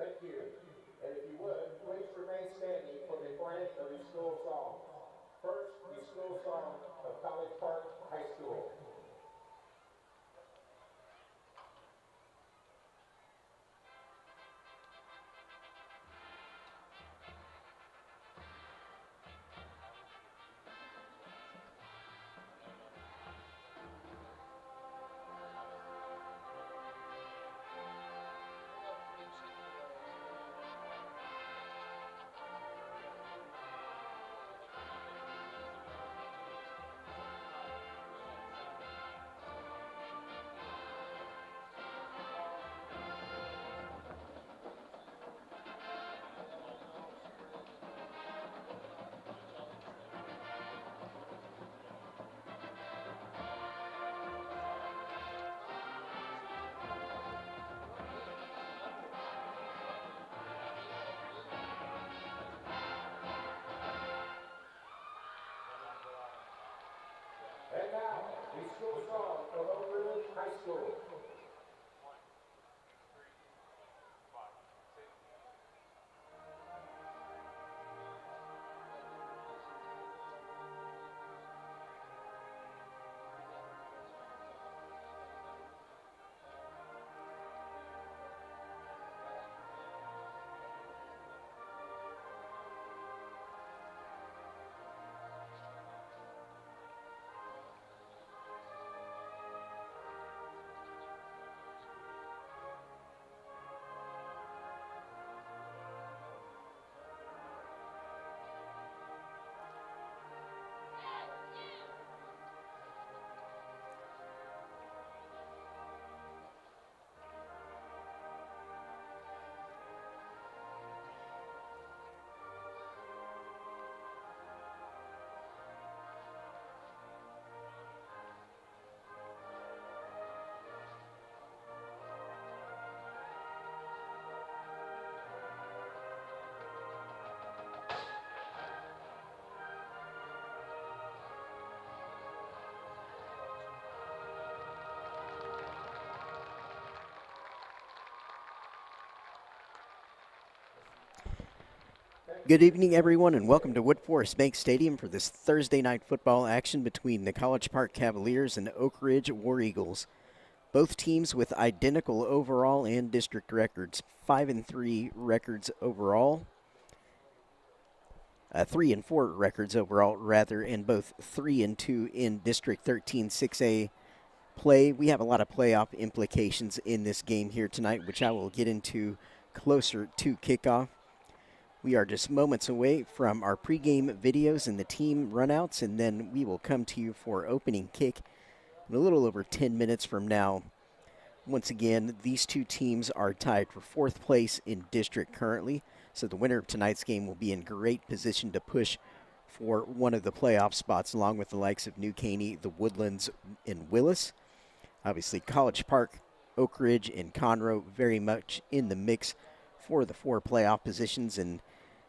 Thank you. And if you would, please remain standing for the playing of the school song. First, the school song of College Park High School. And now, the school song of Oak Ridge High School. Good evening, everyone, and welcome to Wood Forest Bank Stadium for this Thursday night football action between the College Park Cavaliers and Oak Ridge War Eagles. Both teams with identical overall and district records, 5-3 records overall, 3-4 records overall, rather, and both 3-2 in District 13 6A play. We have a lot of playoff implications in this game here tonight, which I will get into closer to kickoff. We are just moments away from our pregame videos and the team runouts, and then we will come to you for opening kick in a little over 10 minutes from now. Once again, these two teams are tied for fourth place in district currently, so the winner of tonight's game will be in great position to push for one of the playoff spots, along with the likes of New Caney, the Woodlands, and Willis. Obviously, College Park, Oak Ridge, and Conroe very much in the mix for the four playoff positions, and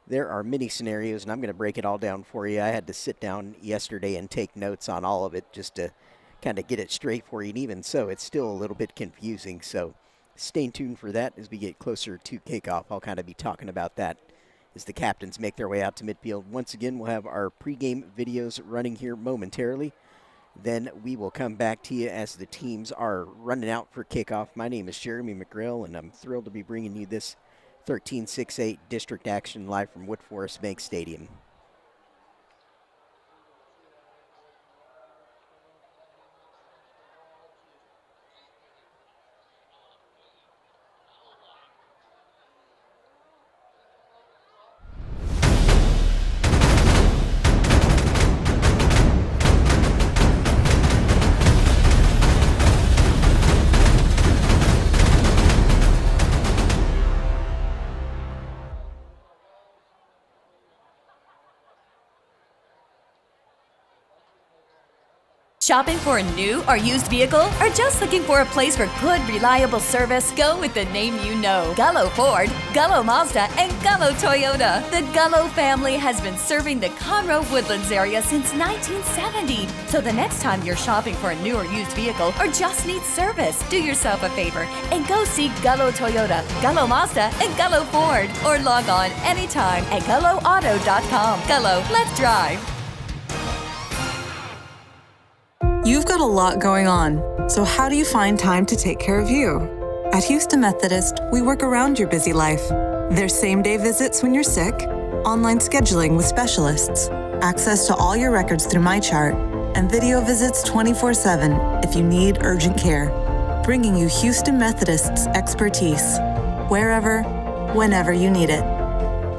there are many scenarios, and I'm going to break it all down for you. I had to sit down yesterday and take notes on all of it just to kind of get it straight for you, and even so, it's still a little bit confusing, so stay tuned for that as we get closer to kickoff. I'll kind of be talking about that as the captains make their way out to midfield. Once again, we'll have our pregame videos running here momentarily. Then we will come back to you as the teams are running out for kickoff. My name is Jeremy McGrill, and I'm thrilled to be bringing you this 13-6-8 district action live from Wood Forest Bank Stadium. Shopping for a new or used vehicle? Or just looking for a place for good, reliable service? Go with the name you know. Gullo Ford, Gullo Mazda, and Gullo Toyota. The Gullo family has been serving the Conroe Woodlands area since 1970. So the next time you're shopping for a new or used vehicle or just need service, do yourself a favor and go see Gullo Toyota, Gullo Mazda, and Gullo Ford. Or log on anytime at GulloAuto.com. Gullo, let's drive. You've got a lot going on, so how do you find time to take care of you? At Houston Methodist, we work around your busy life. There's same-day visits when you're sick, online scheduling with specialists, access to all your records through MyChart, and video visits 24/7 if you need urgent care. Bringing you Houston Methodist's expertise, wherever, whenever you need it.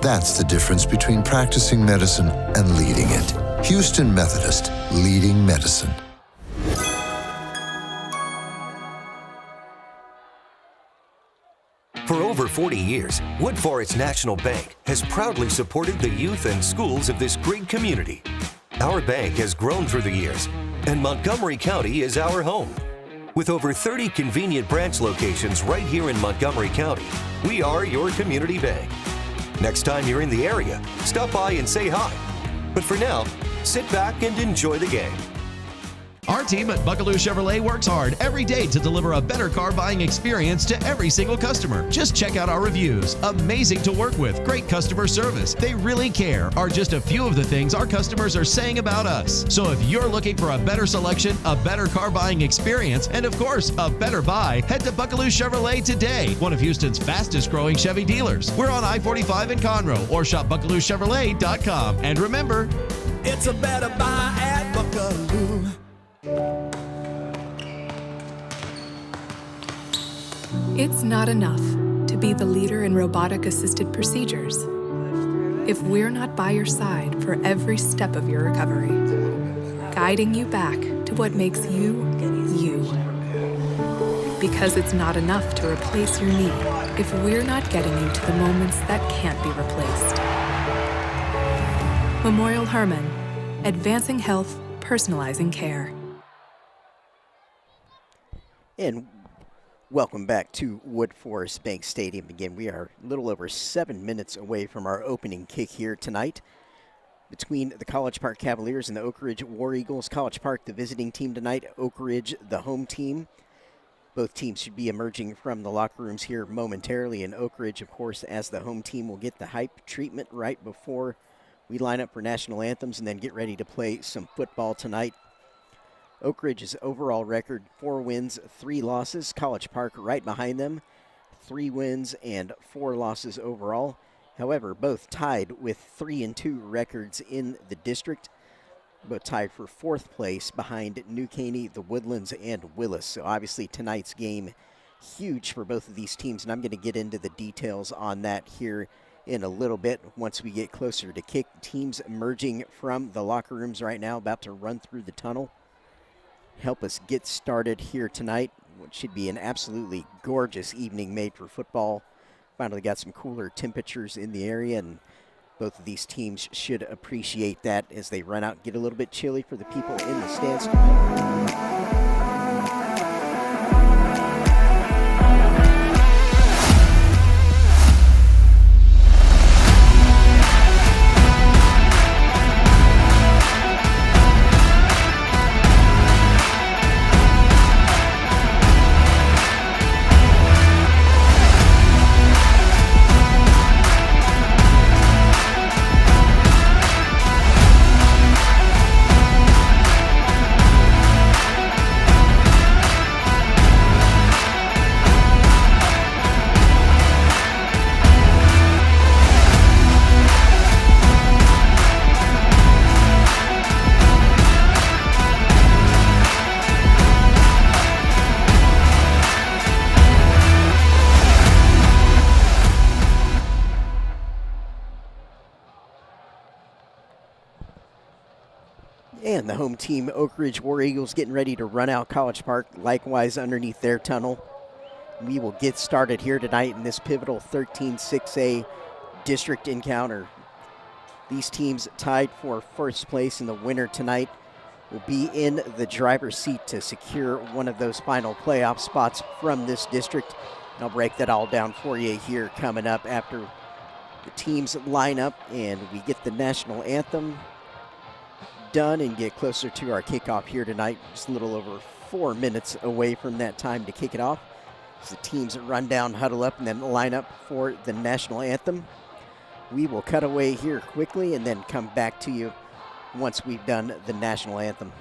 That's the difference between practicing medicine and leading it. Houston Methodist, leading medicine. For over 40 years, Wood Forest National Bank has proudly supported the youth and schools of this great community. Our bank has grown through the years, and Montgomery County is our home. With over 30 convenient branch locations right here in Montgomery County, we are your community bank. Next time you're in the area, stop by and say hi. But for now, sit back and enjoy the game. Our team at Buckaloo Chevrolet works hard every day to deliver a better car buying experience to every single customer. Just check out our reviews. Amazing to work with, great customer service. They really care are just a few of the things our customers are saying about us. So if you're looking for a better selection, a better car buying experience, and of course, a better buy, head to Buckaloo Chevrolet today, one of Houston's fastest growing Chevy dealers. We're on I-45 in Conroe or shop BuckalooChevrolet.com. And remember, it's a better buy at Buckaloo. It's not enough to be the leader in robotic-assisted procedures if we're not by your side for every step of your recovery, guiding you back to what makes you, you. Because it's not enough to replace your knee if we're not getting you to the moments that can't be replaced. Memorial Hermann, advancing health, personalizing care. And welcome back to Wood Forest Bank Stadium. Again, we are a little over 7 minutes away from our opening kick here tonight between the College Park Cavaliers and the Oak Ridge War Eagles. College Park, the visiting team tonight, Oak Ridge, the home team. Both teams should be emerging from the locker rooms here momentarily, and Oak Ridge, of course, as the home team, will get the hype treatment right before we line up for national anthems and then get ready to play some football tonight. Oak Ridge's overall record, 4 wins, 3 losses. College Park right behind them, 3 wins and 4 losses overall. However, both tied with 3-2 records in the district, both tied for 4th place behind New Caney, the Woodlands, and Willis. So obviously tonight's game, huge for both of these teams, and I'm going to get into the details on that here in a little bit once we get closer to kick. Teams emerging from the locker rooms right now, about to run through the tunnel. Help us get started here tonight, which should be an absolutely gorgeous evening made for football. Finally got some cooler temperatures in the area, and both of these teams should appreciate that as they run out and get a little bit chilly for the people in the stands tonight. And the home team, Oak Ridge War Eagles, getting ready to run out College Park, likewise underneath their tunnel. We will get started here tonight in this pivotal 13-6A district encounter. These teams tied for first place in the winner tonight will be in the driver's seat to secure one of those final playoff spots from this district. And I'll break that all down for you here coming up after the teams line up and we get the national anthem done and get closer to our kickoff here tonight. Just a little over 4 minutes away from that time to kick it off. As the teams run down, huddle up, and then line up for the national anthem. We will cut away here quickly and then come back to you once we've done the national anthem.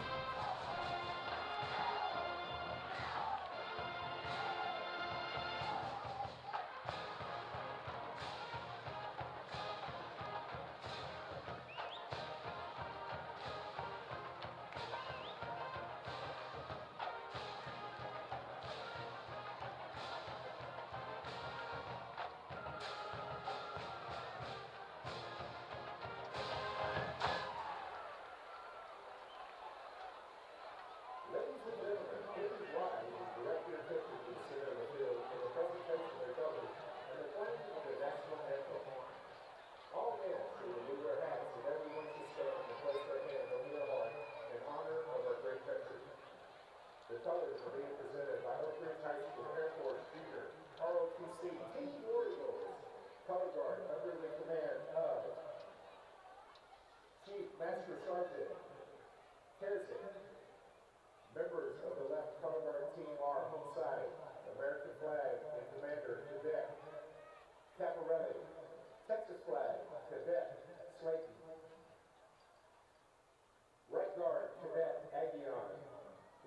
Master Sergeant Kersey. Members of the left color guard team are home side, American flag and commander Cadet Caparelli. Texas flag, Cadet Slayton. Right guard, Cadet Aguion.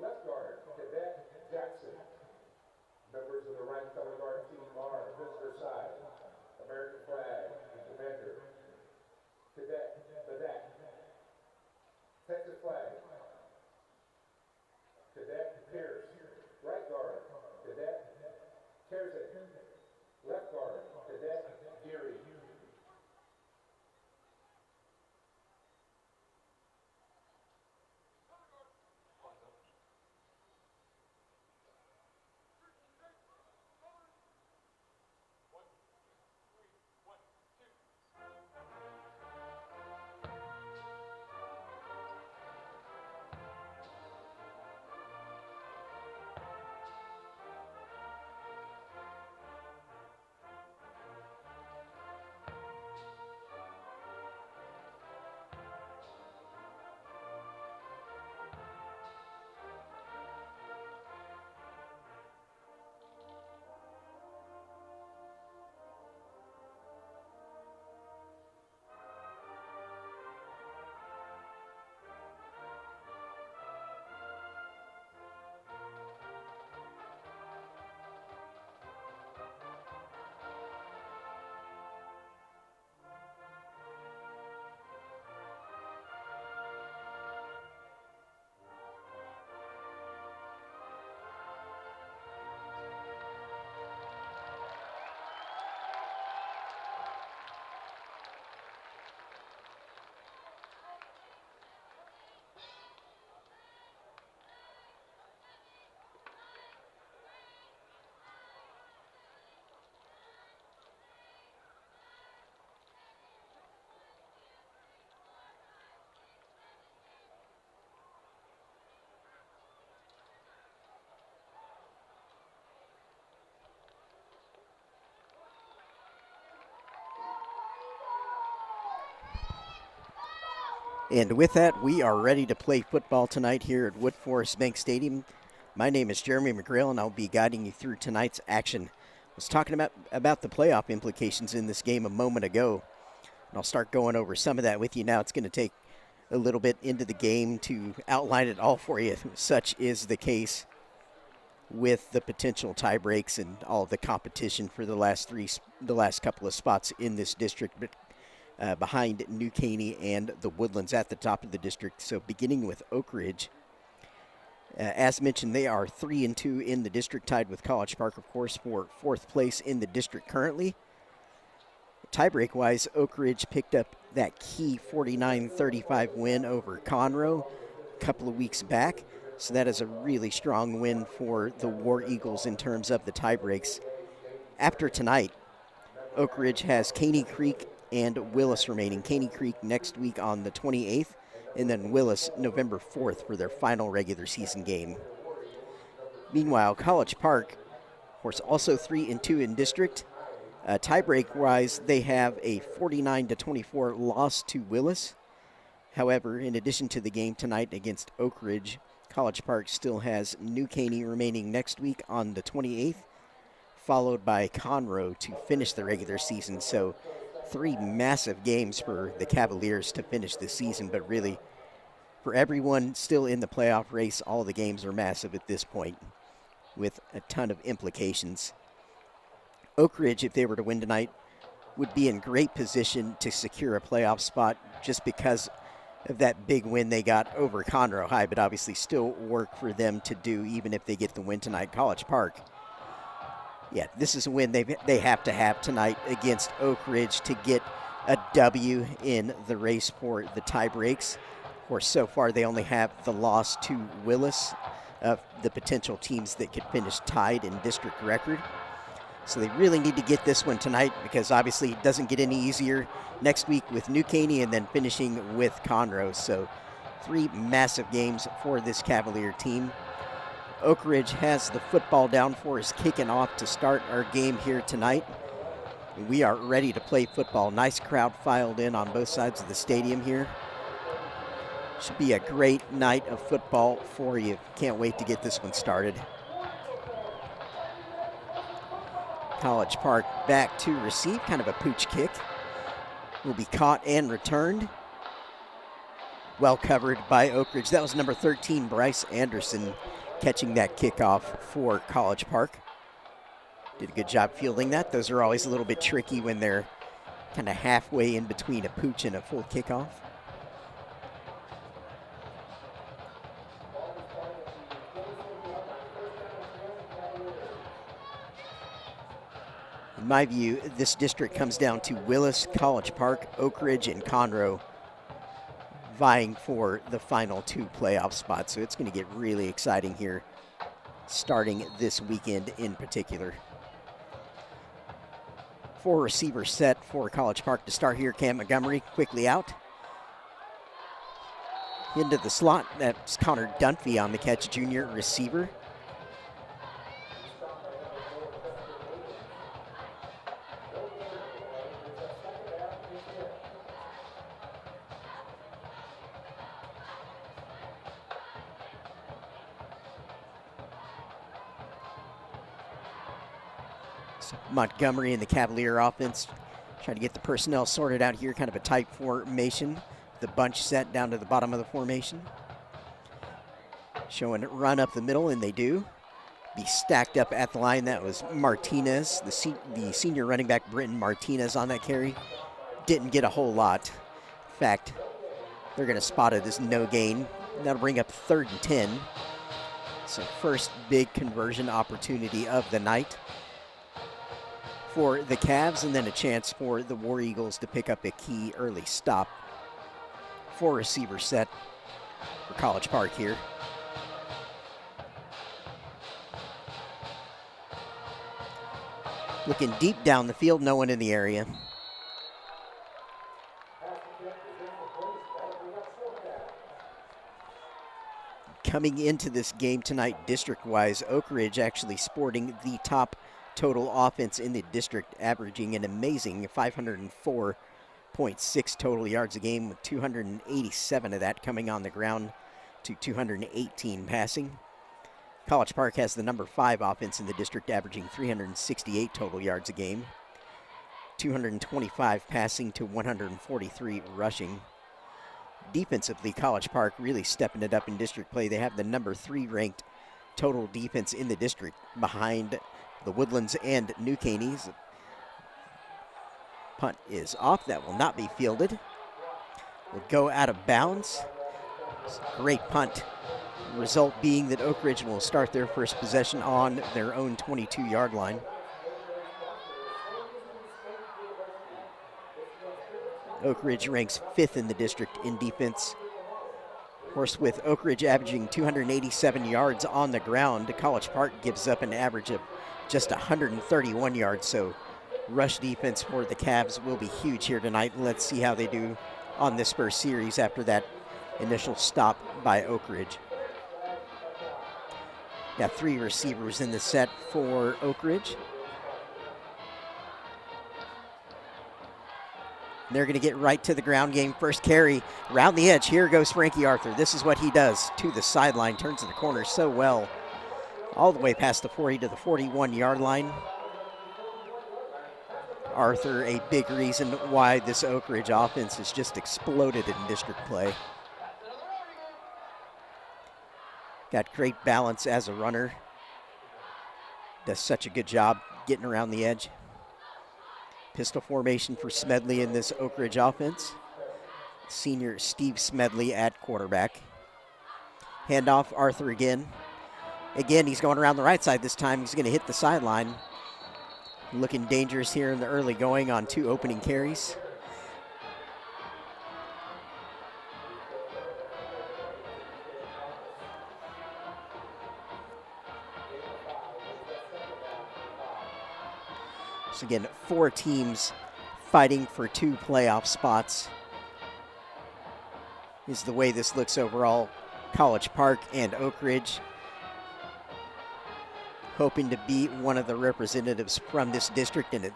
Left guard, Cadet Jackson. Members of the right color guard team are visitor side, American flag and commander Cadet Badak. Texas flag, Cadet Pierce. Right guard, Cadet Kersey. Left guard, Cadet Geary. And with that, we are ready to play football tonight here at Wood Forest Bank Stadium. My name is Jeremy McGrail, and I'll be guiding you through tonight's action. I was talking about the playoff implications in this game a moment ago, and I'll start going over some of that with you now. It's going to take a little bit into the game to outline it all for you. Such is the case with the potential tie breaks and all of the competition for the last couple of spots in this district, but behind New Caney and the Woodlands at the top of the district. So beginning with Oak Ridge, as mentioned, they are 3-2 in the district, tied with College Park, of course, for fourth place in the district currently. Tiebreak-wise, Oak Ridge picked up that key 49-35 win over Conroe a couple of weeks back. So that is a really strong win for the War Eagles in terms of the tiebreaks. After tonight, Oak Ridge has Caney Creek and Willis remaining. Caney Creek next week on the 28th, and then Willis November 4th for their final regular season game. Meanwhile, College Park, of course, also 3-2 in district. Tiebreak-wise, they have a 49-24 loss to Willis. However, in addition to the game tonight against Oak Ridge, College Park still has New Caney remaining next week on the 28th, followed by Conroe to finish the regular season. So 3 massive games for the Cavaliers to finish the season, but really for everyone still in the playoff race, all the games are massive at this point with a ton of implications. Oak Ridge, if they were to win tonight, would be in great position to secure a playoff spot just because of that big win they got over Conroe High, but obviously still work for them to do even if they get the win tonight. College Park, yeah, this is a win they have to have tonight against Oak Ridge to get a W in the race for the tie breaks. Of course, so far they only have the loss to Willis of the potential teams that could finish tied in district record. So they really need to get this one tonight because obviously it doesn't get any easier next week with New Caney and then finishing with Conroe. So 3 massive games for this Cavalier team. Oak Ridge has the football down for us, kicking off to start our game here tonight. We are ready to play football. Nice crowd filed in on both sides of the stadium here. Should be a great night of football for you. Can't wait to get this one started. College Park back to receive, kind of a pooch kick. Will be caught and returned. Well covered by Oak Ridge. That was number 13, Bryce Anderson, catching that kickoff for College Park. Did a good job fielding that. Those are always a little bit tricky when they're kind of halfway in between a pooch and a full kickoff. In my view, this district comes down to Willis, College Park, Oak Ridge, and Conroe vying for the final 2 playoff spots. So it's going to get really exciting here starting this weekend in particular. 4 receiver set for College Park to start here. Cam Montgomery quickly out. Into the slot, that's Connor Dunphy on the catch, junior receiver. Montgomery and the Cavalier offense trying to get the personnel sorted out here, kind of a tight formation. The bunch set down to the bottom of the formation. Showing run up the middle, and they do. Be stacked up at the line. That was Martinez, the senior running back, Britton Martinez on that carry. Didn't get a whole lot. In fact, they're going to spot it as no gain. That'll bring up 3rd and 10. So first big conversion opportunity of the night for the Cavs, and then a chance for the War Eagles to pick up a key early stop. 4 receiver set for College Park here. Looking deep down the field, no one in the area. Coming into this game tonight, district-wise, Oak Ridge actually sporting the top total offense in the district, averaging an amazing 504.6 total yards a game, with 287 of that coming on the ground to 218 passing. College Park has the number 5 offense in the district, averaging 368 total yards a game, 225 passing to 143 rushing. Defensively, College Park really stepping it up in district play. They have the number 3 ranked total defense in the district, behind the Woodlands and New Caney's. Punt is off. That will not be fielded. Will go out of bounds. Great punt. Result being that Oak Ridge will start their first possession on their own 22-yard line. Oak Ridge ranks 5th in the district in defense. Of course, with Oak Ridge averaging 287 yards on the ground, College Park gives up an average of just 131 yards, so rush defense for the Cavs will be huge here tonight. Let's see how they do on this first series after that initial stop by Oak Ridge. Got 3 receivers in the set for Oak Ridge. They're going to get right to the ground game. First carry around the edge. Here goes Frankie Arthur. This is what he does to the sideline. Turns to the corner so well. All the way past the 40 to the 41-yard line. Arthur, a big reason why this Oak Ridge offense has just exploded in district play. Got great balance as a runner. Does such a good job getting around the edge. Pistol formation for Smedley in this Oak Ridge offense. Senior Steve Smedley at quarterback. Handoff, Arthur again. Again, he's going around the right side this time. He's going to hit the sideline. Looking dangerous here in the early going on 2 opening carries. So again, 4 teams fighting for 2 playoff spots is the way this looks overall. College Park and Oak Ridge hoping to be one of the representatives from this district, and the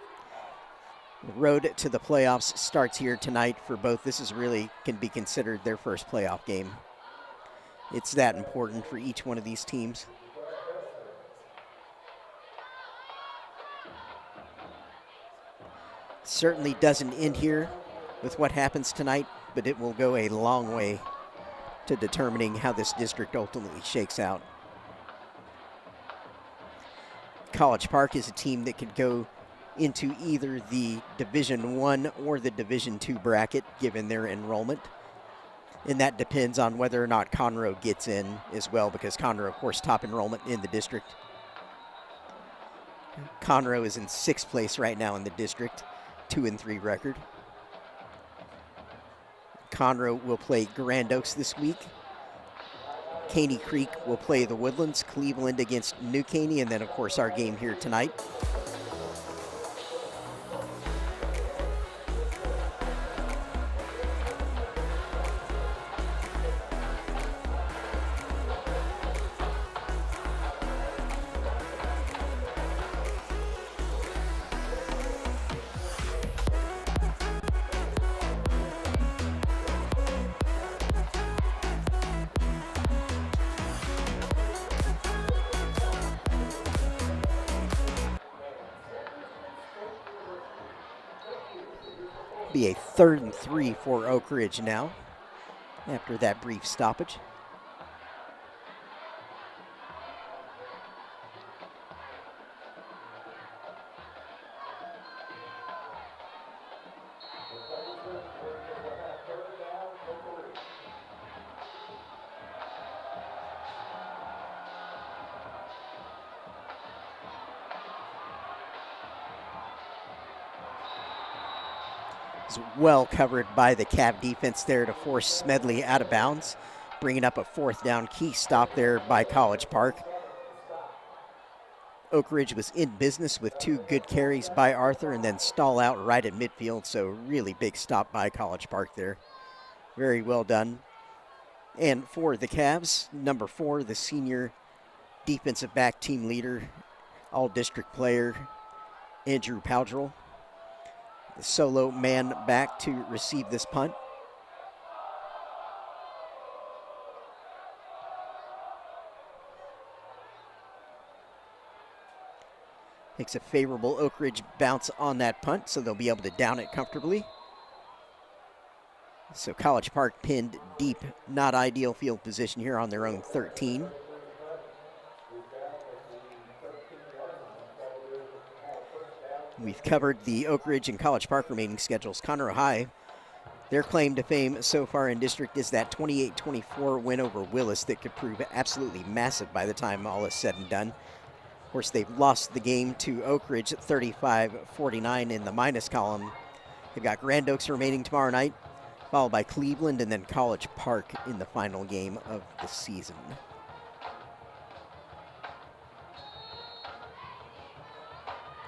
road to the playoffs starts here tonight for both. This is really can be considered their first playoff game. It's that important for each one of these teams. Certainly doesn't end here with what happens tonight, but it will go a long way to determining how this district ultimately shakes out. College Park is a team that could go into either the Division I or the Division II bracket given their enrollment. And that depends on whether or not Conroe gets in as well, because Conroe, of course, top enrollment in the district. Conroe is in 6th place right now in the district, 2-3 record. Conroe will play Grand Oaks this week. Caney Creek will play the Woodlands, Cleveland against New Caney, and then, of course, our game here tonight. Be a 3rd and 3 for Oak Ridge now after that brief stoppage. Well covered by the Cav defense there to force Smedley out of bounds, bringing up a 4th down. Key stop there by College Park. Oak Ridge was in business with 2 good carries by Arthur and then stall out right at midfield, so really big stop by College Park there. Very well done. And for the Cavs, number 4, the senior defensive back team leader, all-district player, Andrew Powdrell. The solo man back to receive this punt. Makes a favorable Oak Ridge bounce on that punt, so they'll be able to down it comfortably. So College Park pinned deep, not ideal field position here on their own 13. We've covered the Oak Ridge and College Park remaining schedules. Conroe High, their claim to fame so far in district is that 28-24 win over Willis that could prove absolutely massive by the time all is said and done. Of course, they've lost the game to Oak Ridge at 35-49 in the minus column. They've got Grand Oaks remaining tomorrow night, followed by Cleveland and then College Park in the final game of the season.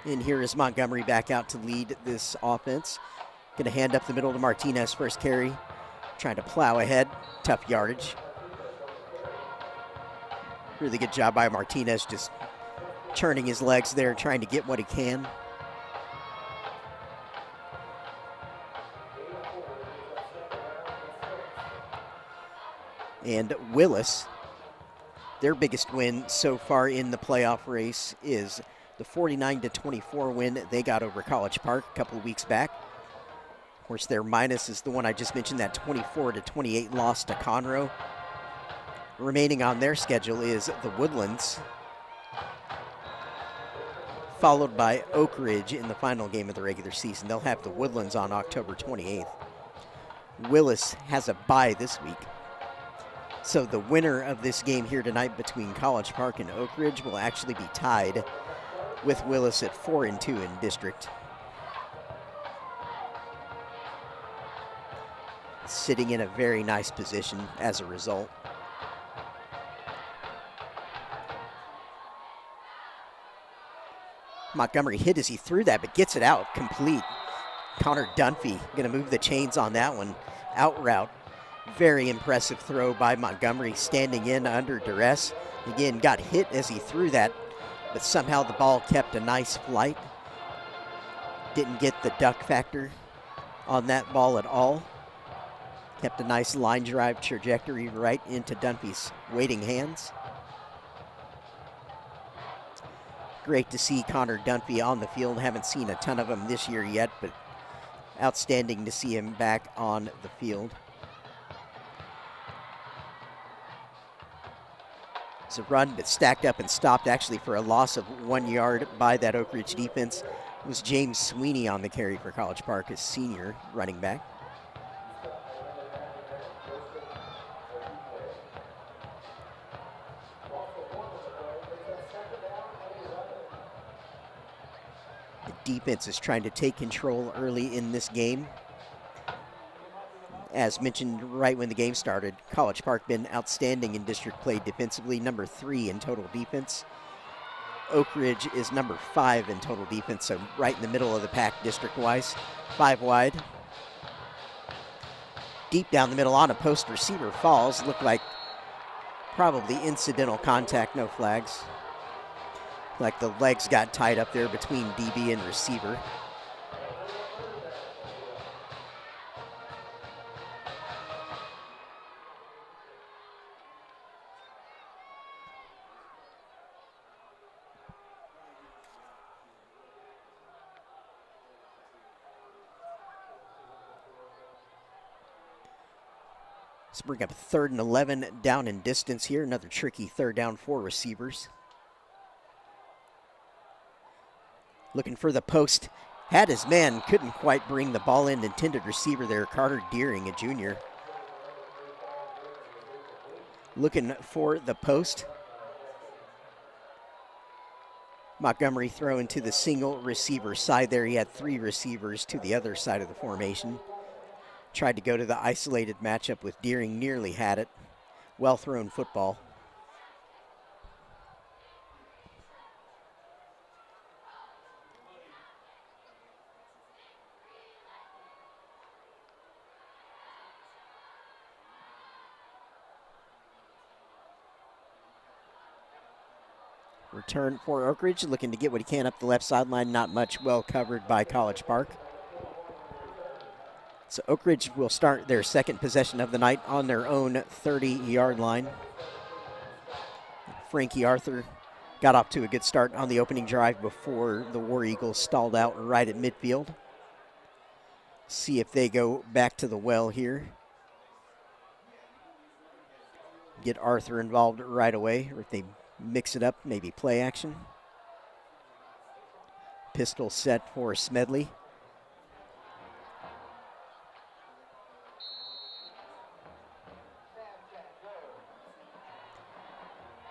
And here is Montgomery back out to lead this offense. Going to hand up the middle to Martinez, first carry. Trying to plow ahead, tough yardage. Really good job by Martinez, just churning his legs there, trying to get what he can. And Willis, their biggest win so far in the playoff race is the 49-24 win they got over College Park a couple of weeks back. Of course, their minus is the one I just mentioned, that 24-28 loss to Conroe. Remaining on their schedule is the Woodlands, followed by Oak Ridge in the final game of the regular season. They'll have the Woodlands on October 28th. Willis has a bye this week. So the winner of this game here tonight between College Park and Oak Ridge will actually be tied with Willis at 4-2 in district. Sitting in a very nice position as a result. Montgomery hit as he threw that, but gets it out complete. Connor Dunphy going to move the chains on that one. Out route. Very impressive throw by Montgomery, standing in under duress. Again, got hit as he threw that, but somehow the ball kept a nice flight. Didn't get the duck factor on that ball at all. Kept a nice line drive trajectory right into Dunphy's waiting hands. Great to see Connor Dunphy on the field. Haven't seen a ton of him this year yet, but outstanding to see him back on the field. It's a run, but stacked up and stopped actually for a loss of 1 yard by that Oak Ridge defense. It was James Sweeney on the carry for College Park, a senior running back. The defense is trying to take control early in this game. As mentioned right when the game started, College Park been outstanding in district play defensively, number 3 in total defense. Oak Ridge is number 5 in total defense, so right in the middle of the pack district-wise. 5 wide. Deep down the middle on a post, receiver falls. Looked like probably incidental contact, no flags. Like the legs got tied up there between DB and receiver. Let's bring up 3rd and 11 down in distance here. Another tricky 3rd down for receivers. Looking for the post. Had his man, couldn't quite bring the ball in. Intended receiver there, Carter Deering, a junior. Looking for the post. Montgomery throwing to the single receiver side there. He had 3 receivers to the other side of the formation. Tried to go to the isolated matchup with Deering, nearly had it. Well thrown football. Return for Oak Ridge, looking to get what he can up the left sideline. Not much, well covered by College Park. So Oak Ridge will start their second possession of the night on their own 30-yard line. Frankie Arthur got off to a good start on the opening drive before the War Eagles stalled out right at midfield. See if they go back to the well here. Get Arthur involved right away, or if they mix it up, maybe play action. Pistol set for Smedley.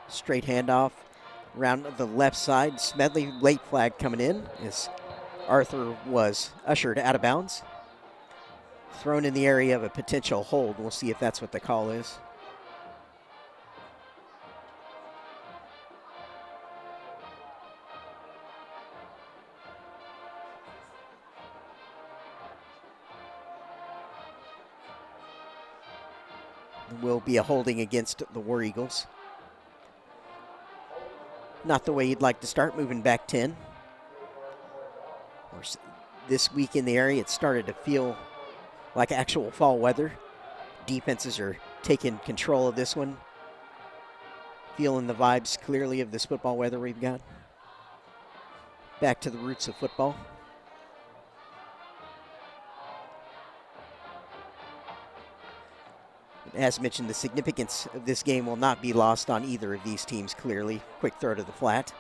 Straight handoff around the left side. Smedley, late flag coming in as Arthur was ushered out of bounds. Thrown in the area of a potential hold. We'll see if that's what the call is. will be a holding against the War Eagles. Not the way you'd like to start, moving back 10. Of course, this week in the area, it started to feel like actual fall weather. Defenses are taking control of this one. Feeling the vibes clearly of this football weather we've got. Back to the roots of football. As mentioned, the significance of this game will not be lost on either of these teams clearly. Quick throw to the flat.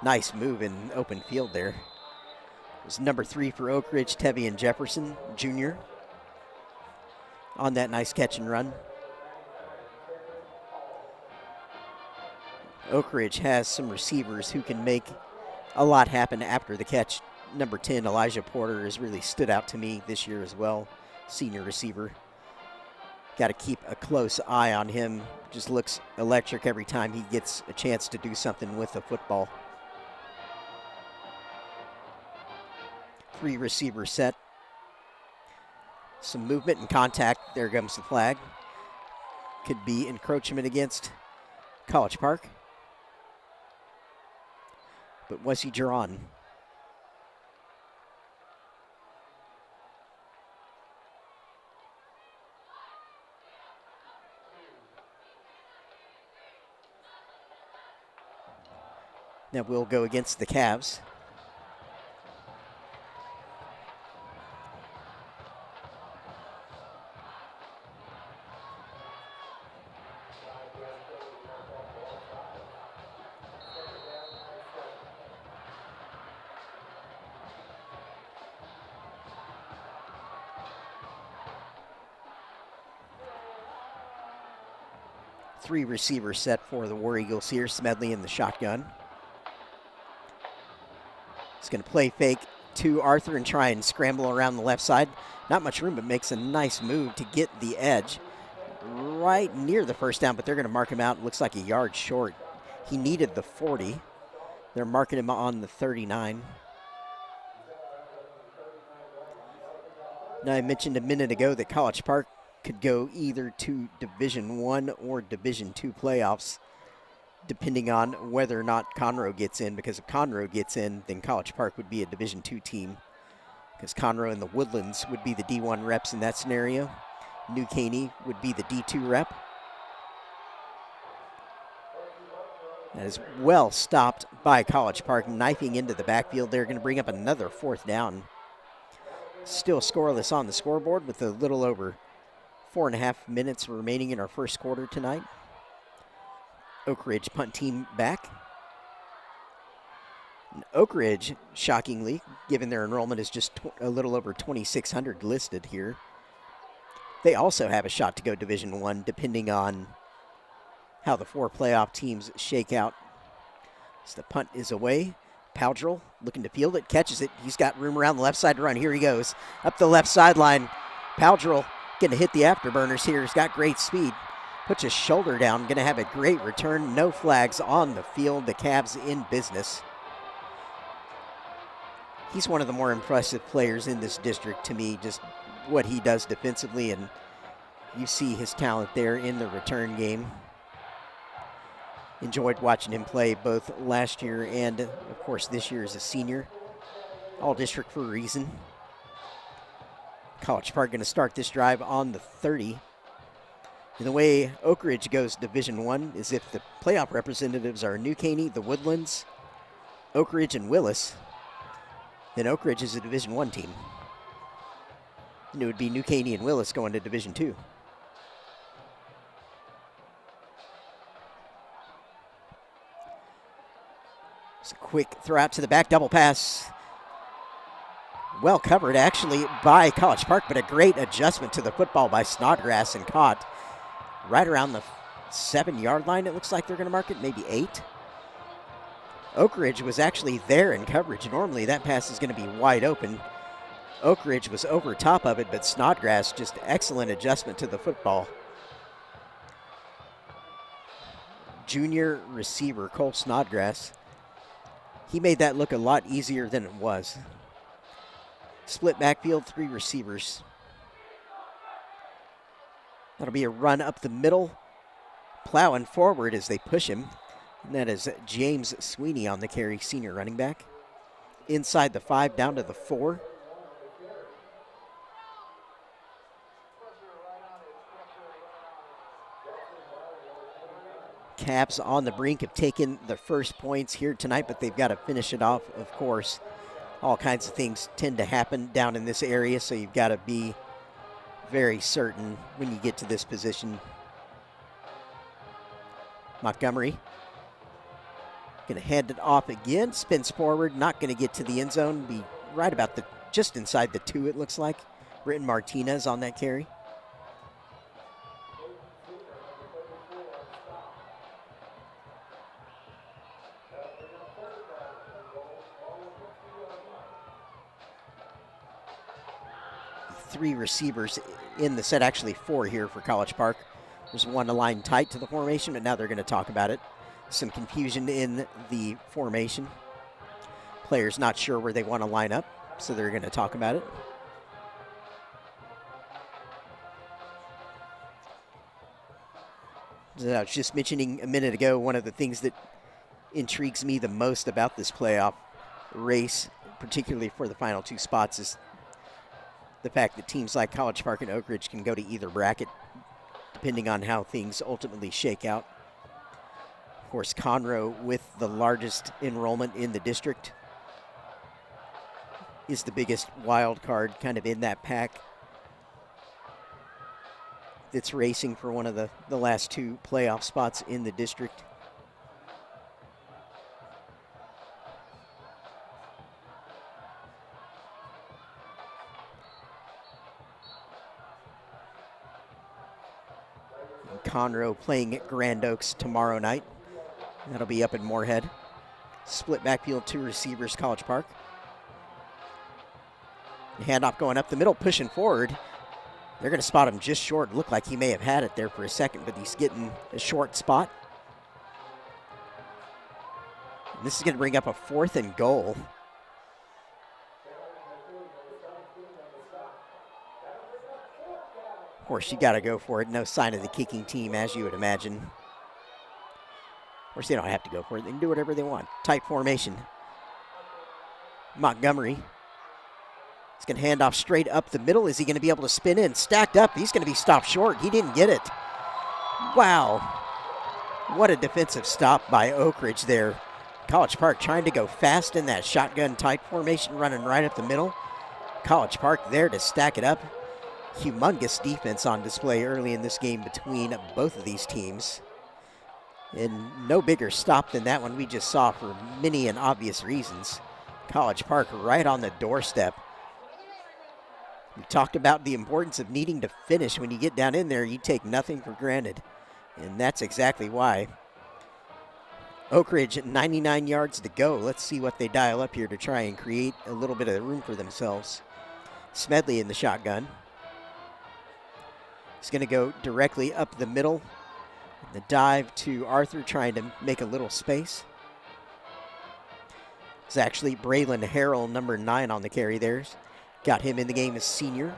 Nice move in open field there. It was number 3 for Oak Ridge, Tevian Jefferson Jr. on that nice catch and run. Oak Ridge has some receivers who can make a lot happen after the catch. Number 10, Elijah Porter, has really stood out to me this year as well. Senior receiver. Got to keep a close eye on him. Just looks electric every time he gets a chance to do something with the football. 3 receiver set. Some movement and contact. There comes the flag. Could be encroachment against College Park. But was he drawn? Now we'll go against the Cavs. Three receivers set for the War Eagles here. Smedley in the shotgun. He's going to play fake to Arthur and try and scramble around the left side. Not much room, but makes a nice move to get the edge right near the first down, but they're going to mark him out. Looks like a yard short. He needed the 40. They're marking him on the 39. Now, I mentioned a minute ago that College Park could go either to Division I or Division II playoffs, depending on whether or not Conroe gets in, because if Conroe gets in, then College Park would be a Division II team, because Conroe and the Woodlands would be the D1 reps in that scenario. New Caney would be the D2 rep. That is well stopped by College Park, knifing into the backfield. They're going to bring up another 4th down. Still scoreless on the scoreboard with a little over 4.5 minutes remaining in our first quarter tonight. Oak Ridge punt team back. And Oak Ridge, shockingly, given their enrollment is just a little over 2,600 listed here, they also have a shot to go Division I, depending on how the 4 playoff teams shake out. So the punt is away. Powdrell looking to field it, catches it. He's got room around the left side to run. Here he goes, up the left sideline. Powdrell going to hit the afterburners here. He's got great speed. Puts his shoulder down, going to have a great return. No flags on the field. The Cavs in business. He's one of the more impressive players in this district to me, just what he does defensively, and you see his talent there in the return game. Enjoyed watching him play both last year and, of course, this year as a senior. All district for a reason. College Park going to start this drive on the 30. And the way Oak Ridge goes Division I is if the playoff representatives are New Caney, the Woodlands, Oak Ridge, and Willis, then Oak Ridge is a Division I team. And it would be New Caney and Willis going to Division II. It's a quick throw out to the back, double pass. Well covered, actually, by College Park, but a great adjustment to the football by Snodgrass and caught right around the 7-yard line. It looks like they're going to mark it, maybe 8. Oak Ridge was actually there in coverage. Normally that pass is going to be wide open. Oak Ridge was over top of it, but Snodgrass, just excellent adjustment to the football. Junior receiver Cole Snodgrass. He made that look a lot easier than it was. Split backfield, 3 receivers. That'll be a run up the middle, plowing forward as they push him. And that is James Sweeney on the carry, senior running back. Inside the 5, down to the 4. Caps on the brink of taking the first points here tonight, but they've got to finish it off, of course. All kinds of things tend to happen down in this area, so you've got to be very certain when you get to this position. Montgomery going to hand it off again, spins forward, not going to get to the end zone, be right about just inside the 2, it looks like. Britton Martinez on that carry. Three receivers in the set, actually 4 here for College Park. There's one aligned tight to the formation, but now they're going to talk about it. Some confusion in the formation. Players not sure where they want to line up, so they're going to talk about it. As I was just mentioning a minute ago, one of the things that intrigues me the most about this playoff race, particularly for the final 2 spots, is the fact that teams like College Park and Oak Ridge can go to either bracket, depending on how things ultimately shake out. Of course, Conroe, with the largest enrollment in the district, is the biggest wild card kind of in that pack that's racing for one of the last 2 playoff spots in the district. Conroe playing at Grand Oaks tomorrow night. That'll be up in Moorhead. Split backfield, 2 receivers, College Park. Handoff going up the middle, pushing forward. They're going to spot him just short. Looked like he may have had it there for a second, but he's getting a short spot. And this is going to bring up a 4th and goal. Of course, you got to go for it. No sign of the kicking team, as you would imagine. Of course, they don't have to go for it. They can do whatever they want. Tight formation. Montgomery. He's going to hand off straight up the middle. Is he going to be able to spin in? Stacked up. He's going to be stopped short. He didn't get it. Wow. What a defensive stop by Oak Ridge there. College Park trying to go fast in that shotgun tight formation, running right up the middle. College Park there to stack it up. Humongous defense on display early in this game between both of these teams. And no bigger stop than that one we just saw for many and obvious reasons. College Park right on the doorstep. We talked about the importance of needing to finish. When you get down in there, you take nothing for granted. And that's exactly why. Oak Ridge at 99 yards to go. Let's see what they dial up here to try and create a little bit of room for themselves. Smedley in the shotgun. He's going to go directly up the middle. The dive to Arthur, trying to make a little space. It's actually Braylon Harrell, number 9 on the carry there. Got him in the game as senior.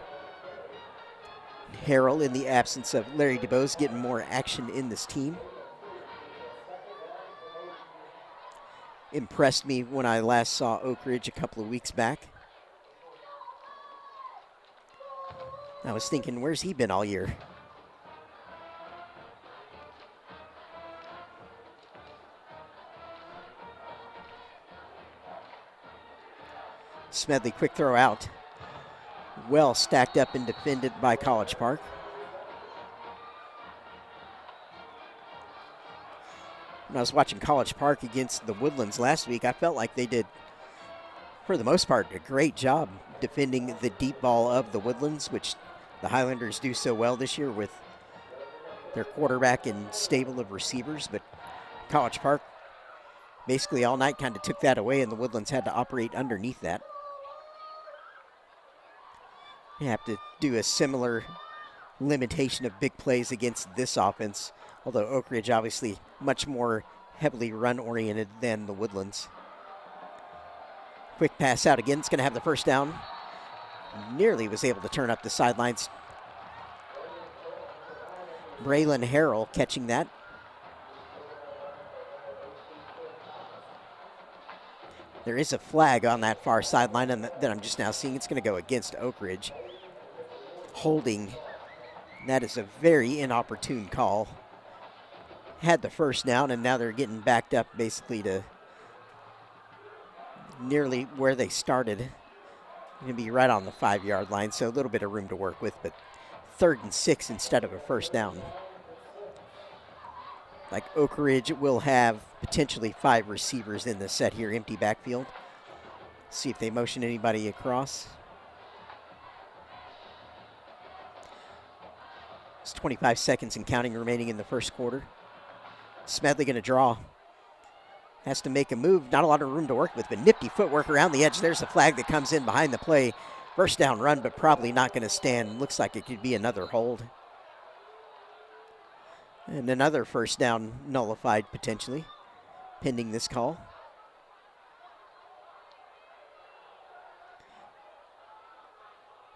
Harrell, in the absence of Larry DeBose, getting more action in this team. Impressed me when I last saw Oak Ridge a couple of weeks back. I was thinking, where's he been all year? Smedley, quick throw out. Well stacked up and defended by College Park. When I was watching College Park against the Woodlands last week, I felt like they did, for the most part, a great job defending the deep ball of the Woodlands, which the Highlanders do so well this year with their quarterback and stable of receivers. But College Park basically all night kind of took that away, and the Woodlands had to operate underneath that. You have to do a similar limitation of big plays against this offense, although Oak Ridge obviously much more heavily run-oriented than the Woodlands. Quick pass out again. It's going to have the first down. Nearly was able to turn up the sidelines. Braylon Harrell catching that. There is a flag on that far sideline that I'm just now seeing. It's going to go against Oak Ridge. Holding. That is a very inopportune call. Had the first down, and now they're getting backed up basically to nearly where they started. Going to be right on the 5-yard line, so a little bit of room to work with, but 3rd and 6 instead of a first down. Like Oak Ridge will have potentially 5 receivers in the set here, empty backfield. See if they motion anybody across. It's 25 seconds and counting remaining in the first quarter. Smedley going to draw. Has to make a move. Not a lot of room to work with, but nifty footwork around the edge. There's a flag that comes in behind the play. First down run, but probably not going to stand. Looks like it could be another hold. And another first down nullified potentially, pending this call.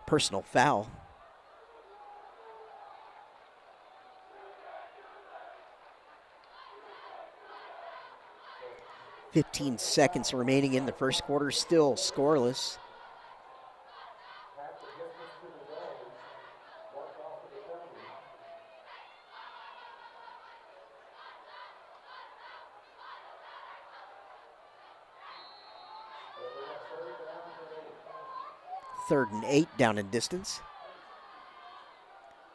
Personal foul. .15 seconds remaining in the first quarter, still scoreless. Third and 8 down in distance.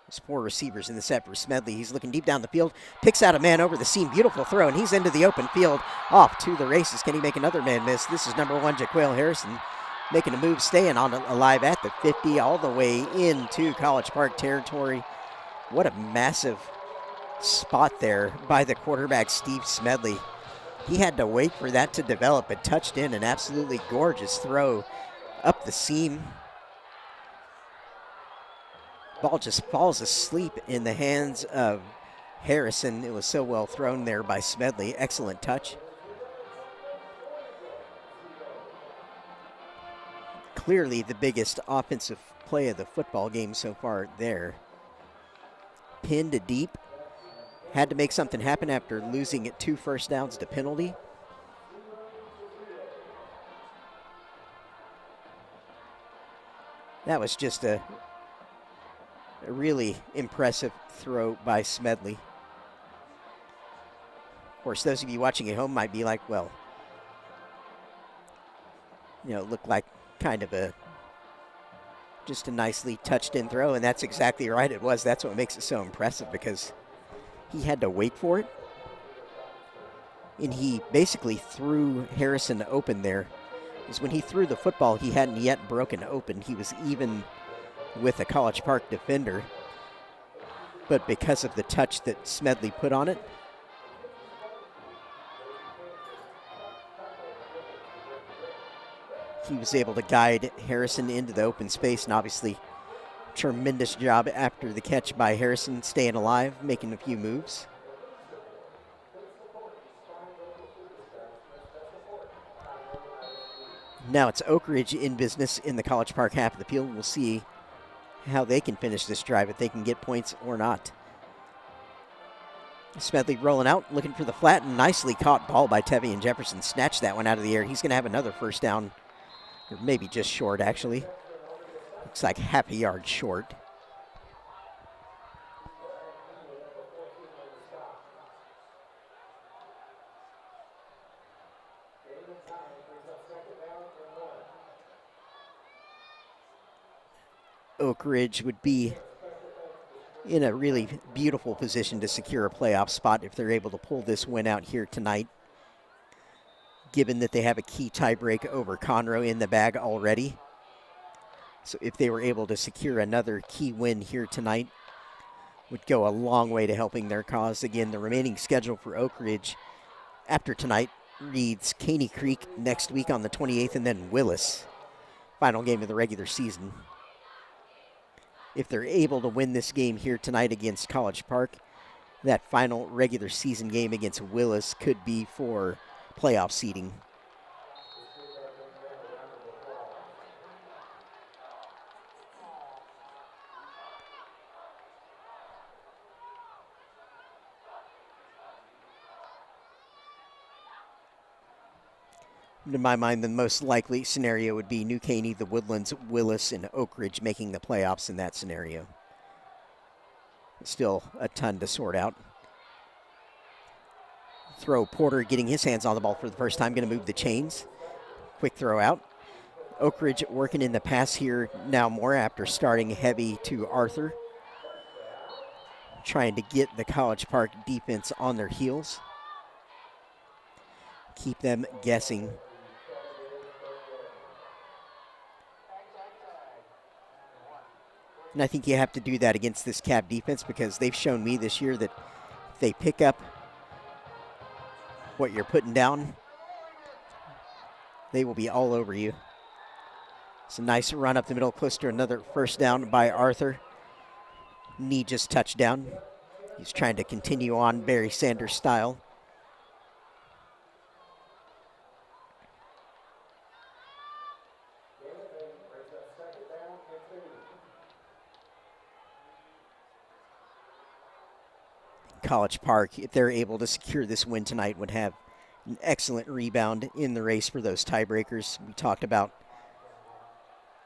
There's 4 receivers in the set for Smedley. He's looking deep down the field, picks out a man over the seam. Beautiful throw, and he's into the open field. Off to the races. Can he make another man miss? This is number 1, Jaquel Harrison, making a move, staying on alive at the 50, all the way into College Park territory. What a massive spot there by the quarterback, Steve Smedley. He had to wait for that to develop, but touched in an absolutely gorgeous throw up the seam. Ball just falls asleep in the hands of Harrison. It was so well thrown there by Smedley. Excellent touch. Clearly the biggest offensive play of the football game so far there. Pinned deep. Had to make something happen after losing 2 first downs to penalty. That was just a really impressive throw by Smedley. Of course, those of you watching at home might be like, well, it looked like kind of just a nicely touched in throw, and that's exactly right, it was. That's what makes it so impressive, because he had to wait for it, and he basically threw Harrison open there. Because when he threw the football, he hadn't yet broken open. He was even with a College Park defender, but because of the touch that Smedley put on it, he was able to guide Harrison into the open space, and obviously tremendous job after the catch by Harrison, staying alive, making a few moves. Now it's Oak Ridge in business in the College Park half of the field. We'll see how they can finish this drive, if they can get points or not. Smedley rolling out, looking for the flat, and nicely caught ball by Tevian Jefferson. Snatched that one out of the air. He's going to have another first down, or maybe just short, actually. Looks like half a yard short. Oak Ridge would be in a really beautiful position to secure a playoff spot if they're able to pull this win out here tonight, given that they have a key tiebreak over Conroe in the bag already. So if they were able to secure another key win here tonight, would go a long way to helping their cause. Again, the remaining schedule for Oak Ridge after tonight reads Caney Creek next week on the 28th, and then Willis, final game of the regular season. If they're able to win this game here tonight against College Park, that final regular season game against Willis could be for playoff seeding. In my mind, the most likely scenario would be New Caney, the Woodlands, Willis, and Oak Ridge making the playoffs in that scenario. Still a ton to sort out. Throw, Porter getting his hands on the ball for the first time, going to move the chains. Quick throw out. Oak Ridge working in the pass here now more after starting heavy to Arthur. Trying to get the College Park defense on their heels. Keep them guessing. And I think you have to do that against this Cab defense because they've shown me this year that if they pick up what you're putting down, they will be all over you. It's a nice run up the middle, close to another first down by Arthur. Knee just touched down. He's trying to continue on Barry Sanders style. College Park, if they're able to secure this win tonight, would have an excellent rebound in the race for those tiebreakers. We talked about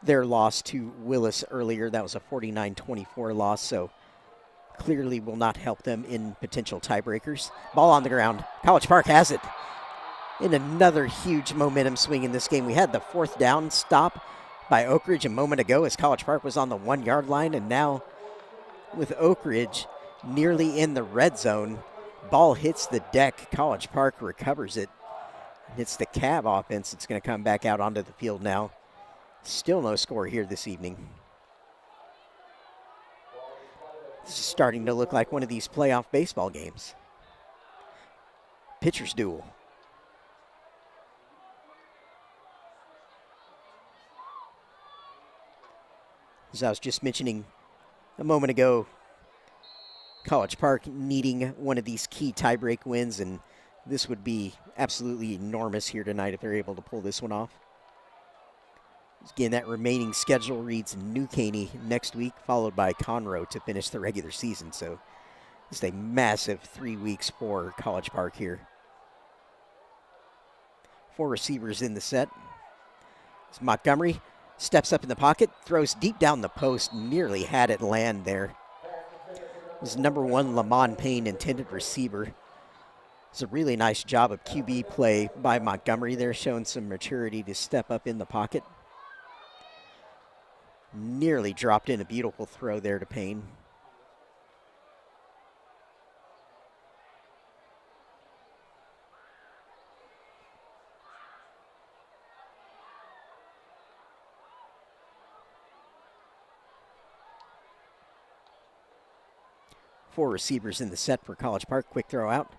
their loss to Willis earlier. That was a 49-24 loss, so clearly will not help them in potential tiebreakers. Ball on the ground. College Park has it. In another huge momentum swing in this game. We had the fourth down stop by Oak Ridge a moment ago as College Park was on the 1 yard line, and now with Oak Ridge nearly in the red zone. Ball hits the deck. College Park recovers it. It's the Cab offense that's going to come back out onto the field now. Still no score here this evening. This is starting to look like one of these playoff baseball games. Pitcher's duel. As I was just mentioning a moment ago, College Park needing one of these key tiebreak wins, and this would be absolutely enormous here tonight if they're able to pull this one off. Again, that remaining schedule reads New Caney next week, followed by Conroe to finish the regular season. So just a massive 3 weeks for College Park here. 4 receivers in the set. It's Montgomery steps up in the pocket, throws deep down the post, nearly had it land there. It was number 1 Lamont Payne, intended receiver. It's a really nice job of QB play by Montgomery there, showing some maturity to step up in the pocket. Nearly dropped in a beautiful throw there to Payne. Four receivers in the set for College Park. Quick throw out.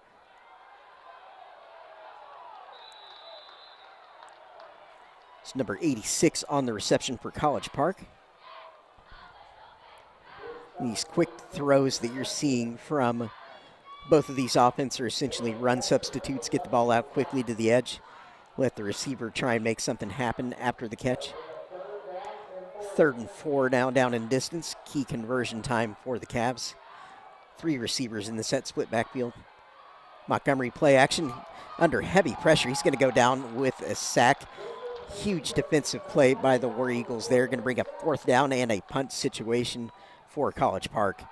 It's number 86 on the reception for College Park. These quick throws that you're seeing from both of these offenses are essentially run substitutes. Get the ball out quickly to the edge. Let the receiver try and make something happen after the catch. 3rd and 4 now down in distance. Key conversion time for the Cavs. 3 receivers in the set, split backfield. Montgomery play action under heavy pressure. He's going to go down with a sack. Huge defensive play by the War Eagles there. Going to bring a 4th down and a punt situation for College Park.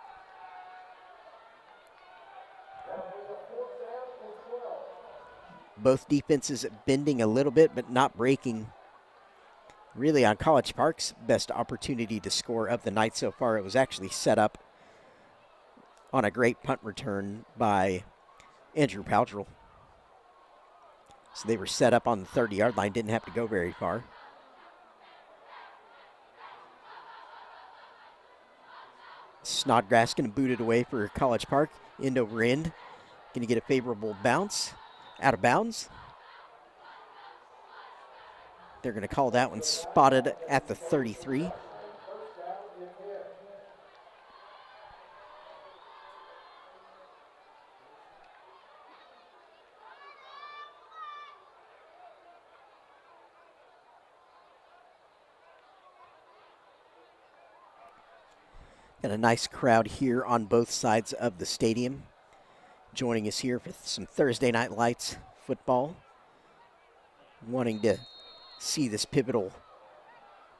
Both defenses bending a little bit, but not breaking. Really on College Park's best opportunity to score of the night so far. It was actually set up on a great punt return by Andrew Powdrell. So they were set up on the 30-yard line, didn't have to go very far. Snodgrass going to boot it away for College Park. End over end. Going to get a favorable bounce. Out of bounds. They're going to call that one spotted at the 33. Got a nice crowd here on both sides of the stadium. Joining us here for some Thursday Night Lights football. wanting to see this pivotal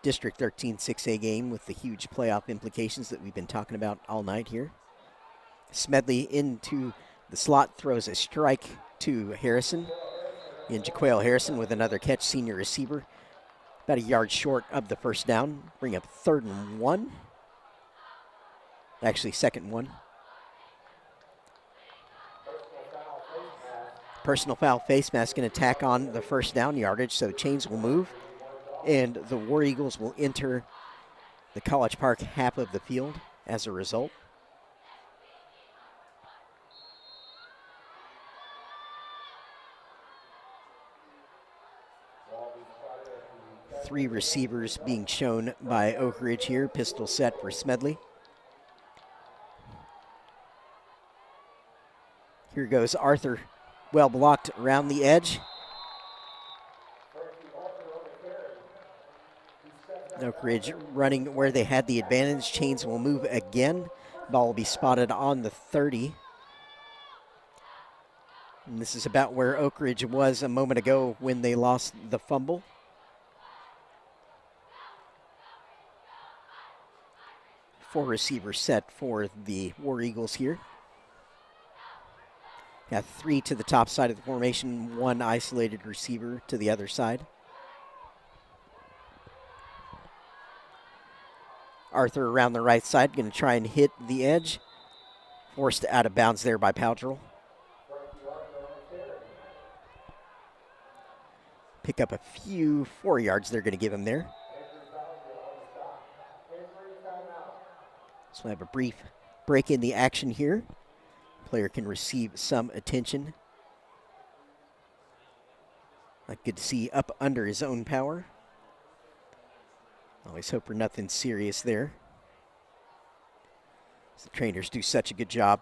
District 13 6A game with the huge playoff implications that we've been talking about all night here. Smedley into the slot, throws a strike to Harrison. And Jaquale Harrison with another catch, senior receiver. About a yard short of the first down. Bring up 3rd and 1. Actually, 2nd and 1. Personal foul face mask going to tack on the first down yardage, so chains will move. And the War Eagles will enter the College Park half of the field as a result. Three receivers being shown by Oak Ridge here. Pistol set for Smedley. Here goes Arthur. Well blocked around the edge. Oak Ridge running where they had the advantage. Chains will move again. Ball will be spotted on the 30. And this is about where Oak Ridge was a moment ago when they lost the fumble. Four receivers set for the War Eagles here. Got 3 to the top side of the formation, 1 isolated receiver to the other side. Arthur around the right side, going to try and hit the edge. Forced out of bounds there by Powdrell. Pick up a few 4 yards they're going to give him there. So we'll have a brief break in the action here. Player can receive some attention. Good to see up under his own power. Always hope for nothing serious there. The trainers do such a good job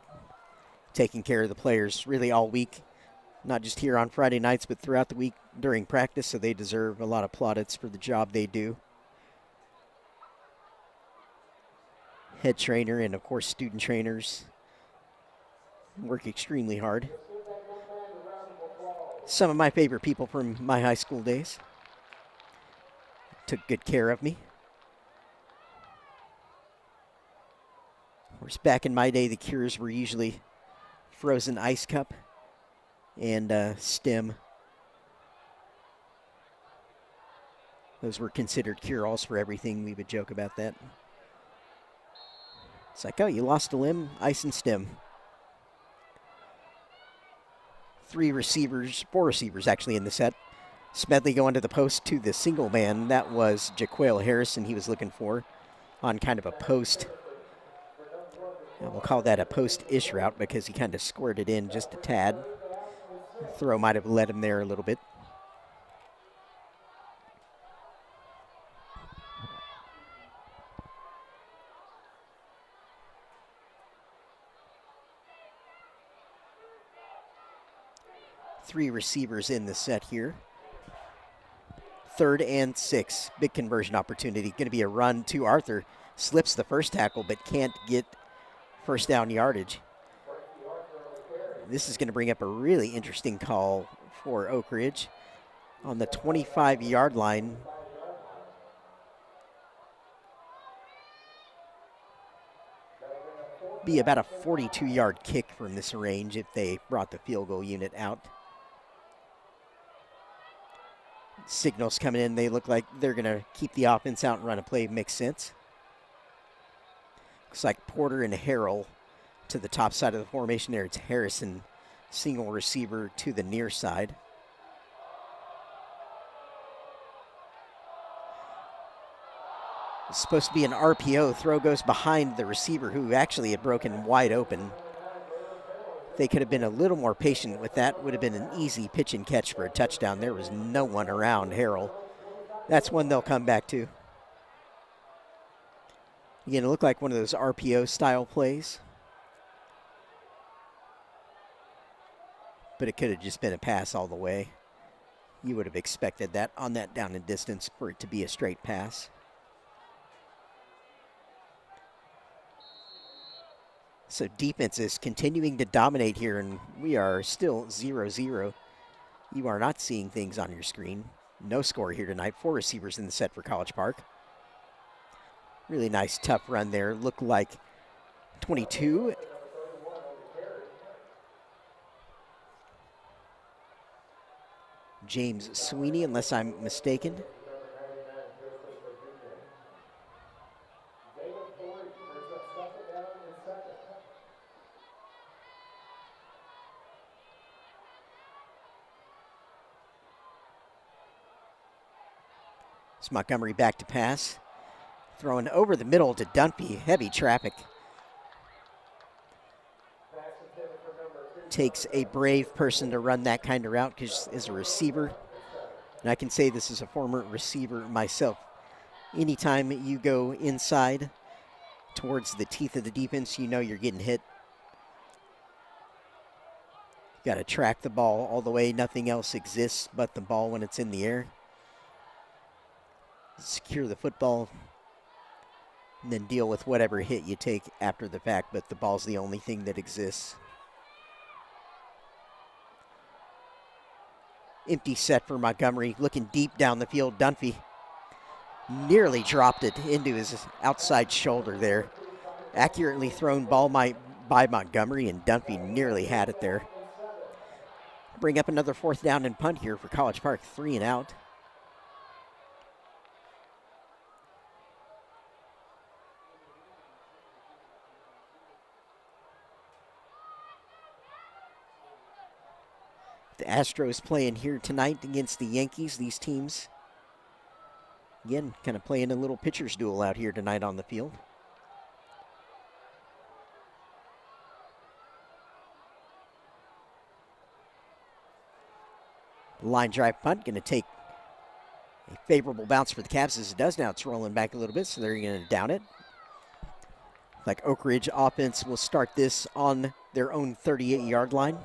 taking care of the players really all week. Not just here on Friday nights, but throughout the week during practice, so they deserve a lot of plaudits for the job they do. Head trainer and, of course, student trainers work extremely hard. Some of my favorite people from my high school days took good care of me. Of course, back in my day, the cures were usually frozen ice cup and stem. Those were considered cure-alls for everything. We would joke about that. It's like, oh, you lost a limb, ice and stem. 4 receivers actually in the set. Smedley going to the post to the single man. That was Jaquale Harrison he was looking for on kind of a post. And we'll call that a post-ish route because he kind of squirted in just a tad. Throw might have led him there a little bit. Three receivers in the set here. 3rd and 6. Big conversion opportunity. Going to be a run to Arthur. Slips the first tackle, but can't get first down yardage. This is going to bring up a really interesting call for Oak Ridge. On the 25-yard line. Be about a 42-yard kick from this range if they brought the field goal unit out. Signals coming in. They look like they're going to keep the offense out and run a play. Makes sense. Looks like Porter and Harrell to the top side of the formation there. It's Harrison, single receiver to the near side. It's supposed to be an RPO. Throw goes behind the receiver who actually had broken wide open. They could have been a little more patient with that. Would have been an easy pitch and catch for a touchdown. There was no one around Harrell. That's one they'll come back to. Again, it looked like one of those RPO style plays. But it could have just been a pass all the way. You would have expected that on that down and distance for it to be a straight pass. So defense is continuing to dominate here, and we are still 0-0. You are not seeing things on your screen. No score here tonight. 4 receivers in the set for College Park. Really nice, tough run there. Looked like 22. James Sweeney, unless I'm mistaken. It's Montgomery back to pass. Throwing over the middle to Dunphy. Heavy traffic. Takes a brave person to run that kind of route because as a receiver, and I can say this as a former receiver myself, anytime you go inside towards the teeth of the defense, you know you're getting hit. You got to track the ball all the way. Nothing else exists but the ball when it's in the air. Secure the football, and then deal with whatever hit you take after the fact, but the ball's the only thing that exists. Empty set for Montgomery, looking deep down the field. Dunphy nearly dropped it into his outside shoulder there. Accurately thrown ball by Montgomery, and Dunphy nearly had it there. Bring up another 4th down and punt here for College Park, 3 and out. The Astros playing here tonight against the Yankees. These teams, again, kind of playing a little pitcher's duel out here tonight on the field. Line drive punt, going to take a favorable bounce for the Cavs as it does. Now it's rolling back a little bit, so they're going to down it. Like Oak Ridge offense will start this on their own 38-yard line.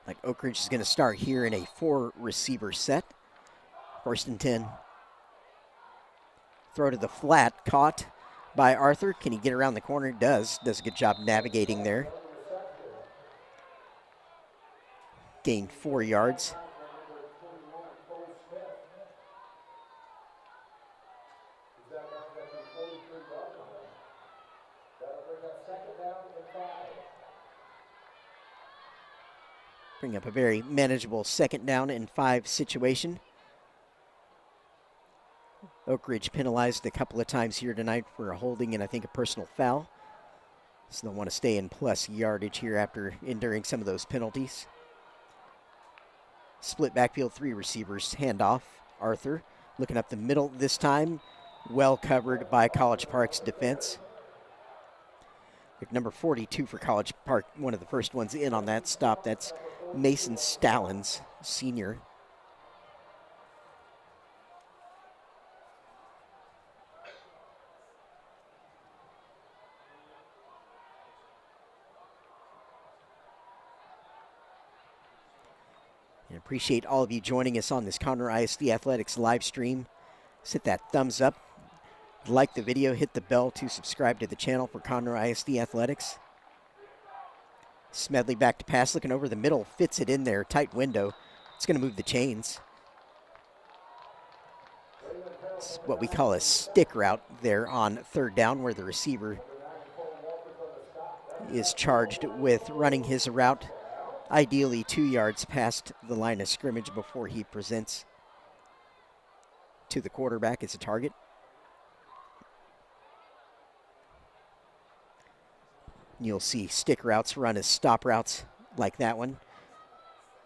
Like Oak Ridge is going to start here in a 4-receiver set. 1st and 10. Throw to the flat, caught by Arthur. Can he get around the corner? Does a good job navigating there. Gained 4 yards. Bring up a very manageable 2nd down and 5 situation. Oak Ridge penalized a couple of times here tonight for a holding and I think a personal foul. So they'll want to stay in plus yardage here after enduring some of those penalties. Split backfield, 3 receivers, handoff. Arthur looking up the middle this time. Well covered by College Park's defense. With number 42 for College Park, one of the first ones in on that stop. That's Mason Stallings, senior. And appreciate all of you joining us on this Conroe ISD Athletics live stream. Hit that thumbs up, like the video, hit the bell to subscribe to the channel for Conroe ISD Athletics. Smedley back to pass, looking over the middle, fits it in there, tight window. It's going to move the chains. It's what we call a stick route there on 3rd down, where the receiver is charged with running his route, ideally 2 yards past the line of scrimmage before he presents to the quarterback as a target. You'll see stick routes run as stop routes like that one,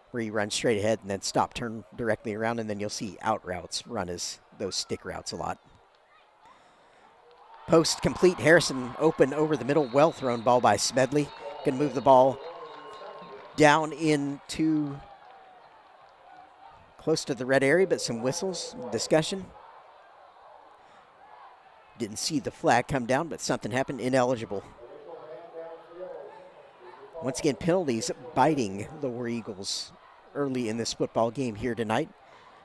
where you run straight ahead and then stop, turn directly around, and then you'll see out routes run as those stick routes a lot. Post complete, Harrison open over the middle, well thrown ball by Smedley. Can move the ball down into close to the red area, but some whistles, discussion. Didn't see the flag come down, but something happened. Ineligible. Once again, penalties biting the War Eagles early in this football game here tonight.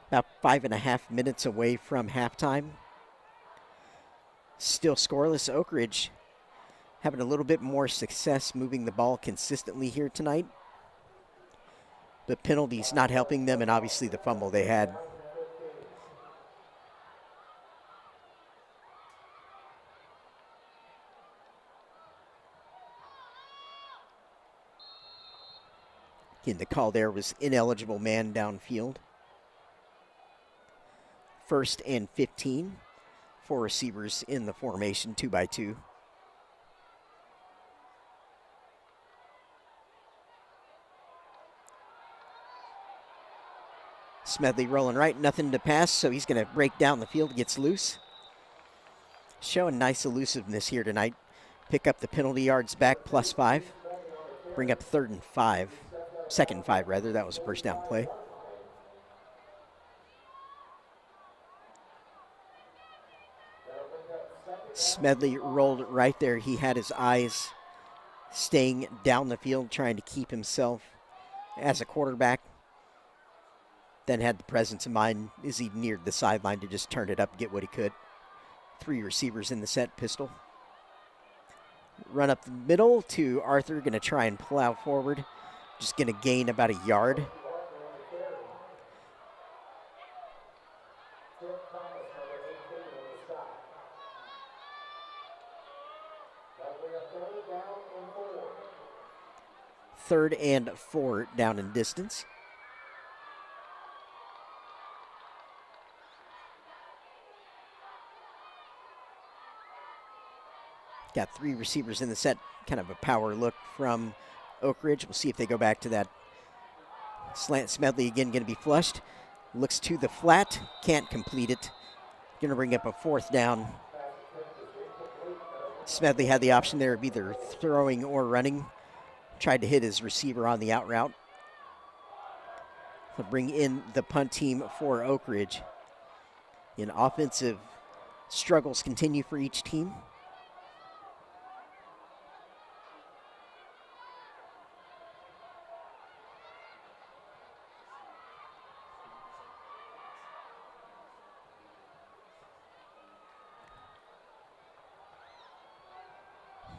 About 5.5 minutes away from halftime. Still scoreless. Oak Ridge having a little bit more success moving the ball consistently here tonight. The penalties not helping them, and obviously the fumble they had. Again, the call there was ineligible man downfield. 1st and 15. 4 receivers in the formation, 2-by-2. Smedley rolling right, nothing to pass, so he's going to break down the field, gets loose. Showing nice elusiveness here tonight. Pick up the penalty yards back, +5. Bring up 3rd and 5. 2nd and 5, rather. That was a first down play. Smedley rolled right there. He had his eyes staying down the field, trying to keep himself as a quarterback. Then had the presence of mind as he neared the sideline to just turn it up, get what he could. 3 receivers in the set, pistol. Run up the middle to Arthur, going to try and plow forward. Just going to gain about a yard. Third and 4 down in distance. Got 3 receivers in the set. Kind of a power look from Oak Ridge. We'll see if they go back to that slant. Smedley again going to be flushed. Looks to the flat. Can't complete it. Going to bring up a 4th down. Smedley had the option there of either throwing or running. Tried to hit his receiver on the out route. He'll bring in the punt team for Oak Ridge. And offensive struggles continue for each team.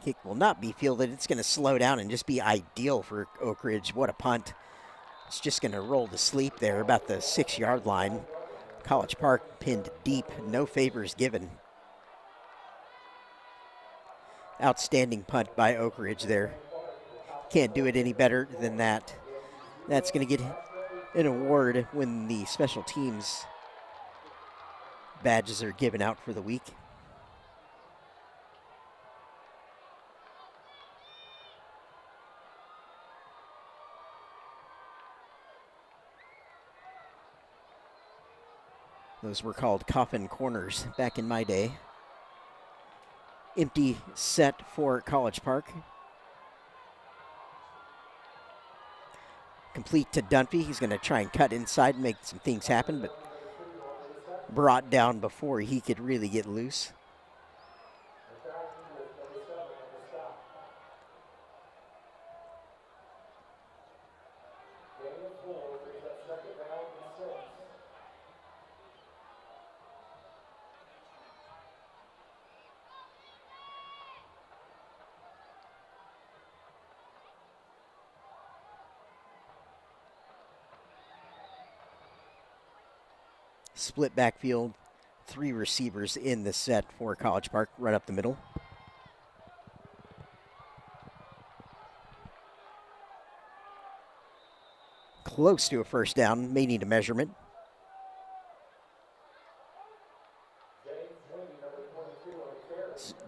Kick will not be fielded. It's going to slow down and just be ideal for Oak Ridge. What a punt. It's just going to roll to sleep there about the 6-yard line. College Park pinned deep. No favors given. Outstanding punt by Oak Ridge there. Can't do it any better than that. That's going to get an award when the special teams badges are given out for the week. Those were called coffin corners back in my day. Empty set for College Park. Complete to Dunphy. He's going to try and cut inside and make some things happen, but brought down before he could really get loose. Split backfield, 3 receivers in the set for College Park, right up the middle. Close to a first down, may need a measurement.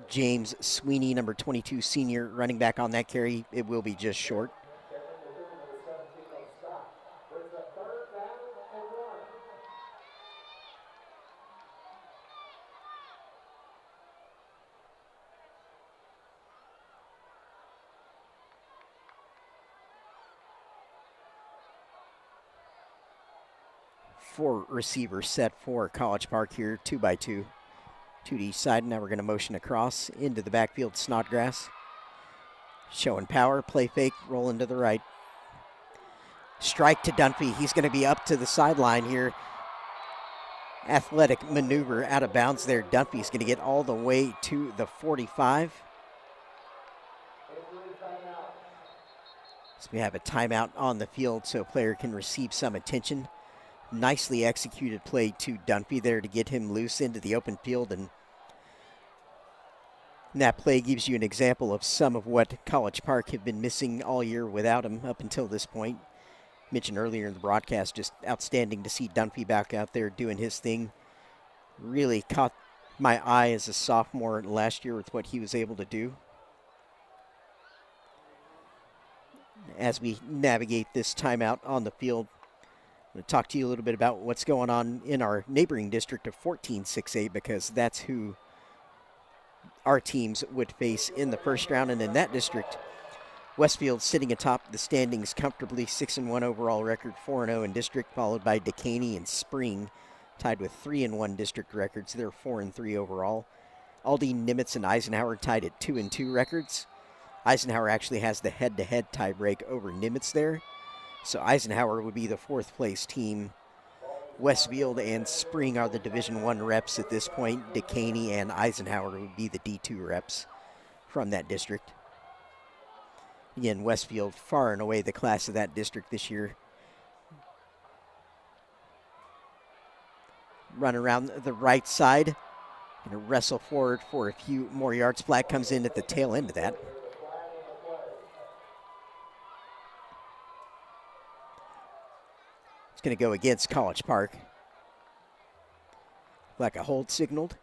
James Sweeney, number 22, senior running back on that carry. It will be just short. Four receiver set for College Park here, 2-by-2. Two to each side. Now we're going to motion across into the backfield. Snodgrass showing power. Play fake. Rolling to the right. Strike to Dunphy. He's going to be up to the sideline here. Athletic maneuver out of bounds there. Dunphy's going to get all the way to the 45. So we have a timeout on the field so a player can receive some attention. Nicely executed play to Dunphy there to get him loose into the open field. And that play gives you an example of some of what College Park have been missing all year without him up until this point. Mentioned earlier in the broadcast, just outstanding to see Dunphy back out there doing his thing. Really caught my eye as a sophomore last year with what he was able to do. As we navigate this timeout on the field, I'm going to talk to you a little bit about what's going on in our neighboring district of 14-6A, because that's who our teams would face in the first round. And in that district, Westfield sitting atop the standings comfortably, 6-1 overall record, 4-0 in district, followed by Decaney and Spring, tied with 3-1 district records. They're 4-3 overall. Aldine, Nimitz, and Eisenhower tied at 2-2 records. Eisenhower actually has the head-to-head tiebreak over Nimitz there. So Eisenhower would be the fourth place team. Westfield and Spring are the Division I reps at this point. Decaney and Eisenhower would be the D2 reps from that district. Again, Westfield far and away the class of that district this year. Run around the right side. Going to wrestle forward for a few more yards. Flag comes in at the tail end of that. It's going to go against College Park. Like a hold signaled.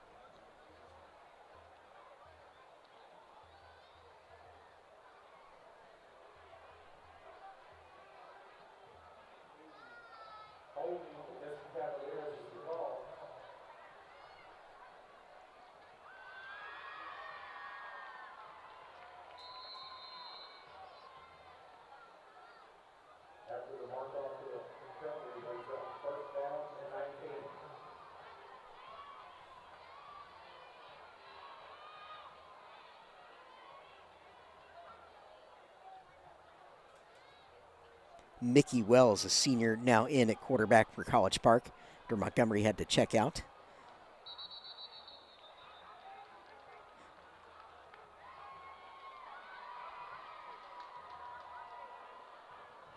Mickey Wells, a senior, now in at quarterback for College Park after Montgomery had to check out.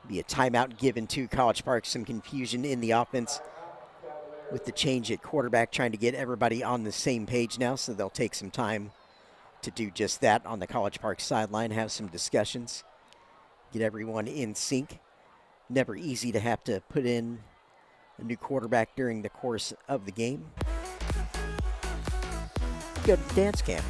Be a timeout given to College Park. Some confusion in the offense with the change at quarterback, trying to get everybody on the same page now, so they'll take some time to do just that on the College Park sideline, have some discussions, get everyone in sync. Never easy to have to put in a new quarterback during the course of the game. Go to the dance camp.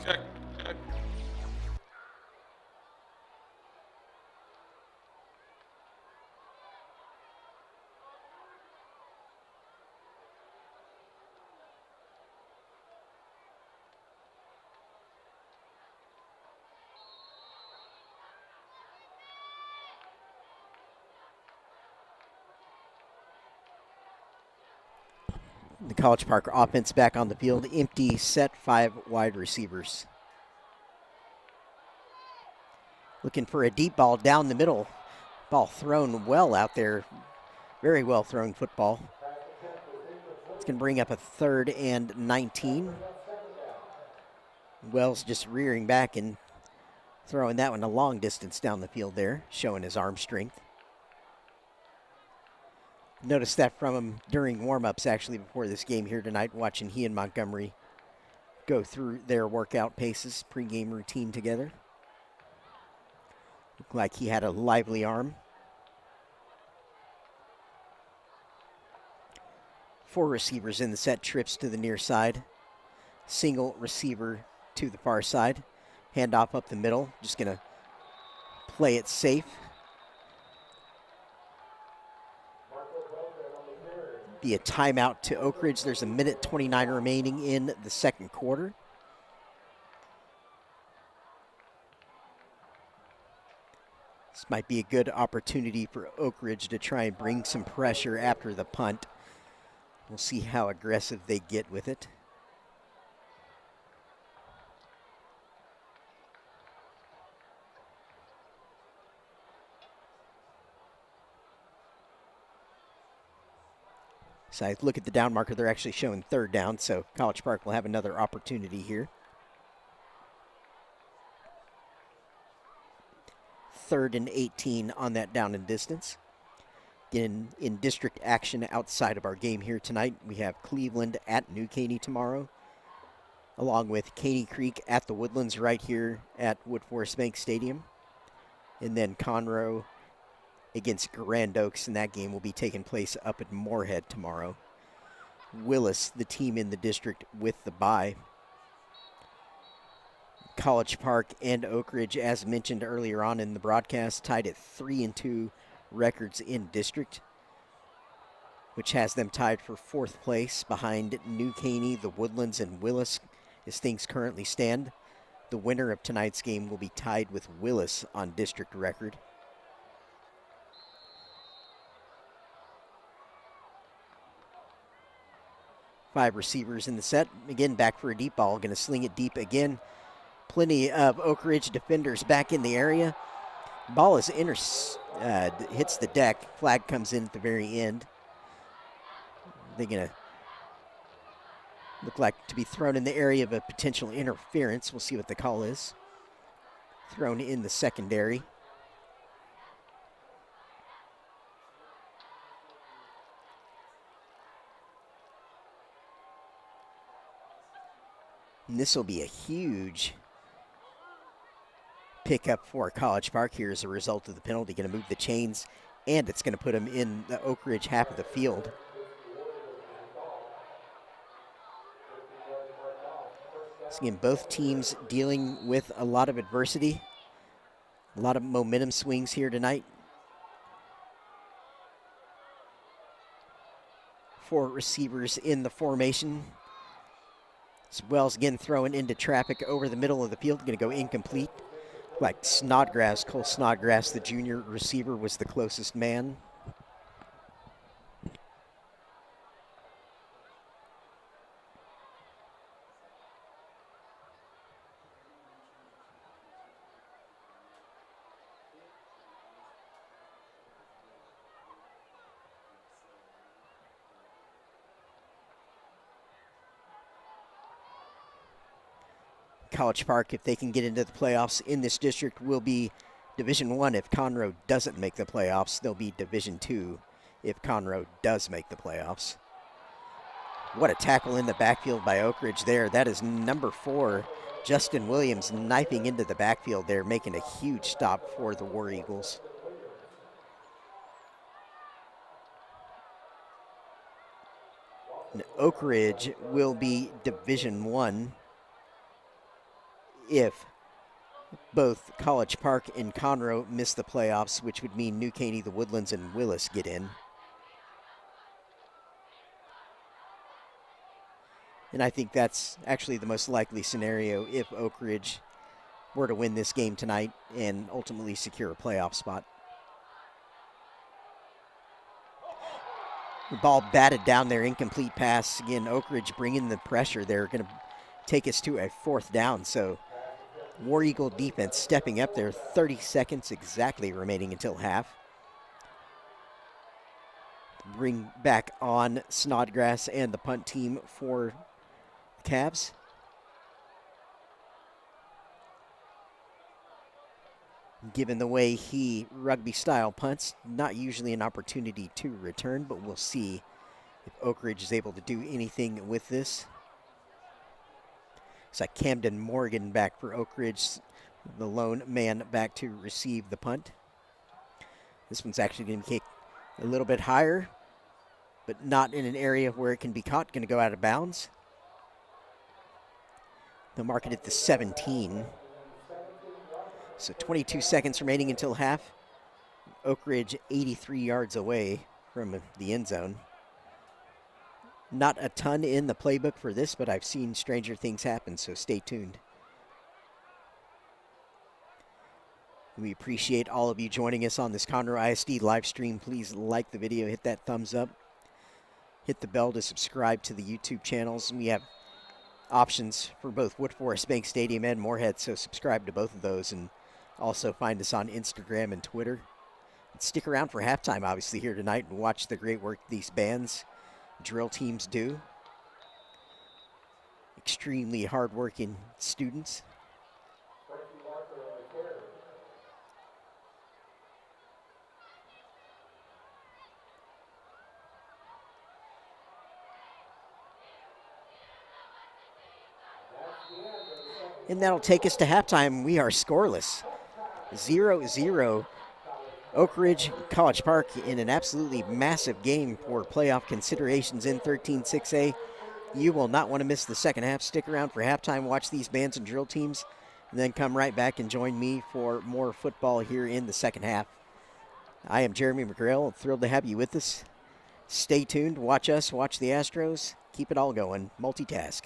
Check. The College Park offense back on the field. Empty set, 5 wide receivers. Looking for a deep ball down the middle. Ball thrown well out there. Very well thrown football. It's going to bring up a 3rd and 19. Wells just rearing back and throwing that one a long distance down the field there, showing his arm strength. Noticed that from him during warm-ups actually before this game here tonight, watching he and Montgomery go through their workout paces, pregame routine together. Looked like he had a lively arm. 4 receivers in the set, trips to the near side. single receiver to the far side. Handoff up the middle. Just going to play it safe. Be a timeout to Oak Ridge. There's a minute 29 remaining in the second quarter. This might be a good opportunity for Oak Ridge to try and bring some pressure after the punt. We'll see how aggressive they get with it. So I look at the down marker, they're actually showing third down, so College Park will have another opportunity here. 3rd and 18 on that down and distance. In district action outside of our game here tonight, we have Cleveland at New Caney tomorrow, along with Caney Creek at the Woodlands right here at Woodforest Bank Stadium. And then Conroe against Grand Oaks, and that game will be taking place up at Moorhead tomorrow. Willis, the team in the district with the bye. College Park and Oak Ridge, as mentioned earlier on in the broadcast, tied at 3-2 records in district, which has them tied for 4th place behind New Caney, the Woodlands, and Willis as things currently stand. The winner of tonight's game will be tied with Willis on district record. Five receivers in the set. Again, back for a deep ball. Going to sling it deep again. Plenty of Oak Ridge defenders back in the area. Ball is hits the deck. Flag comes in at the very end. They're going to look like to be thrown in the area of a potential interference. We'll see what the call is. Thrown in the secondary. And this will be a huge pickup for College Park here as a result of the penalty. Going to move the chains, and it's going to put them in the Oak Ridge half of the field. So again, both teams dealing with a lot of adversity, a lot of momentum swings here tonight. 4 receivers in the formation. Wells again throwing into traffic over the middle of the field. Going to go incomplete. Like Snodgrass, Cole Snodgrass, the junior receiver, was the closest man. College Park, if they can get into the playoffs in this district, will be Division I. If Conroe doesn't make the playoffs, they'll be Division II if Conroe does make the playoffs. What a tackle in the backfield by Oak Ridge there. That is number 4, Justin Williams, knifing into the backfield there, making a huge stop for the War Eagles. And Oak Ridge will be Division I if both College Park and Conroe miss the playoffs, which would mean New Caney, the Woodlands, and Willis get in. And I think that's actually the most likely scenario if Oak Ridge were to win this game tonight and ultimately secure a playoff spot. The ball batted down there, incomplete pass. Again, Oak Ridge bringing the pressure. They're going to take us to a 4th down, so War Eagle defense stepping up there. 30 seconds exactly remaining until half. Bring back on Snodgrass and the punt team for the Cavs. Given the way he rugby-style punts, not usually an opportunity to return, but we'll see if Oak Ridge is able to do anything with this. It's like Camden Morgan back for Oak Ridge, the lone man back to receive the punt. This one's actually going to kick a little bit higher, but not in an area where it can be caught. Going to go out of bounds. They'll mark it at the 17. So 22 seconds remaining until half. Oak Ridge 83 yards away from the end zone. Not a ton in the playbook for this, but I've seen stranger things happen, so stay tuned. We appreciate all of you joining us on this Conroe ISD live stream. Please like the video, hit that thumbs up, hit the bell to subscribe to the YouTube channels. We have options for both Wood Forest Bank Stadium and Moorhead, so subscribe to both of those, and also find us on Instagram and Twitter. And stick around for halftime, obviously, here tonight, and watch the great work these bands, drill teams do. Extremely hardworking students. And that'll take us to halftime. We are scoreless. 0-0. Oak Ridge College Park in an absolutely massive game for playoff considerations in 13-6A. You will not want to miss the second half. Stick around for halftime, watch these bands and drill teams, and then come right back and join me for more football here in the second half. I am Jeremy McGrail. Thrilled to have you with us. Stay tuned. Watch us. Watch the Astros. Keep it all going. Multitask.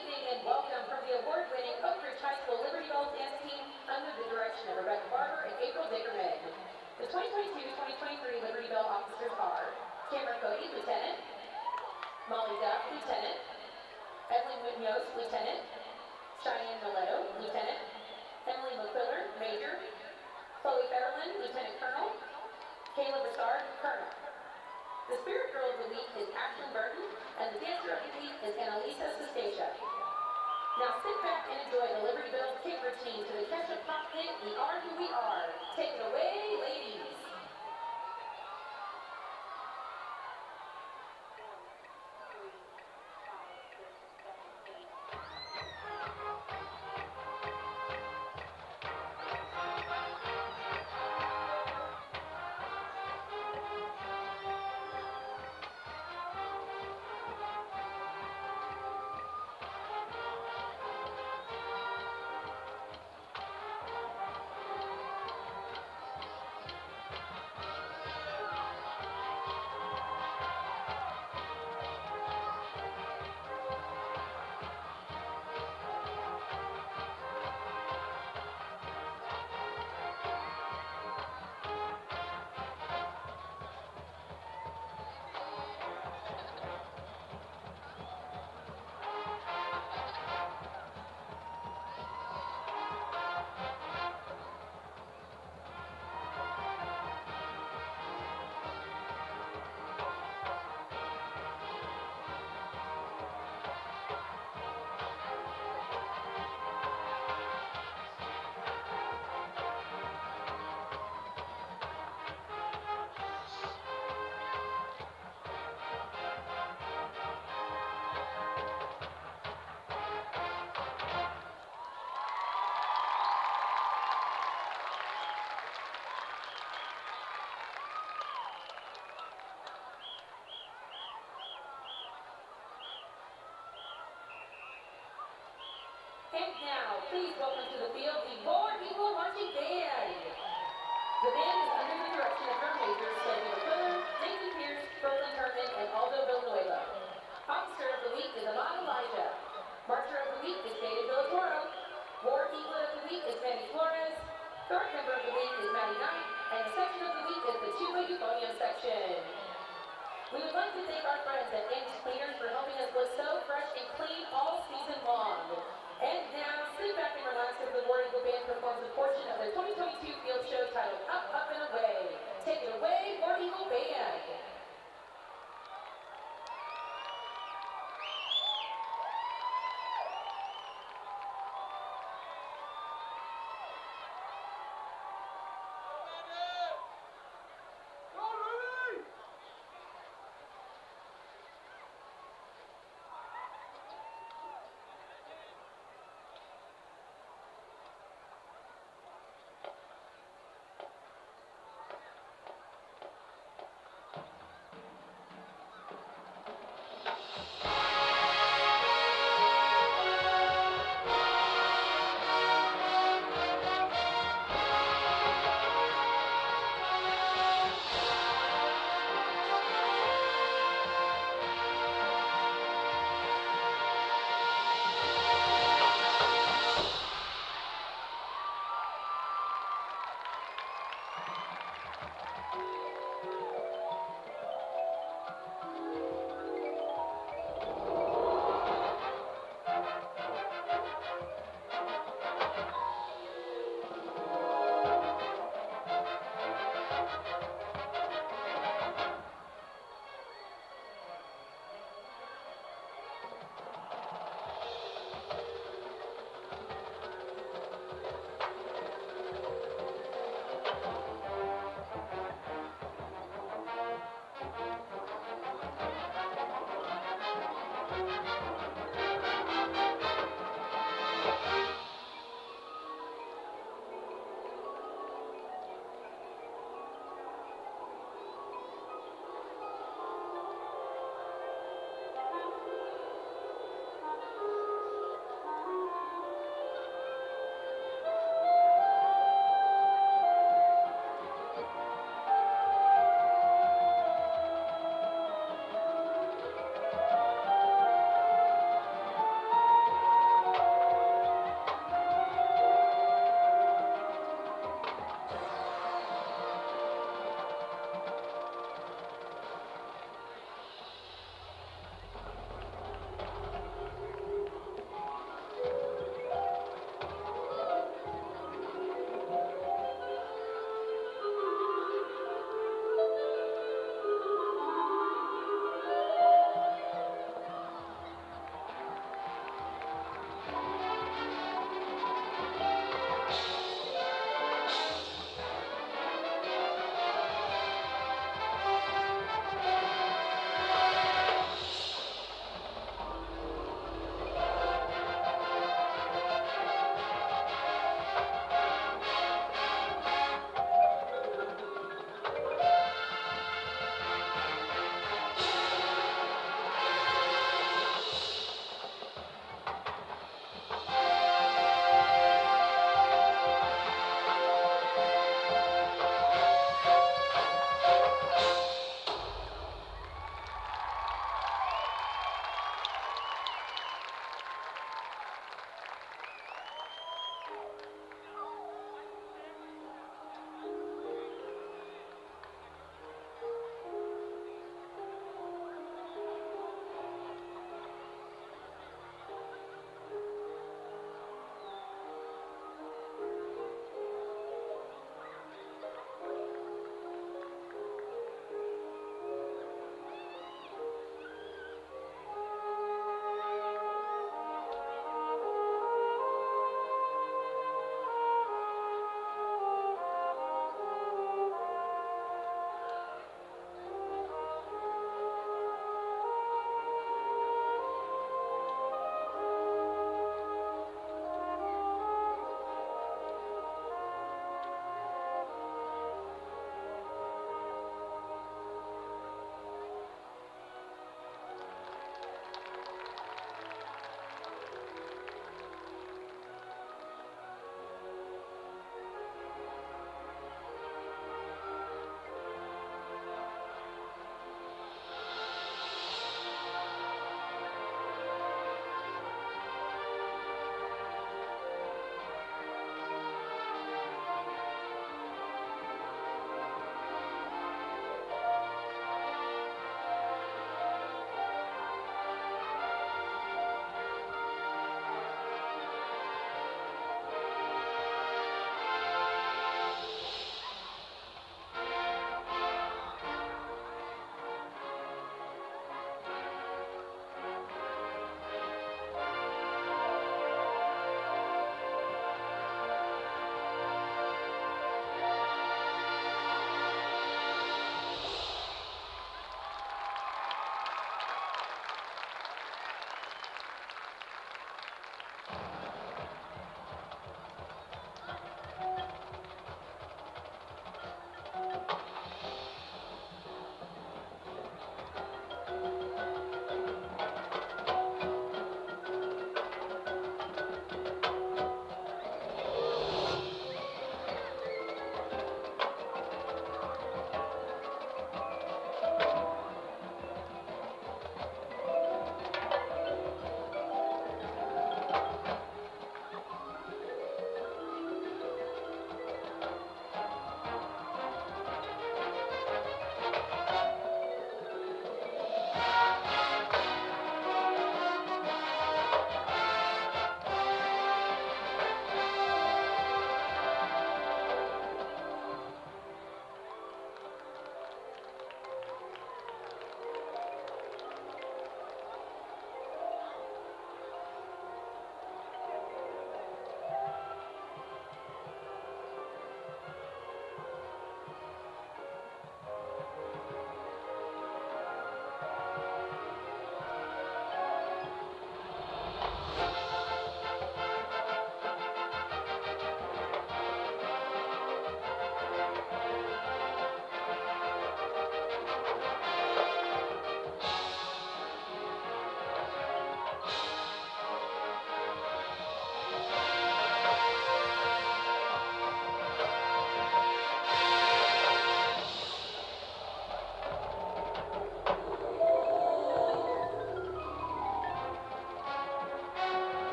evening and welcome from the award-winning Oak Ridge High School Liberty Bell dance team under the direction of Rebecca Barber and April Dickerman. The 2022-2023 Liberty Bell officers are Cameron Cody, Lieutenant; Molly Duff, Lieutenant; Evelyn Munoz, Lieutenant; Cheyenne Mileto, Lieutenant; Emily McQuiller, Major; Chloe Fetterland, Lieutenant Colonel; Kayla Bessard, Colonel. The spirit girl of the week is Ashlyn Burton, and the dancer of the week is Annalisa Sestacia. Now sit back and enjoy the Liberty Bell kick routine to the catch-up pop hit, We Are Who We Are. Take it away, ladies. And now, please welcome to the field the War Eagle Marching Band. The band is under the direction of drum majors Sophie McQuiller, Nathan Pierce, Brooklyn Herman, and Aldo Villanueva. Officer of the week is Amon Elijah. Marcher of the week is David Villatoro. War Eaglet of the week is Manny Flores. Guard member of the week is Maddie Knight. And the section of the week is the Tuba Euphonium section. We would like to thank our friends at Ames Cleaners for helping us look so fresh and clean all season long. And now, sit back and relax as the War Eagle Band performs a portion of their 2022 field show titled Up, Up, and Away. Take it away, War Eagle Band.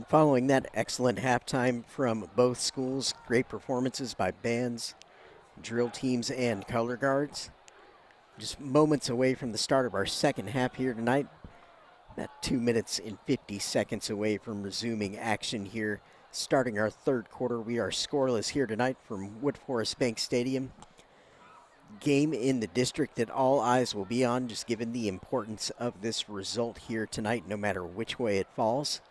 And following that excellent halftime from both schools, great performances by bands, drill teams, and color guards. Just moments away from the start of our second half here tonight. About 2 minutes and 50 seconds away from resuming action here. Starting our third quarter, we are scoreless here tonight from Wood Forest Bank Stadium. Game in the district that all eyes will be on, just given the importance of this result here tonight, no matter which way it falls.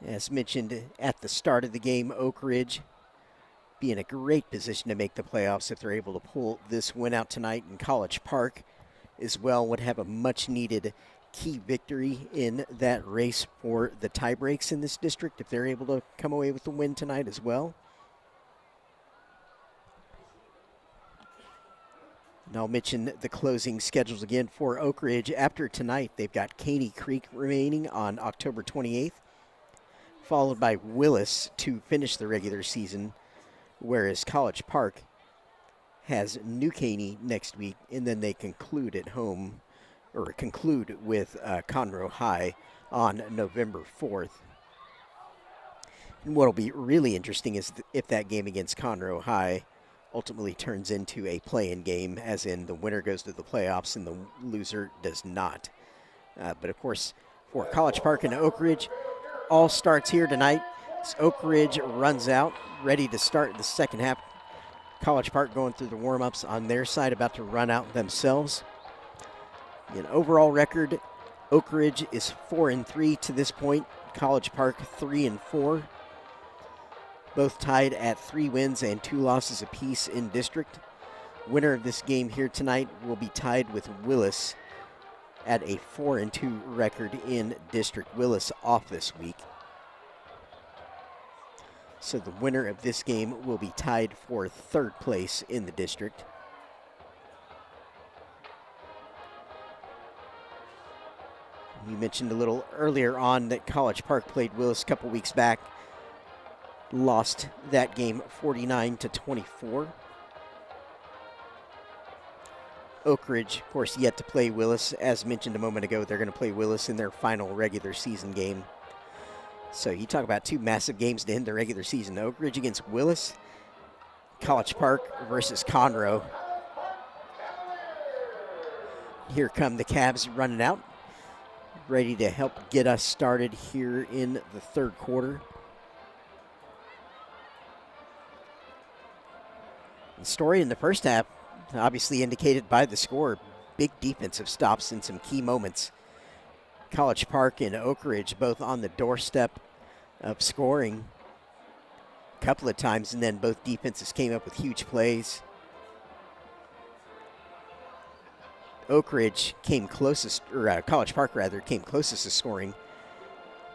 As mentioned at the start of the game, Oak Ridge be in a great position to make the playoffs if they're able to pull this win out tonight. And College Park as well would have a much-needed key victory in that race for the tie breaks in this district if they're able to come away with the win tonight as well. And I'll mention the closing schedules again for Oak Ridge. After tonight, they've got Caney Creek remaining on October 28th, followed by Willis to finish the regular season, whereas College Park has New Caney next week, and then they conclude at home, or conclude with Conroe High on November 4th. And what'll be really interesting is if that game against Conroe High ultimately turns into a play-in game, as in the winner goes to the playoffs and the loser does not. But of course, for College Park and Oak Ridge, all starts here tonight. As Oak Ridge runs out, ready to start the second half. College Park going through the warm-ups on their side, about to run out themselves. In overall record, Oak Ridge is 4-3 to this point. College Park 3-4. Both tied at 3 wins and 2 losses apiece in district. Winner of this game here tonight will be tied with Willis at a 4-2 record in district. Willis off this week. So the winner of this game will be tied for third place in the district. You mentioned a little earlier on that College Park played Willis a couple weeks back. Lost that game 49-24. Oak Ridge, of course, yet to play Willis. As mentioned a moment ago, they're going to play Willis in their final regular season game. So you talk about 2 massive games to end the regular season. Oak Ridge against Willis, College Park versus Conroe. Here come the Cavs running out, ready to help get us started here in the third quarter. The story in the first half, obviously indicated by the score, big defensive stops in some key moments. College Park and Oak Ridge both on the doorstep of scoring a couple of times, and then both defenses came up with huge plays. Oak Ridge came closest, or College Park rather, came closest to scoring.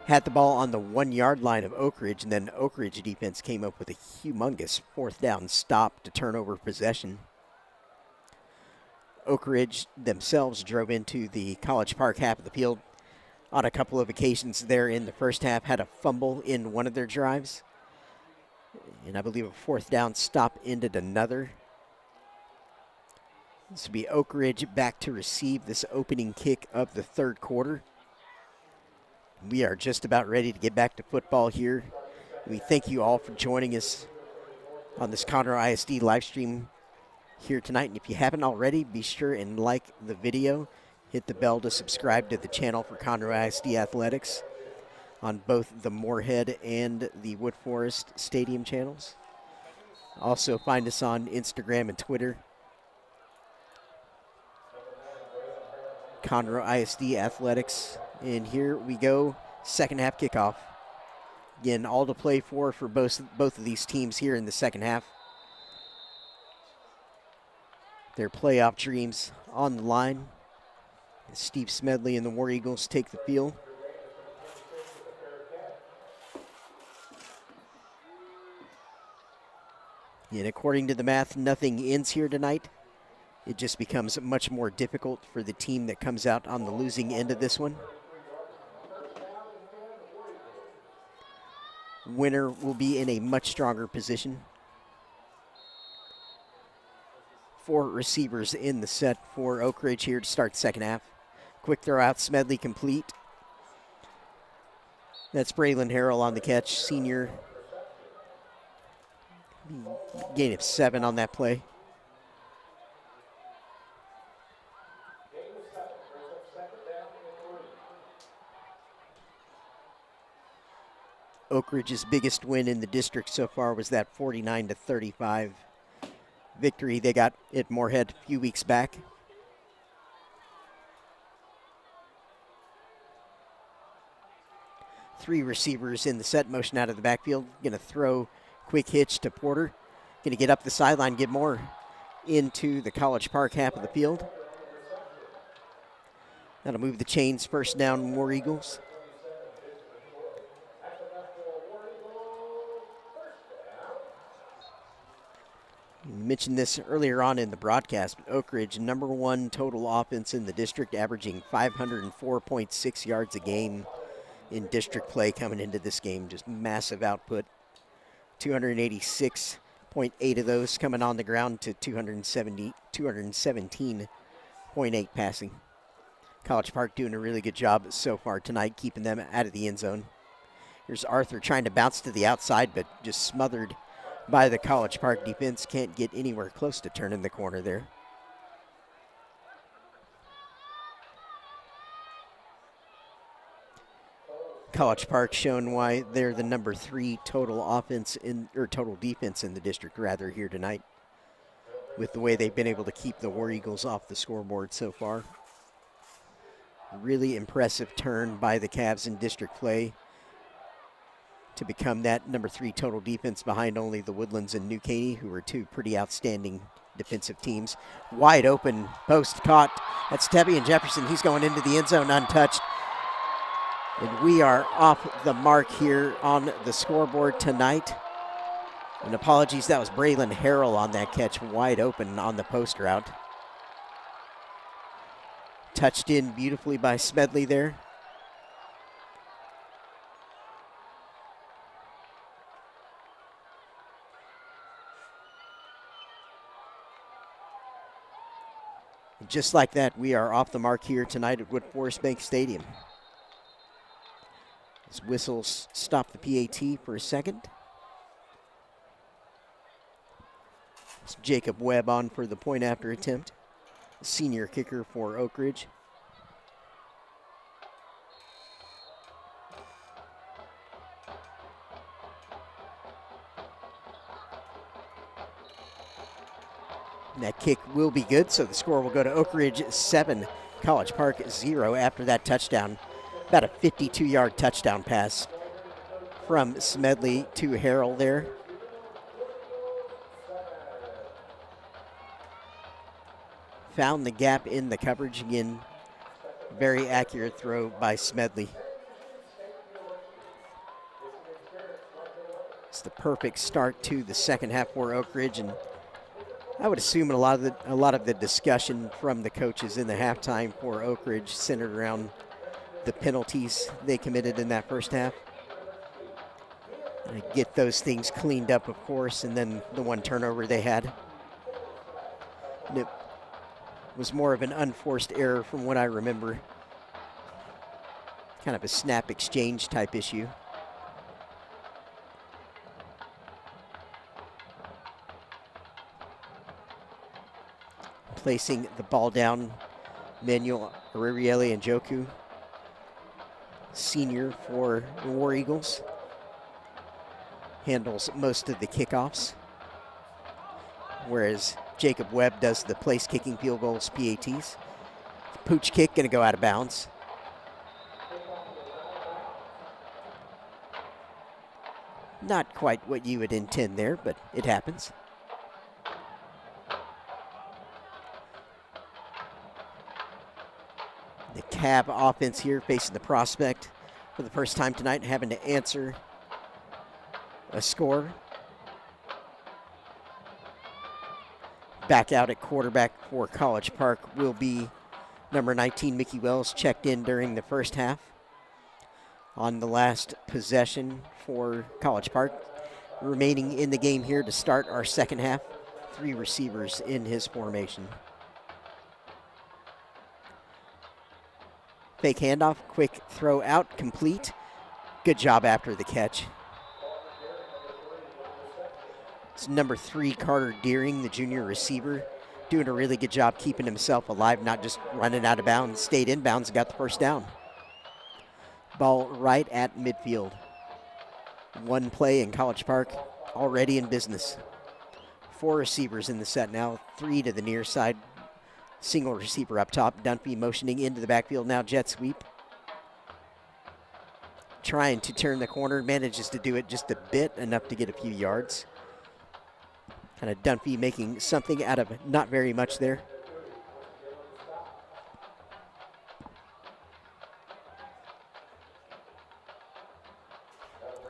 Had the ball on the 1-yard line of Oak Ridge, and then Oak Ridge defense came up with a humongous 4th down stop to turn over possession. Oak Ridge themselves drove into the College Park half of the field on a couple of occasions there in the first half, had a fumble in one of their drives. And I believe a 4th down stop ended another. This will be Oak Ridge back to receive this opening kick of the third quarter. We are just about ready to get back to football here. We thank you all for joining us on this Conroe ISD live stream here tonight. And if you haven't already, be sure and like the video. Hit the bell to subscribe to the channel for Conroe ISD Athletics on both the Moorhead and the Wood Forest Stadium channels. Also find us on Instagram and Twitter. Conroe ISD Athletics. And here we go, second half kickoff. Again, all to play for both of these teams here in the second half. Their playoff dreams on the line. Steve Smedley and the War Eagles take the field. And according to the math, nothing ends here tonight. It just becomes much more difficult for the team that comes out on the losing end of this one. Winner will be in a much stronger position. 4 receivers in the set for Oak Ridge here to start second half. Quick throw out, Smedley complete. That's Braylon Harrell on the catch, senior. Gain of 7 on that play. Oak Ridge's biggest win in the district so far was that 49-35 victory they got at Moorhead a few weeks back. Three receivers in the set motion out of the backfield. Going to throw quick hitch to Porter. Going to get up the sideline, get more into the College Park half of the field. That'll move the chains. First down, War Eagles. You mentioned this earlier on in the broadcast, but Oak Ridge, #1 total offense in the district, averaging 504.6 yards a game in district play coming into this game. Just massive output. 286.8 of those coming on the ground to 217.8 passing. College Park doing a really good job so far tonight, keeping them out of the end zone. Here's Arthur trying to bounce to the outside, but just smothered by the College Park defense. Can't get anywhere close to turning the corner there. College Park showing why they're the #3 total offense or total defense in the district rather here tonight, with the way they've been able to keep the War Eagles off the scoreboard so far. Really impressive turn by the Cavs in district play to become that #3 total defense behind only the Woodlands and New Caney, who are two pretty outstanding defensive teams. Wide open post caught. That's Tevian Jefferson. He's going into the end zone untouched. And we are off the mark here on the scoreboard tonight. And apologies, that was Braylon Harrell on that catch, wide open on the post route. Touched in beautifully by Smedley there. And just like that, we are off the mark here tonight at Woodforest Bank Stadium. As whistles stop the PAT for a second. It's Jacob Webb on for the point after attempt. Senior kicker for Oak Ridge. And that kick will be good, so the score will go to Oak Ridge 7, College Park 0 after that touchdown. About a 52-yard touchdown pass from Smedley to Harrell there. Found the gap in the coverage again. Very accurate throw by Smedley. It's the perfect start to the second half for Oak Ridge, and I would assume a lot of the discussion from the coaches in the halftime for Oak Ridge centered around the penalties they committed in that first half. And get those things cleaned up, of course, and then the one turnover they had. And it was more of an unforced error from what I remember. Kind of a snap exchange type issue. Placing the ball down, Manuel Arielle and Joku, senior for the War Eagles, handles most of the kickoffs, whereas Jacob Webb does the place kicking, field goals, PATs. Pooch kick going to go out of bounds. Not quite what you would intend there, but it happens. The Cab offense here facing the Prospect for the first time tonight, having to answer a score. Back out at quarterback for College Park will be number 19, Mickey Wells, checked in during the first half. On the last possession for College Park, remaining in the game here to start our second half. 3 receivers in his formation. Fake handoff, quick throw out, complete Good job after the catch. It's number 3, Carter Deering, the junior receiver, doing a really good job keeping himself alive, not just running out of bounds. Stayed in bounds and got the first down. Ball right at midfield. One play in College Park, already in business. 4 receivers in the set now, 3 to the near side. Single receiver up top. Dunphy motioning into the backfield now, jet sweep. Trying to turn the corner, manages to do it just a bit, enough to get a few yards. Kind of Dunphy making something out of not very much there.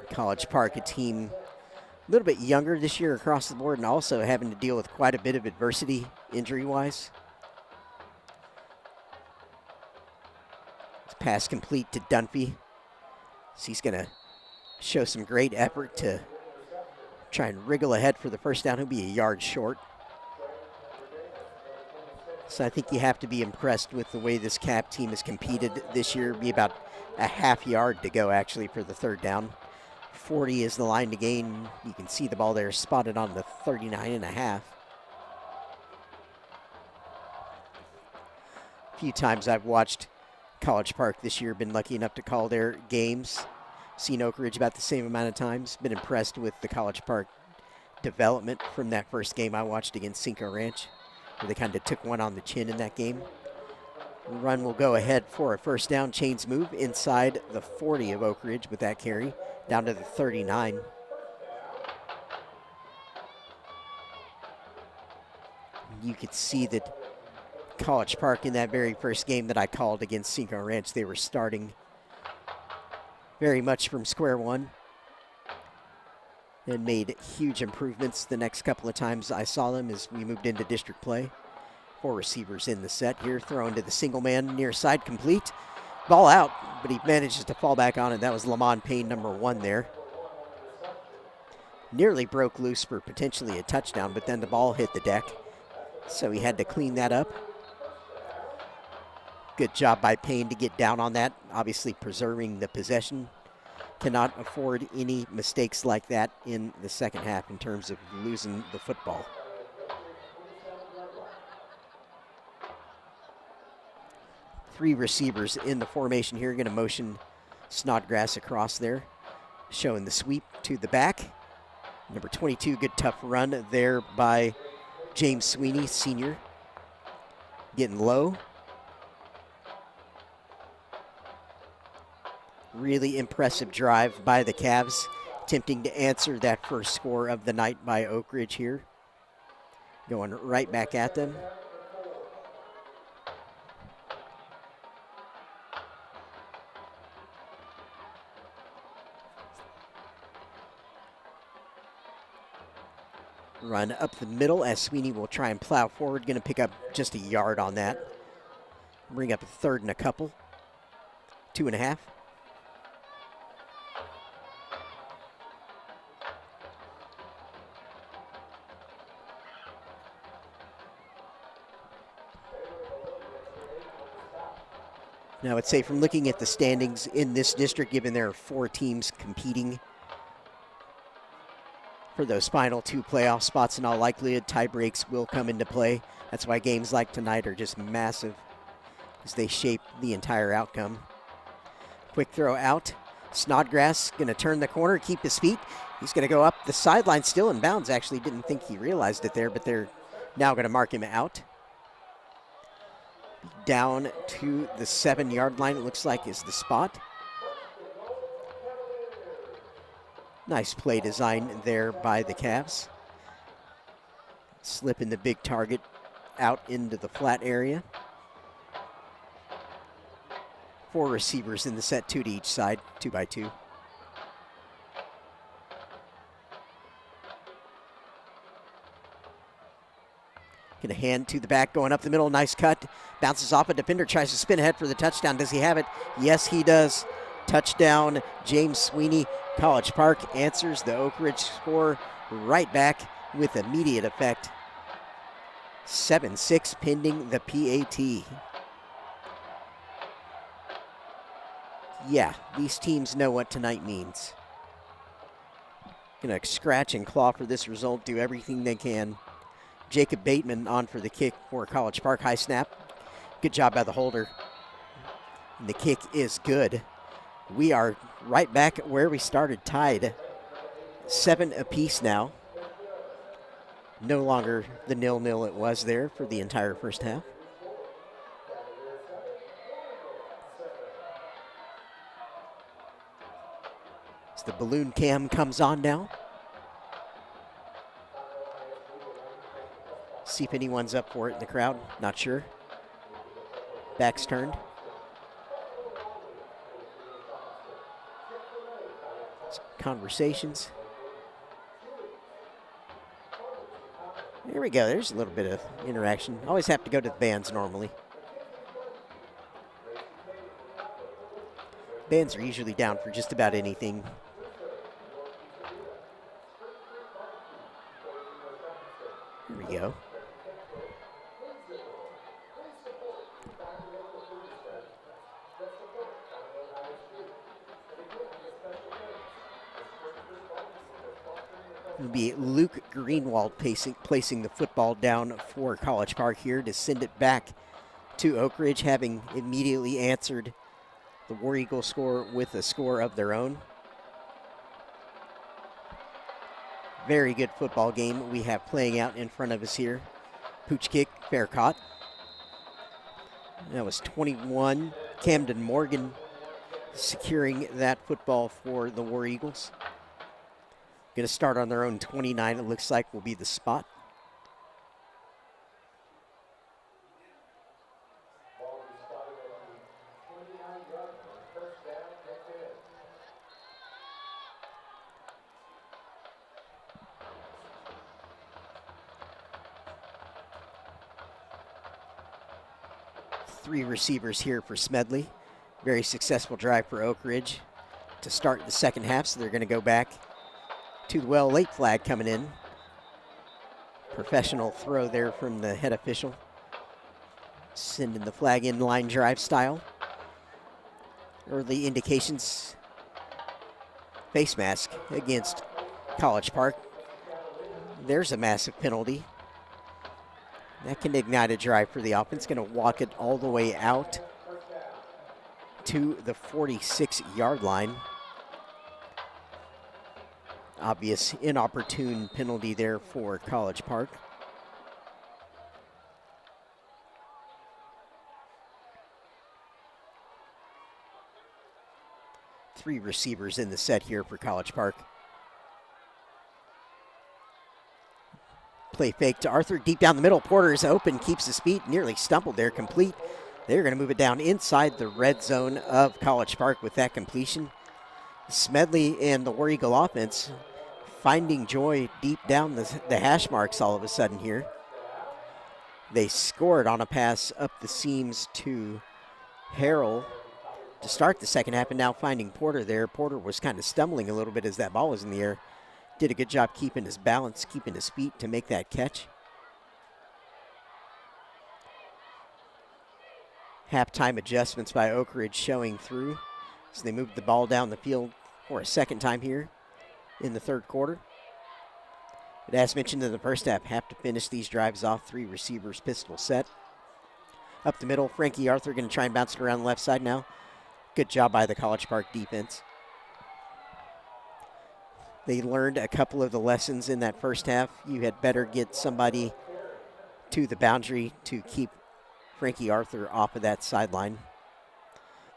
College Park, a team a little bit younger this year across the board and also having to deal with quite a bit of adversity injury-wise. It's pass complete to Dunphy. So he's going to show some great effort to try and wriggle ahead for the first down. He'll be a yard short. So I think you have to be impressed with the way this Cap team has competed this year. Be about a half yard to go actually for the third down. 40 is the line to gain. You can see the ball there spotted on the 39.5. A few times I've watched College Park this year, been lucky enough to call their games. Seen Oak Ridge about the same amount of times. Been impressed with the College Park development from that first game I watched against Cinco Ranch, where they kind of took one on the chin in that game. Run will go ahead for a first down. Chains move inside the 40 of Oak Ridge with that carry, down to the 39. You could see that College Park in that very first game that I called against Cinco Ranch, they were starting very much from square one and made huge improvements the next couple of times I saw them as we moved into district play. 4 receivers in the set here, thrown to the single man near side, complete. Ball out, but he manages to fall back on it. That was Lamont Payne, number 1 there. Nearly broke loose for potentially a touchdown, but then the ball hit the deck, so he had to clean that up. Good job by Payne to get down on that, obviously preserving the possession. Cannot afford any mistakes like that in the second half in terms of losing the football. Three receivers in the formation here, going to motion Snodgrass across there, showing the sweep to the back. Number 22, good tough run there by James Sweeney, senior. Getting low. Really impressive drive by the Cavs, attempting to answer that first score of the night by Oak Ridge here. Going right back at them. Run up the middle as Sweeney will try and plow forward. Going to pick up just a yard on that. Bring up a third and a couple. 2.5. Now, I would say from looking at the standings in this district, given there are 4 teams competing for those final 2 playoff spots, in all likelihood, tie breaks will come into play. That's why games like tonight are just massive as they shape the entire outcome. Quick throw out. Snodgrass going to turn the corner, keep his feet. He's going to go up the sideline, still in bounds. Actually didn't think he realized it there, but they're now going to mark him out. Down to the 7-yard line, it looks like, is the spot. Nice play design there by the Cavs. Slipping the big target out into the flat area. 4 receivers in the set, 2 to each side, 2 by 2. Gonna hand to the back, going up the middle, nice cut. Bounces off a defender, tries to spin ahead for the touchdown. Does he have it? Yes, he does. Touchdown, James Sweeney. College Park answers the Oak Ridge score right back with immediate effect. 7-6 pending the PAT. Yeah, these teams know what tonight means. Gonna scratch and claw for this result, do everything they can. Jacob Bateman on for the kick for College Park. High snap. Good job by the holder. And the kick is good. We are right back where we started, tied 7 apiece now. No longer the 0-0 it was there for the entire first half. As the balloon cam comes on now. See if anyone's up for it in the crowd. Not sure. Back's turned. Conversations. There we go. There's a little bit of interaction. Always have to go to the bands normally. Bands are usually down for just about anything. Here we go. It'll be Luke Greenwald placing the football down for College Park here to send it back to Oak Ridge, having immediately answered the War Eagle score with a score of their own. Very good football game we have playing out in front of us here. Pooch kick, fair caught. That was 21. Camden Morgan securing that football for the War Eagles. Going to start on their own 29, it looks like will be the spot. Three receivers here for Smedley. Very successful drive for Oak Ridge to start the second half, so they're going to go back to the well. Late flag coming in. Professional throw there from the head official. Sending the flag in line drive style. Early indications. Face mask against College Park. There's a massive penalty. That can ignite a drive for the offense. Going to walk it all the way out to the 46-yard line. Obvious inopportune penalty there for College Park. Three receivers in the set here for College Park. Play fake to Arthur, deep down the middle. Porter is open, keeps his feet, nearly stumbled there, complete. They're going to move it down inside the red zone of College Park with that completion. Smedley and the War Eagle offense finding joy deep down the hash marks all of a sudden here. They scored on a pass up the seams to Harrell to start the second half, and now finding Porter there. Porter was kind of stumbling a little bit as that ball was in the air. Did a good job keeping his balance, keeping his feet to make that catch. Halftime adjustments by Oak Ridge showing through. So they moved the ball down the field for a second time here in the third quarter. But as mentioned in the first half, have to finish these drives off. Three receivers, pistol set. Up the middle, Frankie Arthur going to try and bounce it around the left side now. Good job by the College Park defense. They learned a couple of the lessons in that first half. You had better get somebody to the boundary to keep Frankie Arthur off of that sideline,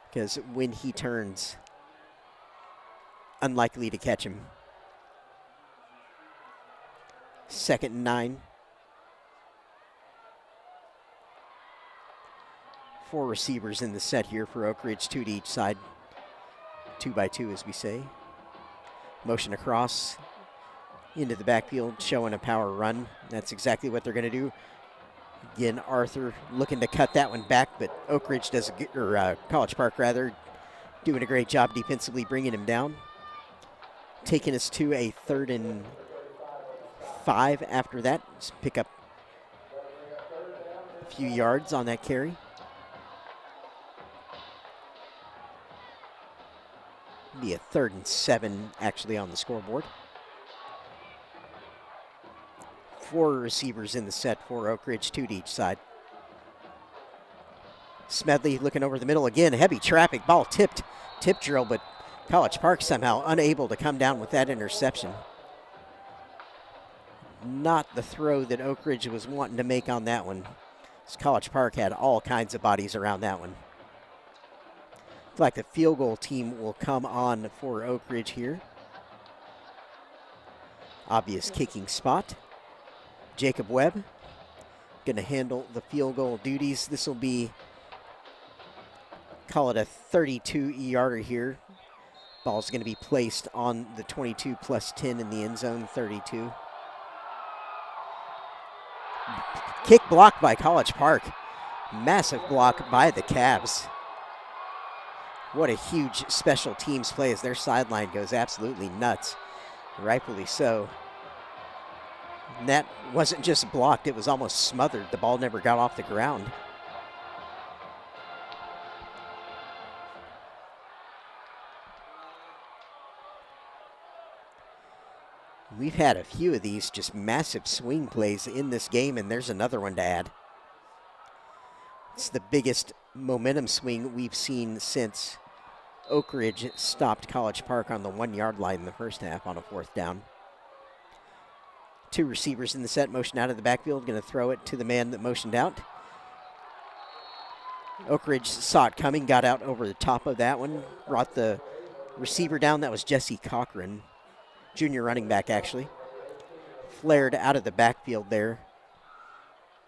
because when he turns, unlikely to catch him. 2nd and 9. 4 receivers in the set here for Oak Ridge, 2 to each side. 2 by 2, as we say. Motion across into the backfield, showing a power run. That's exactly what they're going to do. Again, Arthur looking to cut that one back, but Oak Ridge does, or College Park rather, doing a great job defensively bringing him down. Taking us to a 3rd and 5 after that. Just pick up a few yards on that carry. Be a 3rd and 7 actually on the scoreboard. 4 receivers in the set for Oak Ridge, 2 to each side. Smedley looking over the middle again. Heavy traffic, ball tipped, tip drill, but College Park somehow unable to come down with that interception. Not the throw that Oak Ridge was wanting to make on that one. College Park had all kinds of bodies around that one. Looks like the field goal team will come on for Oak Ridge here. Obvious kicking spot. Jacob Webb going to handle the field goal duties. This will be, call it a 32-yarder here. Ball's going to be placed on the 22 plus 10 in the end zone, 32. Kick blocked by College Park. Massive block by the Cavs. What a huge special teams play as their sideline goes absolutely nuts. Rightfully so. And that wasn't just blocked, it was almost smothered. The ball never got off the ground. We've had a few of these just massive swing plays in this game, and there's another one to add. It's the biggest momentum swing we've seen since Oak Ridge stopped College Park on the 1-yard line in the first half on a 4th down. 2 receivers in the set, motion out of the backfield, going to throw it to the man that motioned out. Oak Ridge saw it coming, got out over the top of that one, brought the receiver down. That was Jesse Cochran, junior running back actually. Flared out of the backfield there.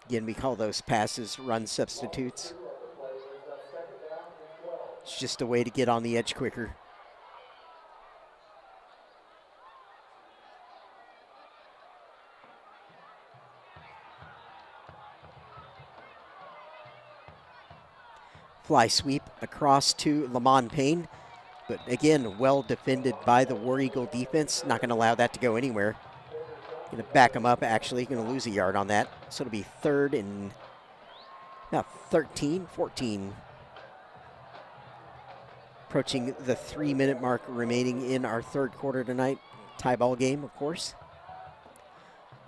Again, we call those passes run substitutes. It's just a way to get on the edge quicker. Fly sweep across to Lamont Payne. But again, well defended by the War Eagle defense. Not going to allow that to go anywhere. Going to back him up, actually. Going to lose a yard on that. So it'll be 3rd and now 13, 14. Approaching the 3-minute mark remaining in our 3rd quarter tonight. Tie ball game, of course.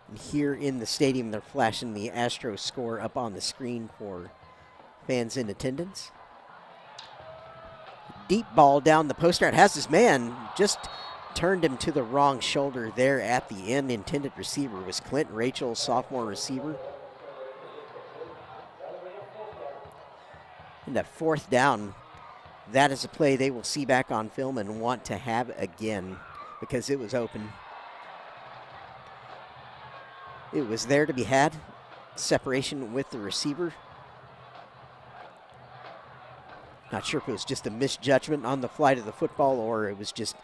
And here in the stadium, they're flashing the Astros score up on the screen for fans in attendance. Deep ball down the post route. Has his man, just turned him to the wrong shoulder there at the end. Intended receiver was Clint Rachel, sophomore receiver. And that 4th down, that is a play they will see back on film and want to have again because it was open. It was there to be had. Separation with the receiver. Not sure if it was just a misjudgment on the flight of the football or it was just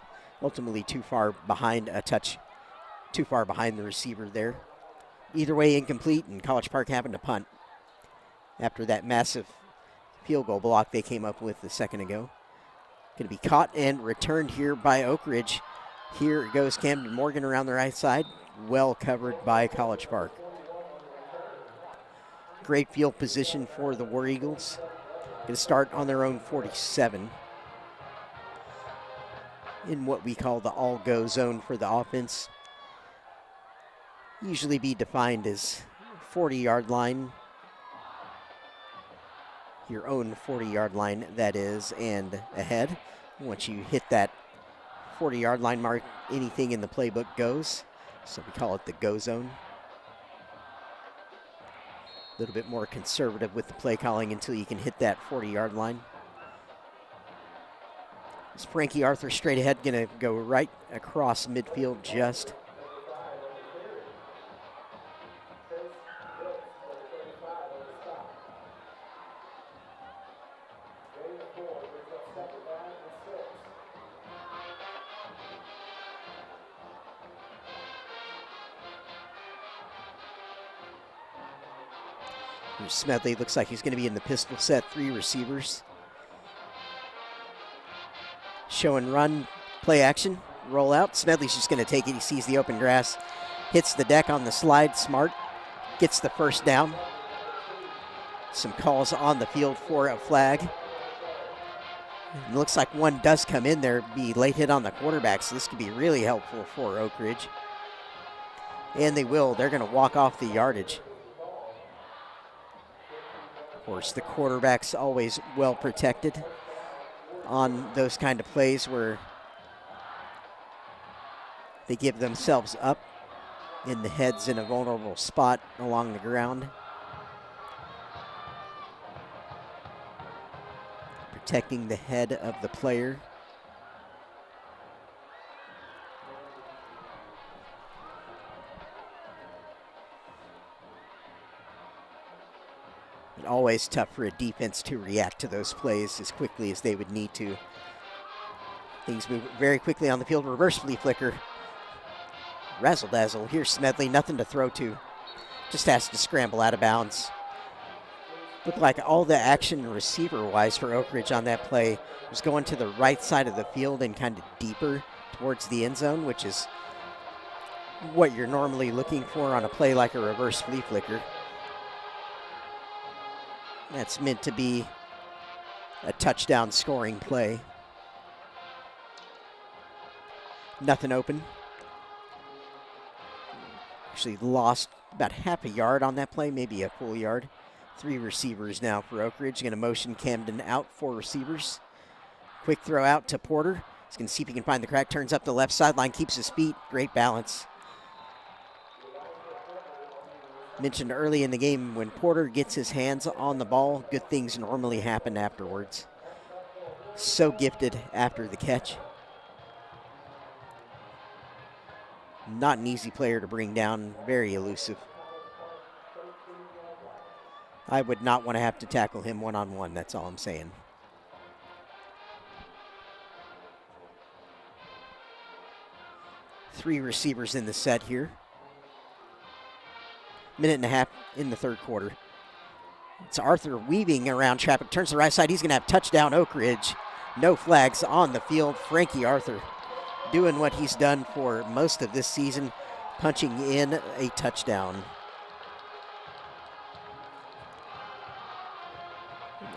ultimately too far behind too far behind the receiver there. Either way, incomplete, and College Park having to punt after that massive field goal block they came up with a second ago. Going to be caught and returned here by Oak Ridge. Here goes Camden Morgan around the right side. Well covered by College Park. Great field position for the War Eagles. Going to start on their own 47 in what we call the all-go zone for the offense. Usually be defined as 40-yard line, your own 40-yard line, that is, and ahead. Once you hit that 40-yard line mark, anything in the playbook goes. So we call it the go zone. A little bit more conservative with the play calling until you can hit that 40-yard line. It's Frankie Arthur straight ahead, going to go right across midfield just. Smedley looks like he's going to be in the pistol set, 3 receivers. Show and run, play action, roll out. Smedley's just going to take it. He sees the open grass, hits the deck on the slide, smart, gets the first down. Some calls on the field for a flag. It looks like one does come in there, be late hit on the quarterback, so this could be really helpful for Oak Ridge. And they will. They're going to walk off the yardage. Of course, the quarterback's always well protected on those kind of plays where they give themselves up in the heads in a vulnerable spot along the ground. Protecting the head of the player. But always tough for a defense to react to those plays as quickly as they would need to. Things move very quickly on the field. Reverse flea flicker. Razzle dazzle. Here's Smedley, nothing to throw to. Just has to scramble out of bounds. Looked like all the action receiver-wise for Oak Ridge on that play was going to the right side of the field and kind of deeper towards the end zone, which is what you're normally looking for on a play like a reverse flea flicker. That's meant to be a touchdown scoring play. Nothing open. Actually lost about half a yard on that play, maybe a full yard. 3 receivers now for Oak Ridge. Going to motion Camden out, 4 receivers. Quick throw out to Porter. He's going to see if he can find the crack. Turns up the left sideline, keeps his feet. Great balance. Mentioned early in the game, when Porter gets his hands on the ball, good things normally happen afterwards. So gifted after the catch. Not an easy player to bring down, very elusive. I would not want to have to tackle him one-on-one, that's all I'm saying. Three receivers in the set here. Minute and a half in the third quarter. It's Arthur weaving around traffic, turns to the right side. He's going to have touchdown Oak Ridge. No flags on the field. Frankie Arthur doing what he's done for most of this season, punching in a touchdown.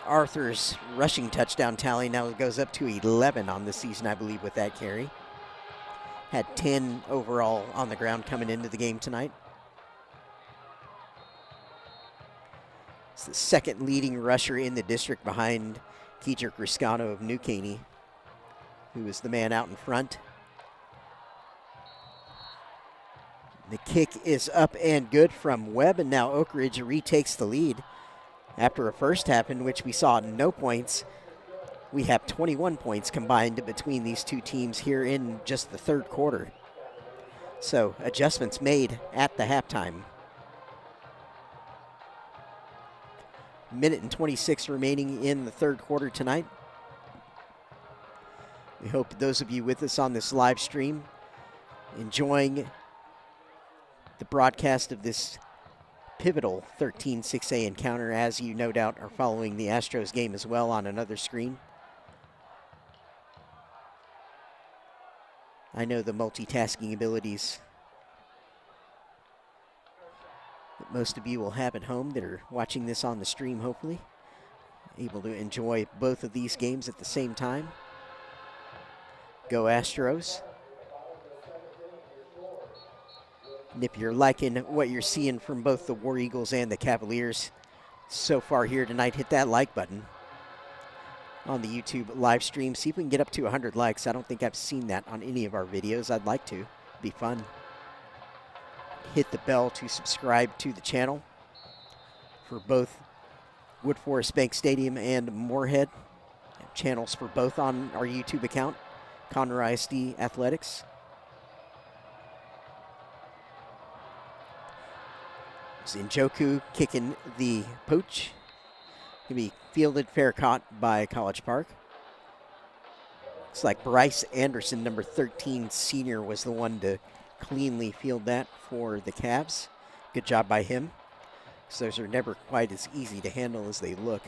Arthur's rushing touchdown tally now goes up to 11 on the season, I believe, with that carry. Had 10 overall on the ground coming into the game tonight. It's the second leading rusher in the district behind Keejer Griscano of New Caney, who is the man out in front. The kick is up and good from Webb, and now Oak Ridge retakes the lead. After a first half in which we saw no points, we have 21 points combined between these two teams here in just the third quarter. So adjustments made at the halftime. Minute and 26 remaining in the third quarter tonight. We hope those of you with us on this live stream enjoying the broadcast of this pivotal 13-6A encounter, as you no doubt are following the Astros game as well on another screen. I know the multitasking abilities that most of you will have at home that are watching this on the stream, hopefully. Able to enjoy both of these games at the same time. Go Astros. And if you're liking what you're seeing from both the War Eagles and the Cavaliers so far here tonight, hit that like button on the YouTube live stream. See if we can get up to 100 likes. I don't think I've seen that on any of our videos. I'd like to. It'd be fun. Hit the bell to subscribe to the channel for both Wood Forest Bank Stadium and Moorhead. Channels for both on our YouTube account, Conroe ISD Athletics. Njoku kicking the poach. Can be fielded, fair caught by College Park. Looks like Bryce Anderson, number 13 senior, was the one to cleanly field that for the Cavs. Good job by him. So those are never quite as easy to handle as they look.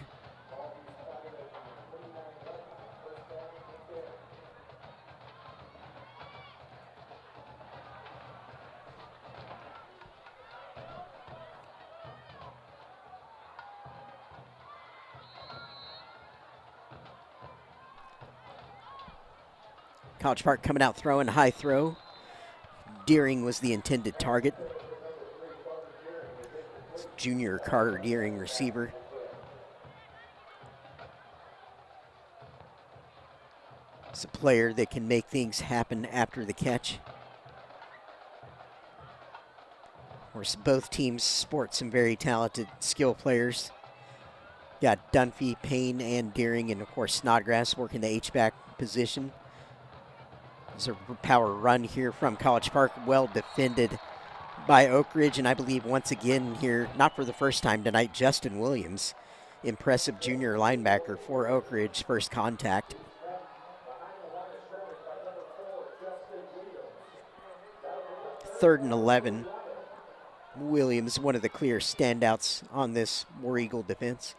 College Park coming out throwing, high throw. Deering was the intended target. It's junior Carter Deering, receiver. It's a player that can make things happen after the catch. Of course, both teams sport some very talented skill players. Got Dunphy, Payne, and Deering, and of course Snodgrass working the H-back position. There's a power run here from College Park, well defended by Oak Ridge, and I believe once again here, not for the first time tonight, Justin Williams, impressive junior linebacker for Oak Ridge, first contact. Third and 11. Williams, one of the clear standouts on this War Eagle defense.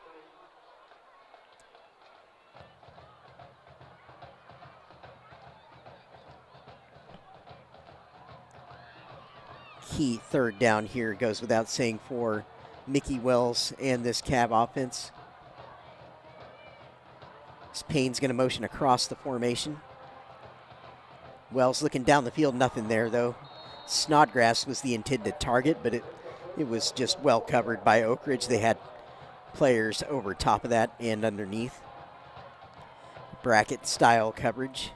Key third down here goes without saying for Mickey Wells and this Cav offense. Payne's going to motion across the formation. Wells looking down the field, nothing there though. Snodgrass was the intended target, but it was just well covered by Oak Ridge. They had players over top of that and underneath. Bracket style coverage.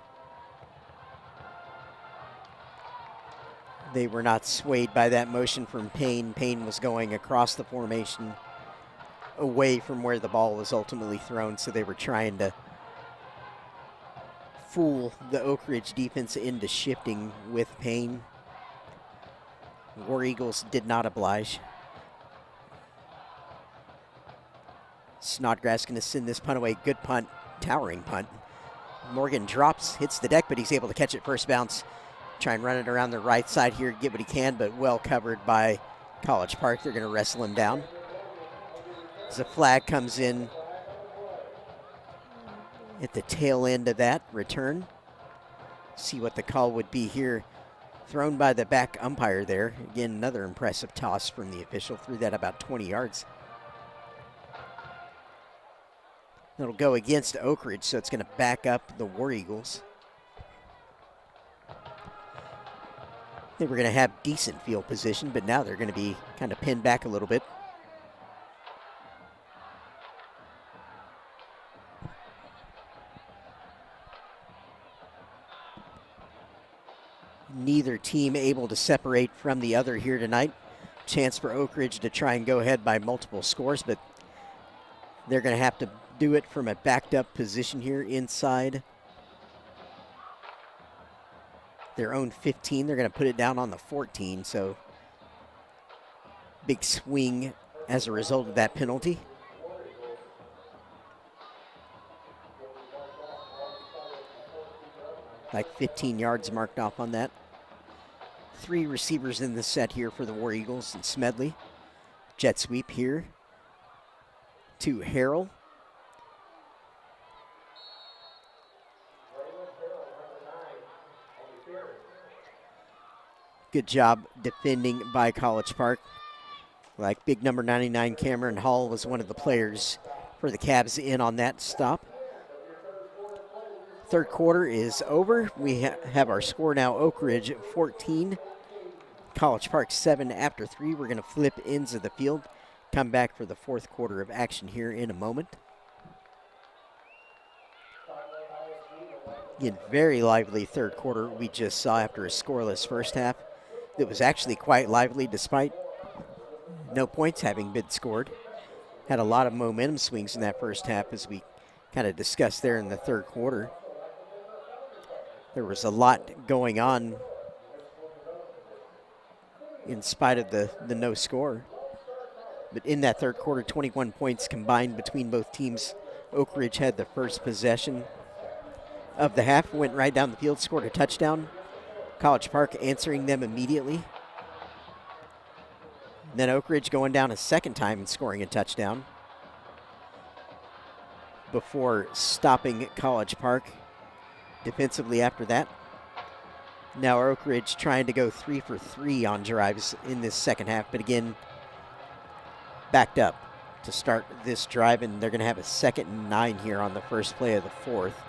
They were not swayed by that motion from Payne. Payne was going across the formation away from where the ball was ultimately thrown, so they were trying to fool the Oak Ridge defense into shifting with Payne. War Eagles did not oblige. Snodgrass going to send this punt away. Good punt, towering punt. Morgan drops, hits the deck, but he's able to catch it first bounce. Try and run it around the right side here, get what he can, but well covered by College Park. They're going to wrestle him down. As a flag comes in at the tail end of that return. See what the call would be here. Thrown by the back umpire there. Again, another impressive toss from the official. Threw that about 20 yards. It'll go against Oak Ridge, so it's going to back up the War Eagles. They were going to have decent field position, but now they're going to be kind of pinned back a little bit. Neither team able to separate from the other here tonight. Chance for Oak Ridge to try and go ahead by multiple scores, but they're going to have to do it from a backed up position here inside their own 15. They're going to put it down on the 14, so big swing as a result of that penalty. Like 15 yards marked off on that. 3 receivers in the set here for the War Eagles, and Smedley. Jet sweep here to Harrell. Good job defending by College Park. Like big number 99 Cameron Hall was one of the players for the Cavs in on that stop. Third quarter is over. We have our score now. Oak Ridge 14, College Park 7 after 3. We're going to flip ends of the field. Come back for the fourth quarter of action here in a moment. Again, very lively third quarter we just saw after a scoreless first half. It was actually quite lively despite no points having been scored. Had a lot of momentum swings in that first half as we kind of discussed there in the third quarter. There was a lot going on in spite of the no score. But in that third quarter, 21 points combined between both teams. Oak Ridge had the first possession of the half, went right down the field, scored a touchdown. College Park answering them immediately. Then Oak Ridge going down a second time and scoring a touchdown before stopping College Park defensively after that. Now Oak Ridge trying to go 3 for 3 on drives in this second half, but again, backed up to start this drive, and they're going to have a 2nd and 9 here on the first play of the fourth.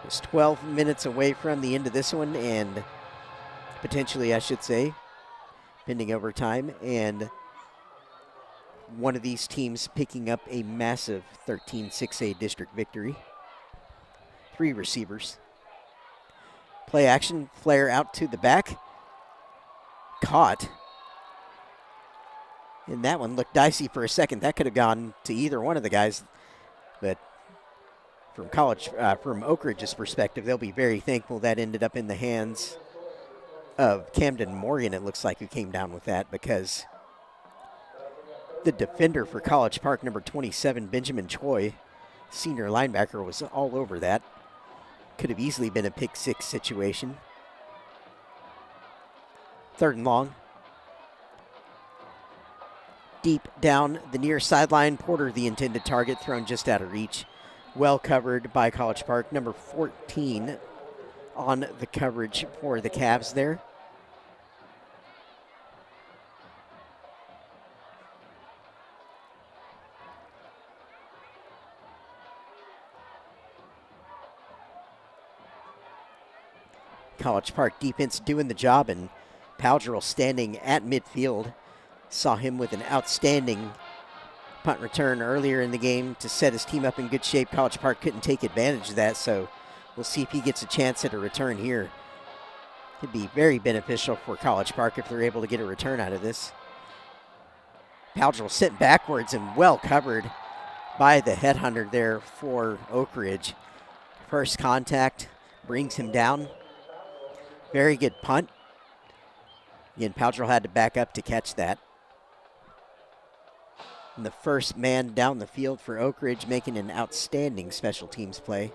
Just 12 minutes away from the end of this one, and potentially, I should say, pending overtime, and one of these teams picking up a massive 13-6A district victory. 3 receivers. Play action, flare out to the back. Caught. And that one looked dicey for a second. That could have gone to either one of the guys. But from Oak Ridge's perspective, they'll be very thankful that ended up in the hands of Camden Morgan, it looks like, who came down with that, because the defender for College Park, number 27, Benjamin Choi, senior linebacker, was all over that. Could have easily been a pick 6 situation. 3rd and long. Deep down the near sideline. Porter, the intended target, thrown just out of reach. Well covered by College Park. Number 14 on the coverage for the Cavs there. College Park defense doing the job, and Powdrell standing at midfield. Saw him with an outstanding punt return earlier in the game to set his team up in good shape. College Park couldn't take advantage of that, so we'll see if he gets a chance at a return here. It'd be very beneficial for College Park if they're able to get a return out of this. Powdrell sent backwards and well covered by the headhunter there for Oak Ridge. First contact brings him down. Very good punt. Again, Powdrell had to back up to catch that. And the first man down the field for Oak Ridge, making an outstanding special teams play.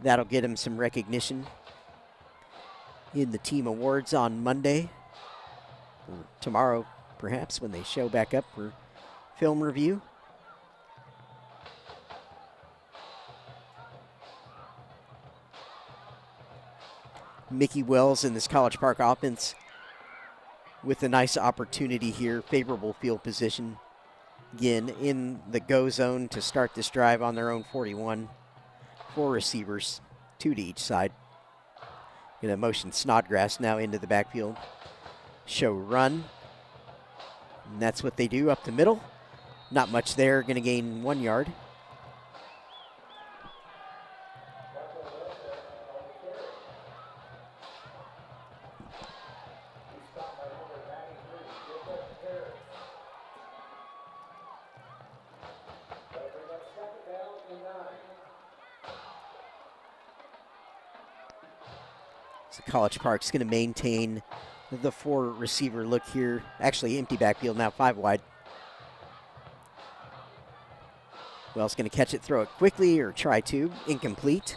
That'll get him some recognition in the team awards on Monday. Or tomorrow, perhaps, when they show back up for film review. Mickey Wells in this College Park offense with a nice opportunity here. Favorable field position. Again, in the go zone to start this drive on their own 41. 4 receivers, 2 to each side. Gonna motion Snodgrass now into the backfield. Show run. And that's what they do up the middle. Not much there, gonna gain 1 yard. So College Park's going to maintain the 4 receiver look here. Actually, empty backfield now, 5 wide. Wells going to catch it, throw it quickly, or try to. Incomplete.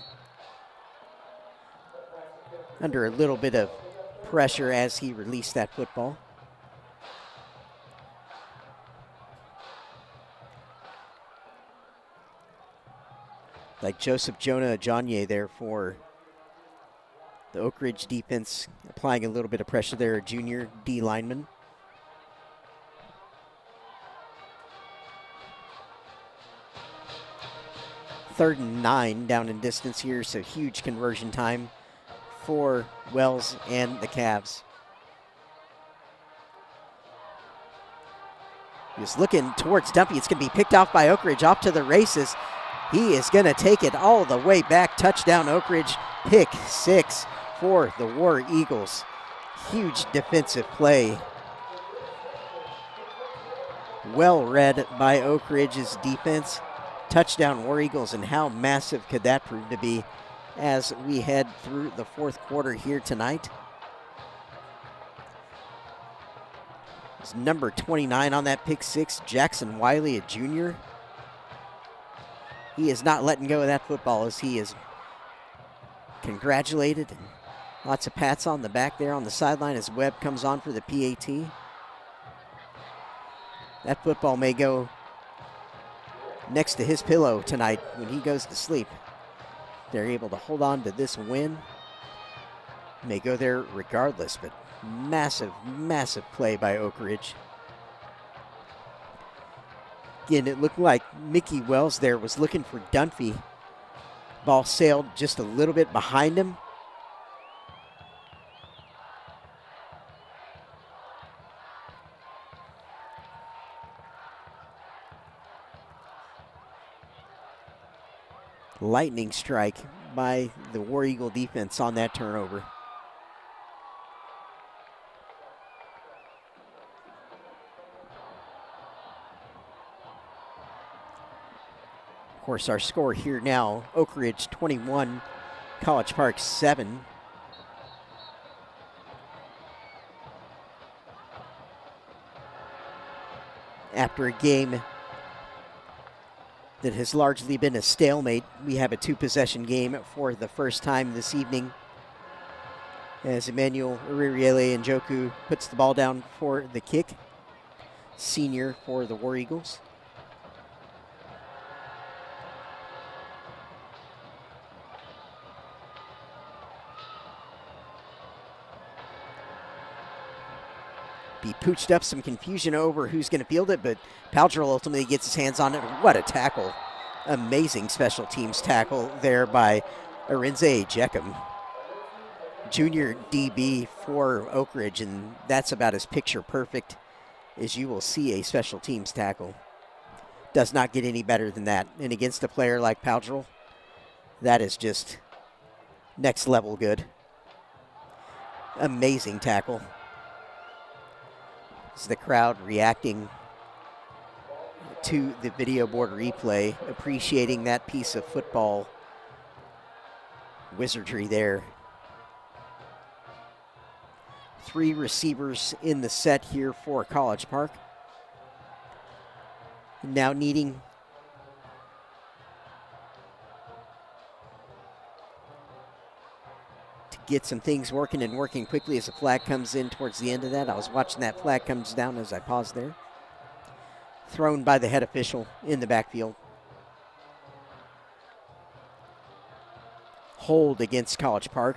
Under a little bit of pressure as he released that football. Like Joseph Jonah Ajonye there for the Oak Ridge defense, applying a little bit of pressure there, a junior D lineman. Third and 9 down in distance here, so huge conversion time for Wells and the Cavs. He's looking towards Dumpy. It's going to be picked off by Oak Ridge, off to the races. He is going to take it all the way back. Touchdown, Oak Ridge. Pick 6 for the War Eagles. Huge defensive play. Well read by Oak Ridge's defense. Touchdown, War Eagles, and how massive could that prove to be as we head through the 4th quarter here tonight. It's number 29 on that pick 6, Jackson Wiley, a junior. He is not letting go of that football as he is congratulated. And lots of pats on the back there on the sideline as Webb comes on for the PAT. That football may go next to his pillow tonight when he goes to sleep. They're able to hold on to this win. May go there regardless, but massive, massive play by Oak Ridge. Again, it looked like Mickey Wells there was looking for Dunphy, Ball sailed just a little bit behind him. Lightning strike by the War Eagle defense on that turnover. Of course, our score here now, Oak Ridge 21, College Park 7. After a game that has largely been a stalemate, we have a 2-possession game for the first time this evening, as Emmanuel Uririele Njoku puts the ball down for the kick, senior for the War Eagles. Be pooched up, some confusion over who's going to field it, but Paldrell ultimately gets his hands on it. What a tackle. Amazing special teams tackle there by Arinze Jeckham. Junior DB for Oak Ridge, and that's about as picture perfect as you will see a special teams tackle. Does not get any better than that. And against a player like Paldrell, that is just next level good. Amazing tackle. The crowd reacting to the video board replay, appreciating that piece of football wizardry there. 3 receivers in the set here for College Park. Now needing get some things working and working quickly as the flag comes in towards the end of that. I was watching that flag comes down as I paused there. Thrown by the head official in the backfield. Hold against College Park.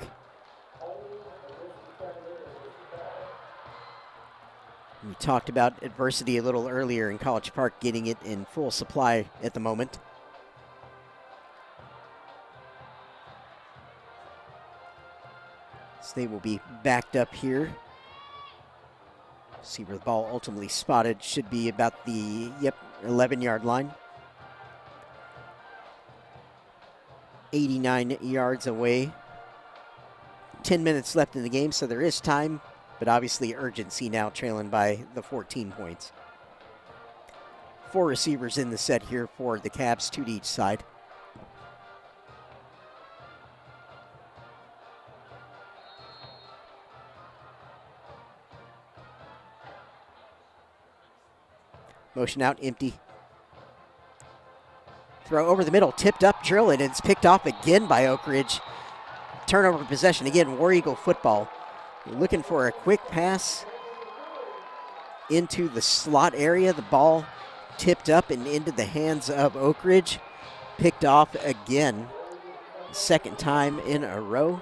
We talked about adversity a little earlier in College Park, getting it in full supply at the moment. They will be backed up here. See where the ball ultimately spotted. Should be about the 11-yard line. 89 yards away. 10 minutes left in the game, so there is time, but obviously urgency now, trailing by the 14 points. 4 receivers in the set here for the Cavs, 2 to each side. Motion out, empty. Throw over the middle, tipped up, drill it, and it's picked off again by Oak Ridge. Turnover possession, again, War Eagle football. You're looking for a quick pass into the slot area. The ball tipped up and into the hands of Oak Ridge. Picked off again, second time in a row.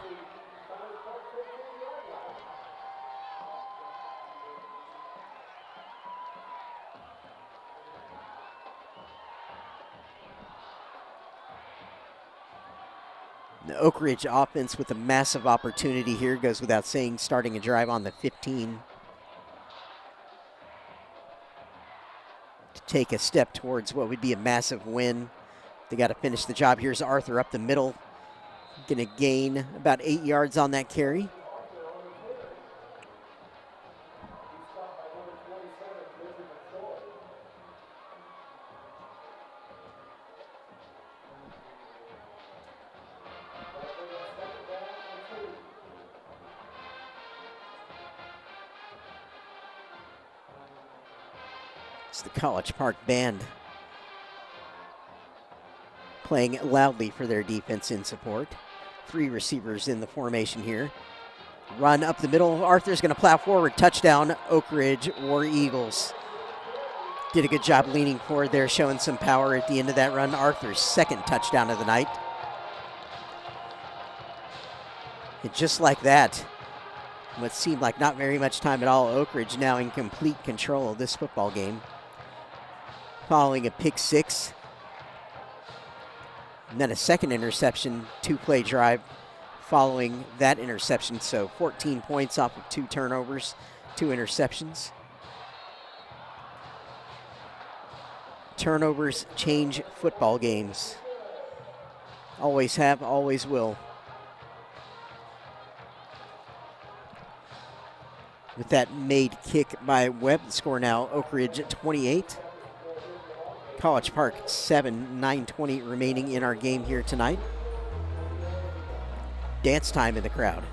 The Oak Ridge offense with a massive opportunity here, goes without saying, starting a drive on the 15 to take a step towards what would be a massive win. They got to finish the job. Here's Arthur up the middle, going to gain about 8 yards on that carry. The College Park band playing loudly for their defense in support. 3 receivers in the formation here. Run up the middle. Arthur's going to plow forward. Touchdown, Oak Ridge War Eagles. Did a good job leaning forward there, showing some power at the end of that run. Arthur's second touchdown of the night. And just like that, what seemed like not very much time at all, Oak Ridge now in complete control of this football game. Following a pick 6 And then a second interception, 2-play drive following that interception. So 14 points off of 2 turnovers, 2 interceptions. Turnovers change football games. Always have, always will. With that made kick by Webb, the score now Oak Ridge 28. College Park 7, 9:20 remaining in our game here tonight. Dance time in the crowd.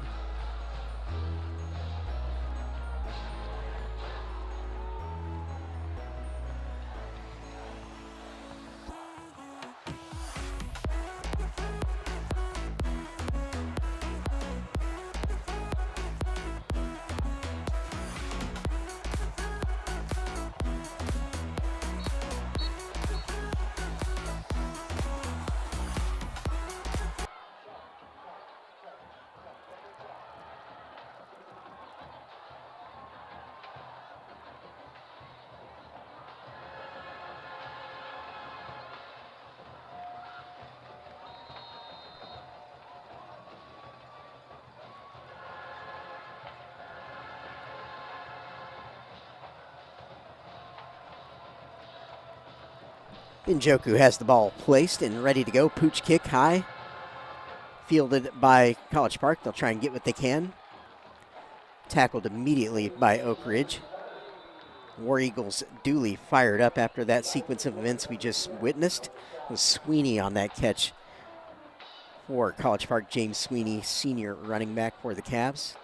Njoku has the ball placed and ready to go. Pooch kick high. Fielded by College Park. They'll try and get what they can. Tackled immediately by Oak Ridge. War Eagles duly fired up after that sequence of events we just witnessed. It was Sweeney on that catch for College Park. James Sweeney, senior running back for the Cavs.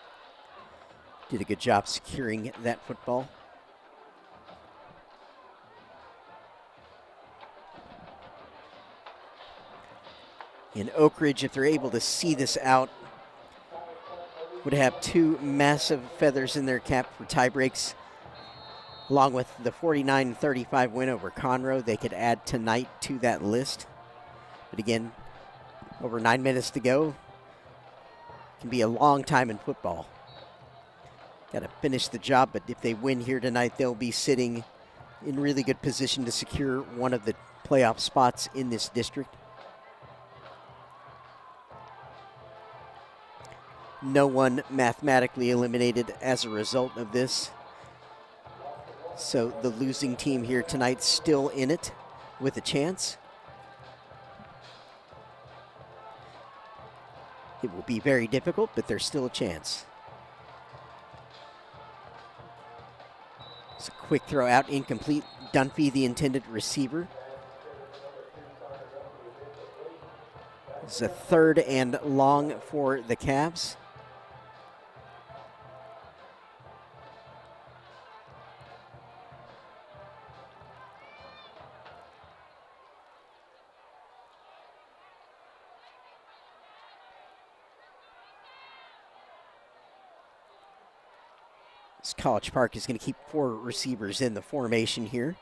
Did a good job securing that football. In Oak Ridge, if they're able to see this out, would have 2 massive feathers in their cap for tie breaks. Along with the 49-35 win over Conroe, they could add tonight to that list. But again, over 9 minutes to go. Can be a long time in football. Got to finish the job, but if they win here tonight, they'll be sitting in really good position to secure one of the playoff spots in this district. No one mathematically eliminated as a result of this. So the losing team here tonight still in it with a chance. It will be very difficult, but there's still a chance. It's a quick throw out, incomplete. Dunphy, the intended receiver. It's a 3rd and long for the Cavs. College Park is going to keep 4 receivers in the formation here.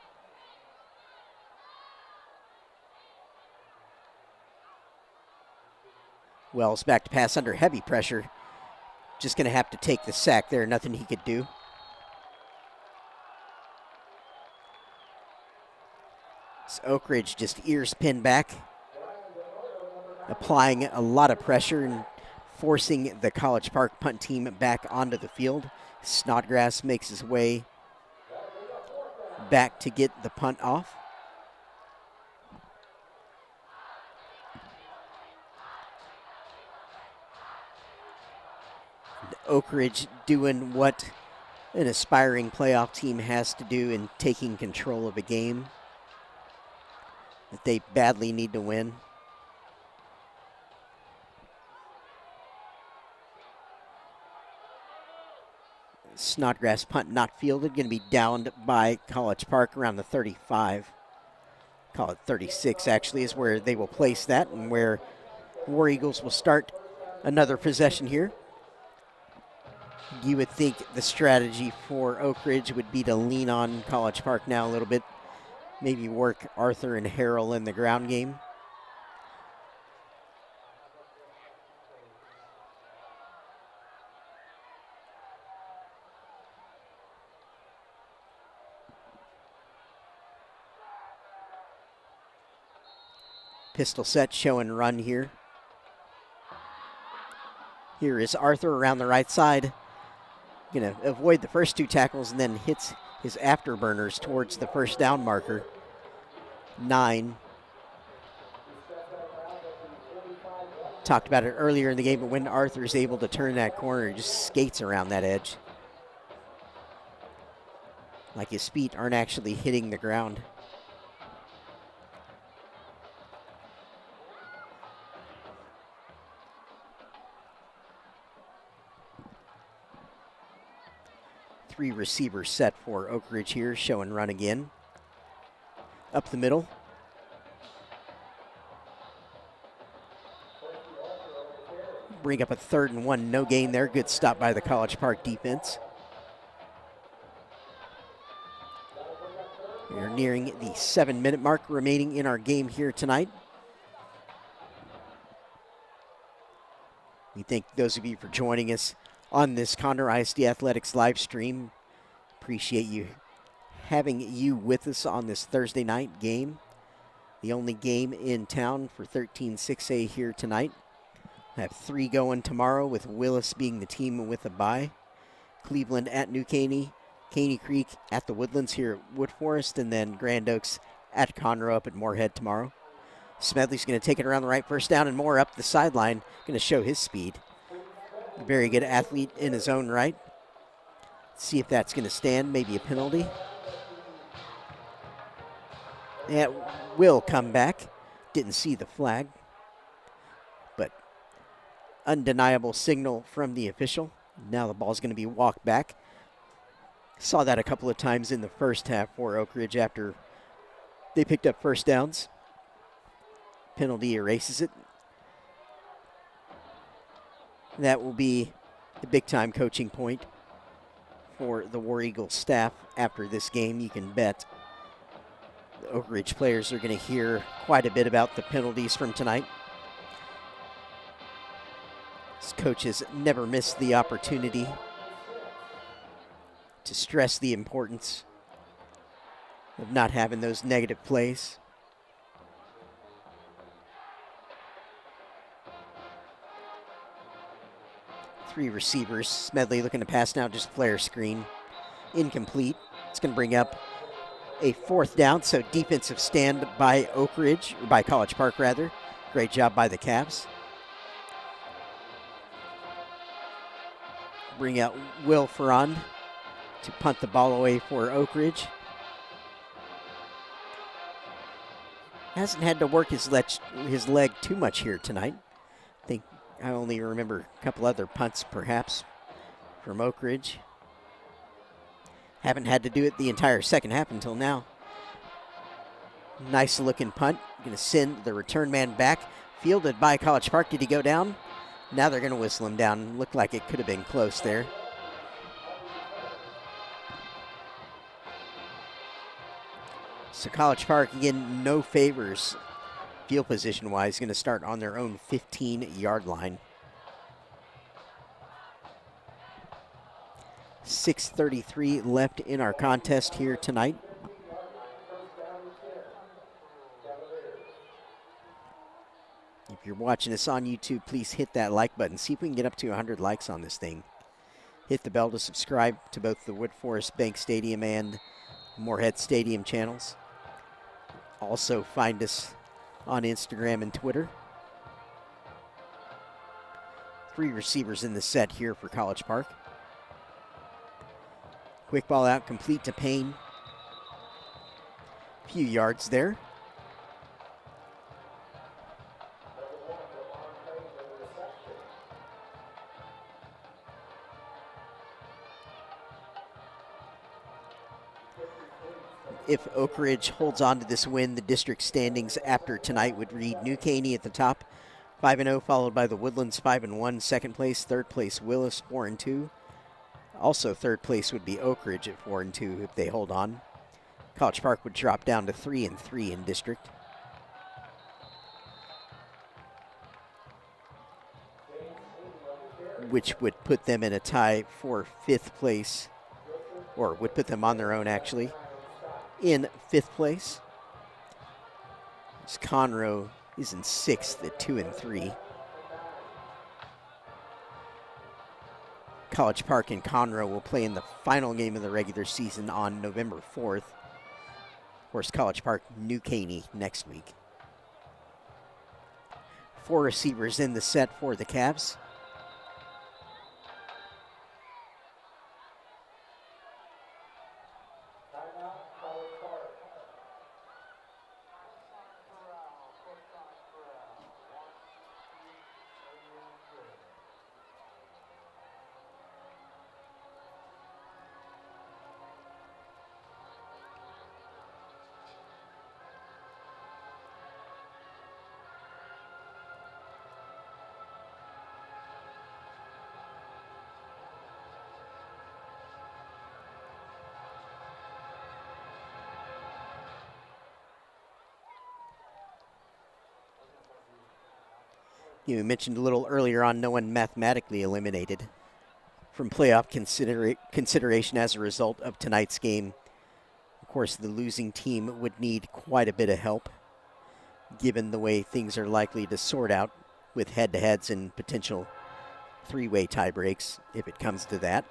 Wells back to pass under heavy pressure. Just going to have to take the sack there. Nothing he could do. So Oak Ridge just ears pinned back. Applying a lot of pressure and forcing the College Park punt team back onto the field. Snodgrass makes his way back to get the punt off. And Oak Ridge doing what an aspiring playoff team has to do in taking control of a game that they badly need to win. Snodgrass punt not fielded, going to be downed by College Park around the 35. Call it 36 actually is where they will place that, and where War Eagles will start another possession here. You would think the strategy for Oak Ridge would be to lean on College Park now a little bit. Maybe work Arthur and Harrell in the ground game. Pistol set, show and run here. Here is Arthur around the right side. Going to avoid the first 2 tackles and then hits his afterburners towards the first down marker. 9. Talked about it earlier in the game, but when Arthur's able to turn that corner, he just skates around that edge. Like his feet aren't actually hitting the ground. Three receivers set for Oak Ridge here, show and run again. Up the middle. Bring up a 3rd and 1, no gain there. Good stop by the College Park defense. We are nearing the 7-minute mark remaining in our game here tonight. We thank those of you for joining us on this Condor ISD Athletics live stream. Appreciate you having you with us on this Thursday night game. The only game in town for 13-6A here tonight. I have 3 going tomorrow, with Willis being the team with a bye. Cleveland at New Caney, Caney Creek at the Woodlands here at Wood Forest, and then Grand Oaks at Conroe up at Moorhead tomorrow. Smedley's going to take it around the right, first down and more up the sideline, going to show his speed. Very good athlete in his own right. See if that's going to stand, maybe a penalty. That will come back. Didn't see the flag, but undeniable signal from the official. Now the ball's going to be walked back. Saw that a couple of times in the first half for Oak Ridge after they picked up first downs. Penalty erases it. That will be the big-time coaching point for the War Eagles staff after this game. You can bet the Oak Ridge players are going to hear quite a bit about the penalties from tonight. These coaches never miss the opportunity to stress the importance of not having those negative plays. Three receivers. Smedley looking to pass now, just flare screen. Incomplete. It's going to bring up a 4th down, so defensive stand by Oak Ridge, or by College Park rather. Great job by the Cavs. Bring out Will Ferrand to punt the ball away for Oak Ridge. Hasn't had to work his leg too much here tonight. I think I only remember a couple other punts perhaps from Oak Ridge. Haven't had to do it the entire second half until now. Nice looking punt. Going to send the return man back. Fielded by College Park. Did he go down? Now they're going to whistle him down. Looked like it could have been close there. So College Park, again, no favors field position-wise. Going to start on their own 15-yard line. 6:33 left in our contest here tonight. If you're watching us on YouTube, please hit that like button. See if we can get up to 100 likes on this thing. Hit the bell to subscribe to both the Wood Forest Bank Stadium and Moorhead Stadium channels. Also find us on Instagram and Twitter. 3 receivers in the set here for College Park. Quick ball out, complete to Payne. Few yards there. If Oak Ridge holds on to this win, the district standings after tonight would read New Caney at the top, 5-0, followed by the Woodlands 5-1, second place, third place Willis 4-2. Also third place would be Oak Ridge at 4-2 if they hold on. College Park would drop down to 3-3 in district. Which would put them in a tie for 5th place, or would put them on their own actually, in 5th place. It's Conroe is in 6th at 2-3. College Park and Conroe will play in the final game of the regular season on November 4th. Of course, College Park, New Caney next week. 4 receivers in the set for the Cavs. You mentioned a little earlier on, no one mathematically eliminated from playoff consideration as a result of tonight's game. Of course, the losing team would need quite a bit of help, given the way things are likely to sort out with head-to-heads and potential three-way tie breaks, if it comes to that.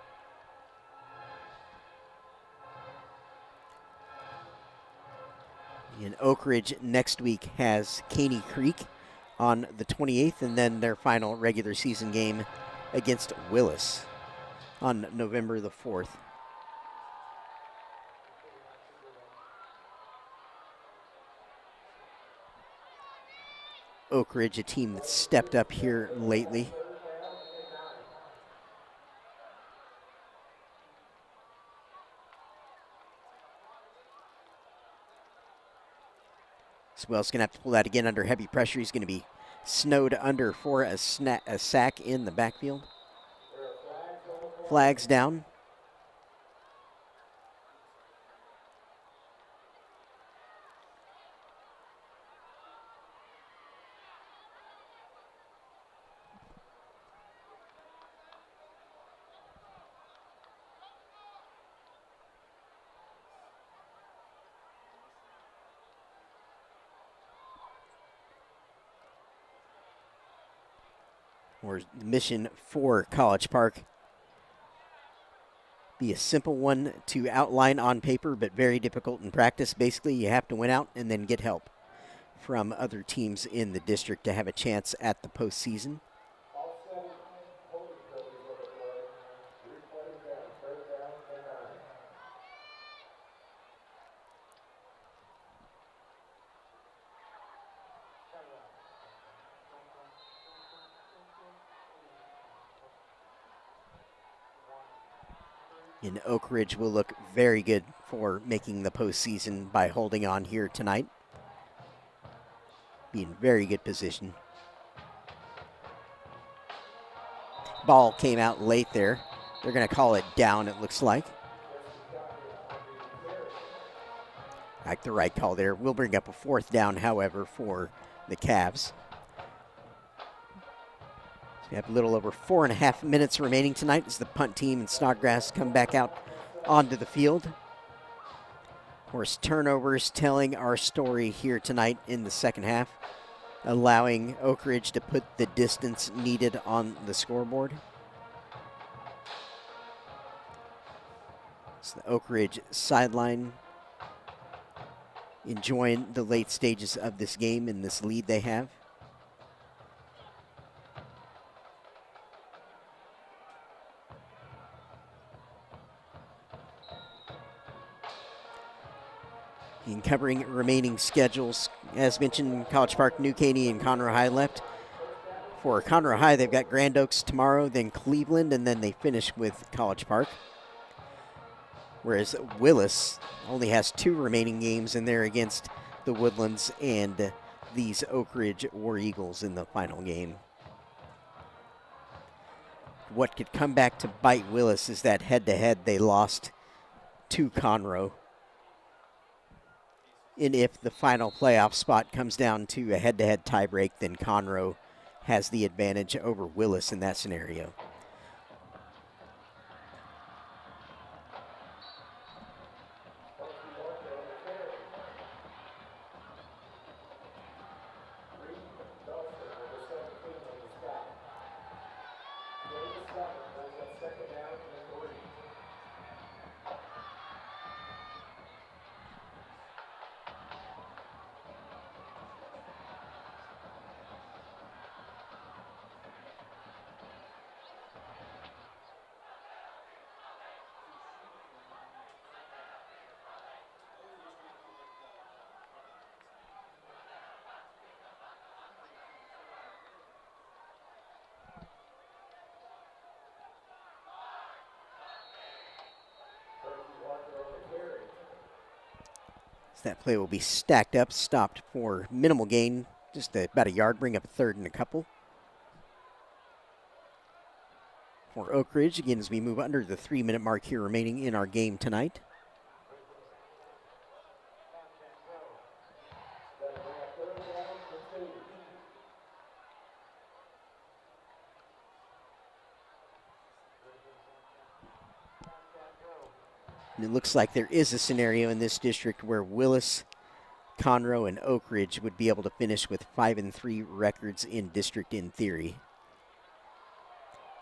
And Oak Ridge next week has Caney Creek on the 28th, and then their final regular season game against Willis on November the 4th. Oak Ridge, a team that's stepped up here lately. Swell's going to have to pull that again under heavy pressure. He's going to be snowed under for a sack in the backfield. Flags down. Or mission for College Park. Be a simple one to outline on paper, but very difficult in practice. Basically, you have to win out and then get help from other teams in the district to have a chance at the postseason. And Oak Ridge will look very good for making the postseason by holding on here tonight. Be in very good position. Ball came out late there. They're going to call it down, it looks like. Like the right call there. We'll bring up a 4th down, however, for the Cavs. We have a little over 4.5 minutes remaining tonight as the punt team and Snodgrass come back out onto the field. Of course, turnovers telling our story here tonight in the second half, allowing Oak Ridge to put the distance needed on the scoreboard. It's the Oak Ridge sideline enjoying the late stages of this game and this lead they have. In covering remaining schedules, as mentioned, College Park, New Caney, and Conroe High left. For Conroe High, they've got Grand Oaks tomorrow, then Cleveland, and then they finish with College Park. Whereas Willis only has 2 remaining games, and they're against the Woodlands and these Oak Ridge War Eagles in the final game. What could come back to bite Willis is that head-to-head they lost to Conroe. And if the final playoff spot comes down to a head-to-head tiebreak, then Conroe has the advantage over Willis in that scenario. So that play will be stacked up, stopped for minimal gain, just about a yard, bring up a third and a couple. For Oak Ridge, again, as we move under the 3-minute mark here remaining in our game tonight. And it looks like there is a scenario in this district where Willis, Conroe, and Oak Ridge would be able to finish with 5-3 records in district in theory.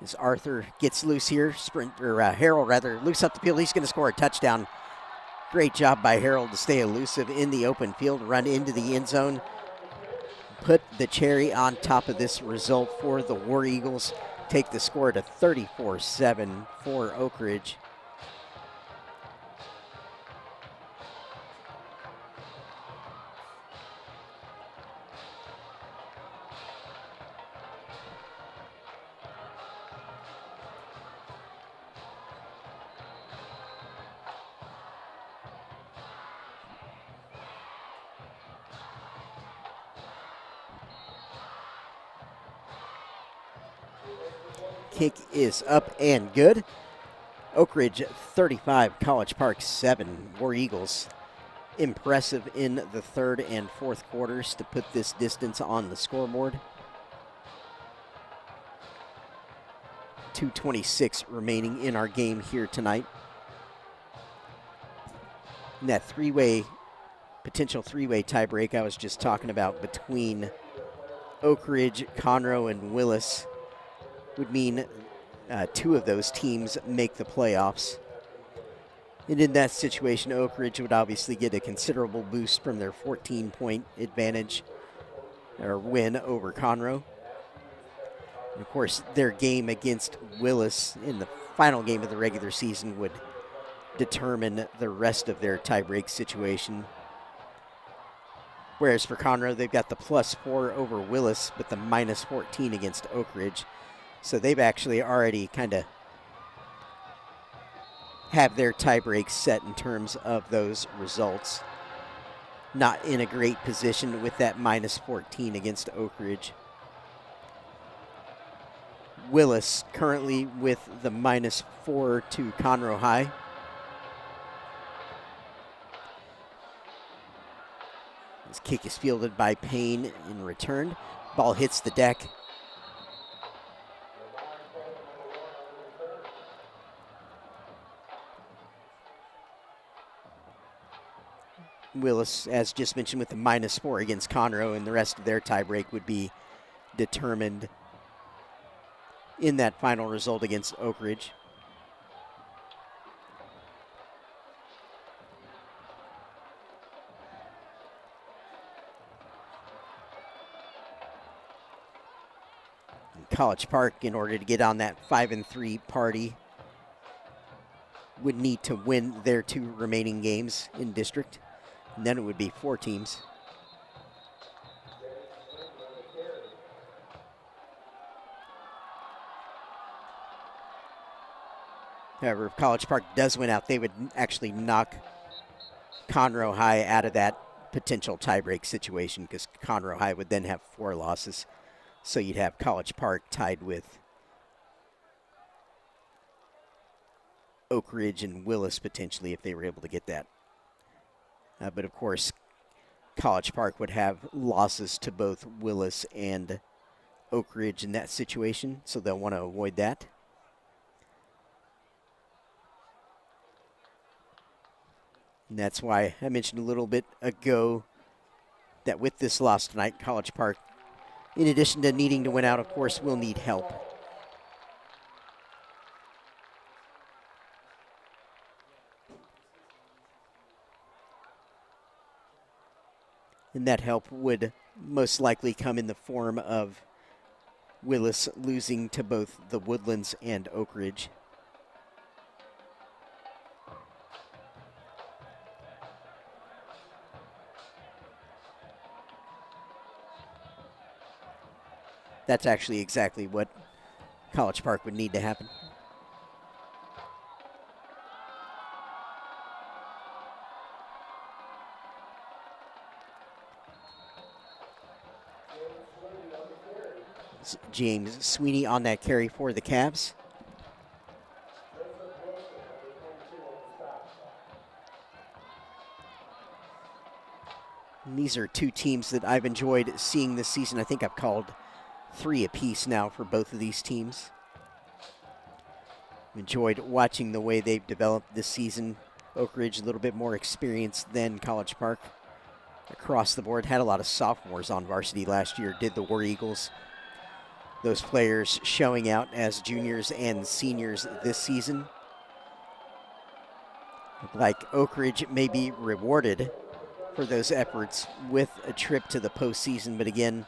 As Arthur gets loose here, Harold loose up the field, he's going to score a touchdown. Great job by Harold to stay elusive in the open field, run into the end zone, put the cherry on top of this result for the War Eagles, take the score to 34-7 for Oak Ridge. Kick is up and good. Oak Ridge 35, College Park 7. War Eagles impressive in the third and fourth quarters to put this distance on the scoreboard. 2:26 remaining in our game here tonight. And that potential three-way tiebreak I was just talking about between Oak Ridge, Conroe, and Willis would mean two of those teams make the playoffs. And in that situation, Oak Ridge would obviously get a considerable boost from their 14-point advantage or win over Conroe. And of course, their game against Willis in the final game of the regular season would determine the rest of their tiebreak situation. Whereas for Conroe, they've got the +4 over Willis, but the -14 against Oak Ridge. So they've actually already kind of have their tiebreak set in terms of those results. Not in a great position with that -14 against Oak Ridge. Willis currently with the -4 to Conroe High. This kick is fielded by Payne in return. Ball hits the deck. Willis, as just mentioned, with the -4 against Conroe, and the rest of their tiebreak would be determined in that final result against Oak Ridge. And College Park, in order to get on that 5-3 party, would need to win their 2 remaining games in district. And then it would be 4 teams. However, if College Park does win out, they would actually knock Conroe High out of that potential tiebreak situation, because Conroe High would then have 4 losses. So you'd have College Park tied with Oak Ridge and Willis potentially if they were able to get that. But of course, College Park would have losses to both Willis and Oak Ridge in that situation, so they'll want to avoid that. And that's why I mentioned a little bit ago that with this loss tonight, College Park, in addition to needing to win out, of course, will need help. And that help would most likely come in the form of Willis losing to both the Woodlands and Oak Ridge. That's actually exactly what College Park would need to happen. James Sweeney on that carry for the Cavs. And these are two teams that I've enjoyed seeing this season. I think I've called 3 apiece now for both of these teams. Enjoyed watching the way they've developed this season. Oak Ridge a little bit more experienced than College Park. Across the board, had a lot of sophomores on varsity last year, did the War Eagles. Those players showing out as juniors and seniors this season. Like Oak Ridge may be rewarded for those efforts with a trip to the postseason, but again,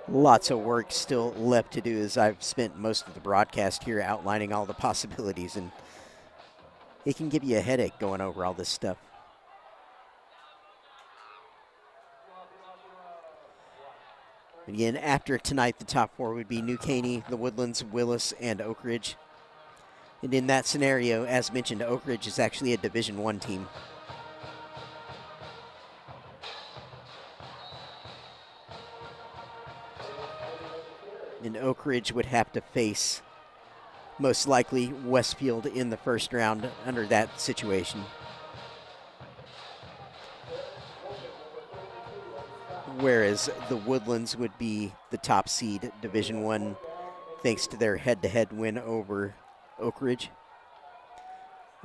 lots of work still left to do, as I've spent most of the broadcast here outlining all the possibilities, and it can give you a headache going over all this stuff. Again, after tonight, the top 4 would be New Caney, the Woodlands, Willis, and Oak Ridge. And in that scenario, as mentioned, Oak Ridge is actually a Division I team. And Oak Ridge would have to face, most likely, Westfield in the first round under that situation. Whereas the Woodlands would be the top seed, Division I, thanks to their head-to-head win over Oak Ridge.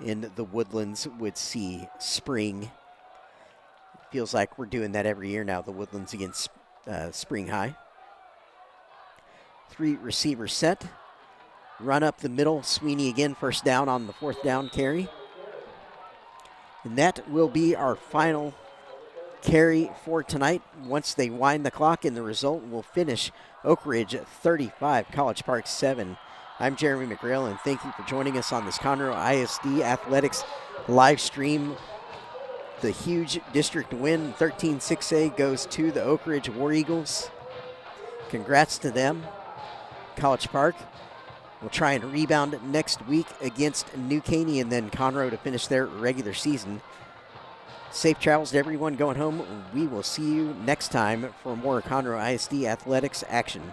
And the Woodlands would see Spring. Feels like we're doing that every year now, the Woodlands against Spring High. 3 receiver set. Run up the middle. Sweeney again, first down on the 4th down carry. And that will be our final carry for tonight. Once they wind the clock, and the result will finish Oak Ridge 35, College Park 7. I'm Jeremy McGrail, and thank you for joining us on this Conroe ISD Athletics live stream. The huge district win, 13-6A, goes to the Oak Ridge War Eagles. Congrats to them. College Park will try and rebound next week against New Caney and then Conroe to finish their regular season. Safe travels to everyone going home. We will see you next time for more Conroe ISD Athletics action.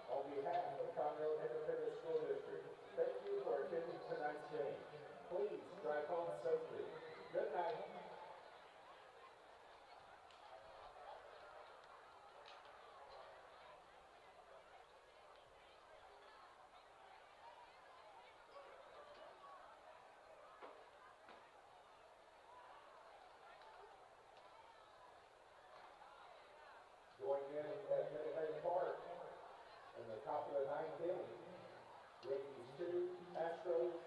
On behalf of Conroe Independent School District, thank you for attending tonight's game. Please drive home safely. Good night. Going in at Minute Maid Park. In the top of the 9th inning, Yankees 2, Astros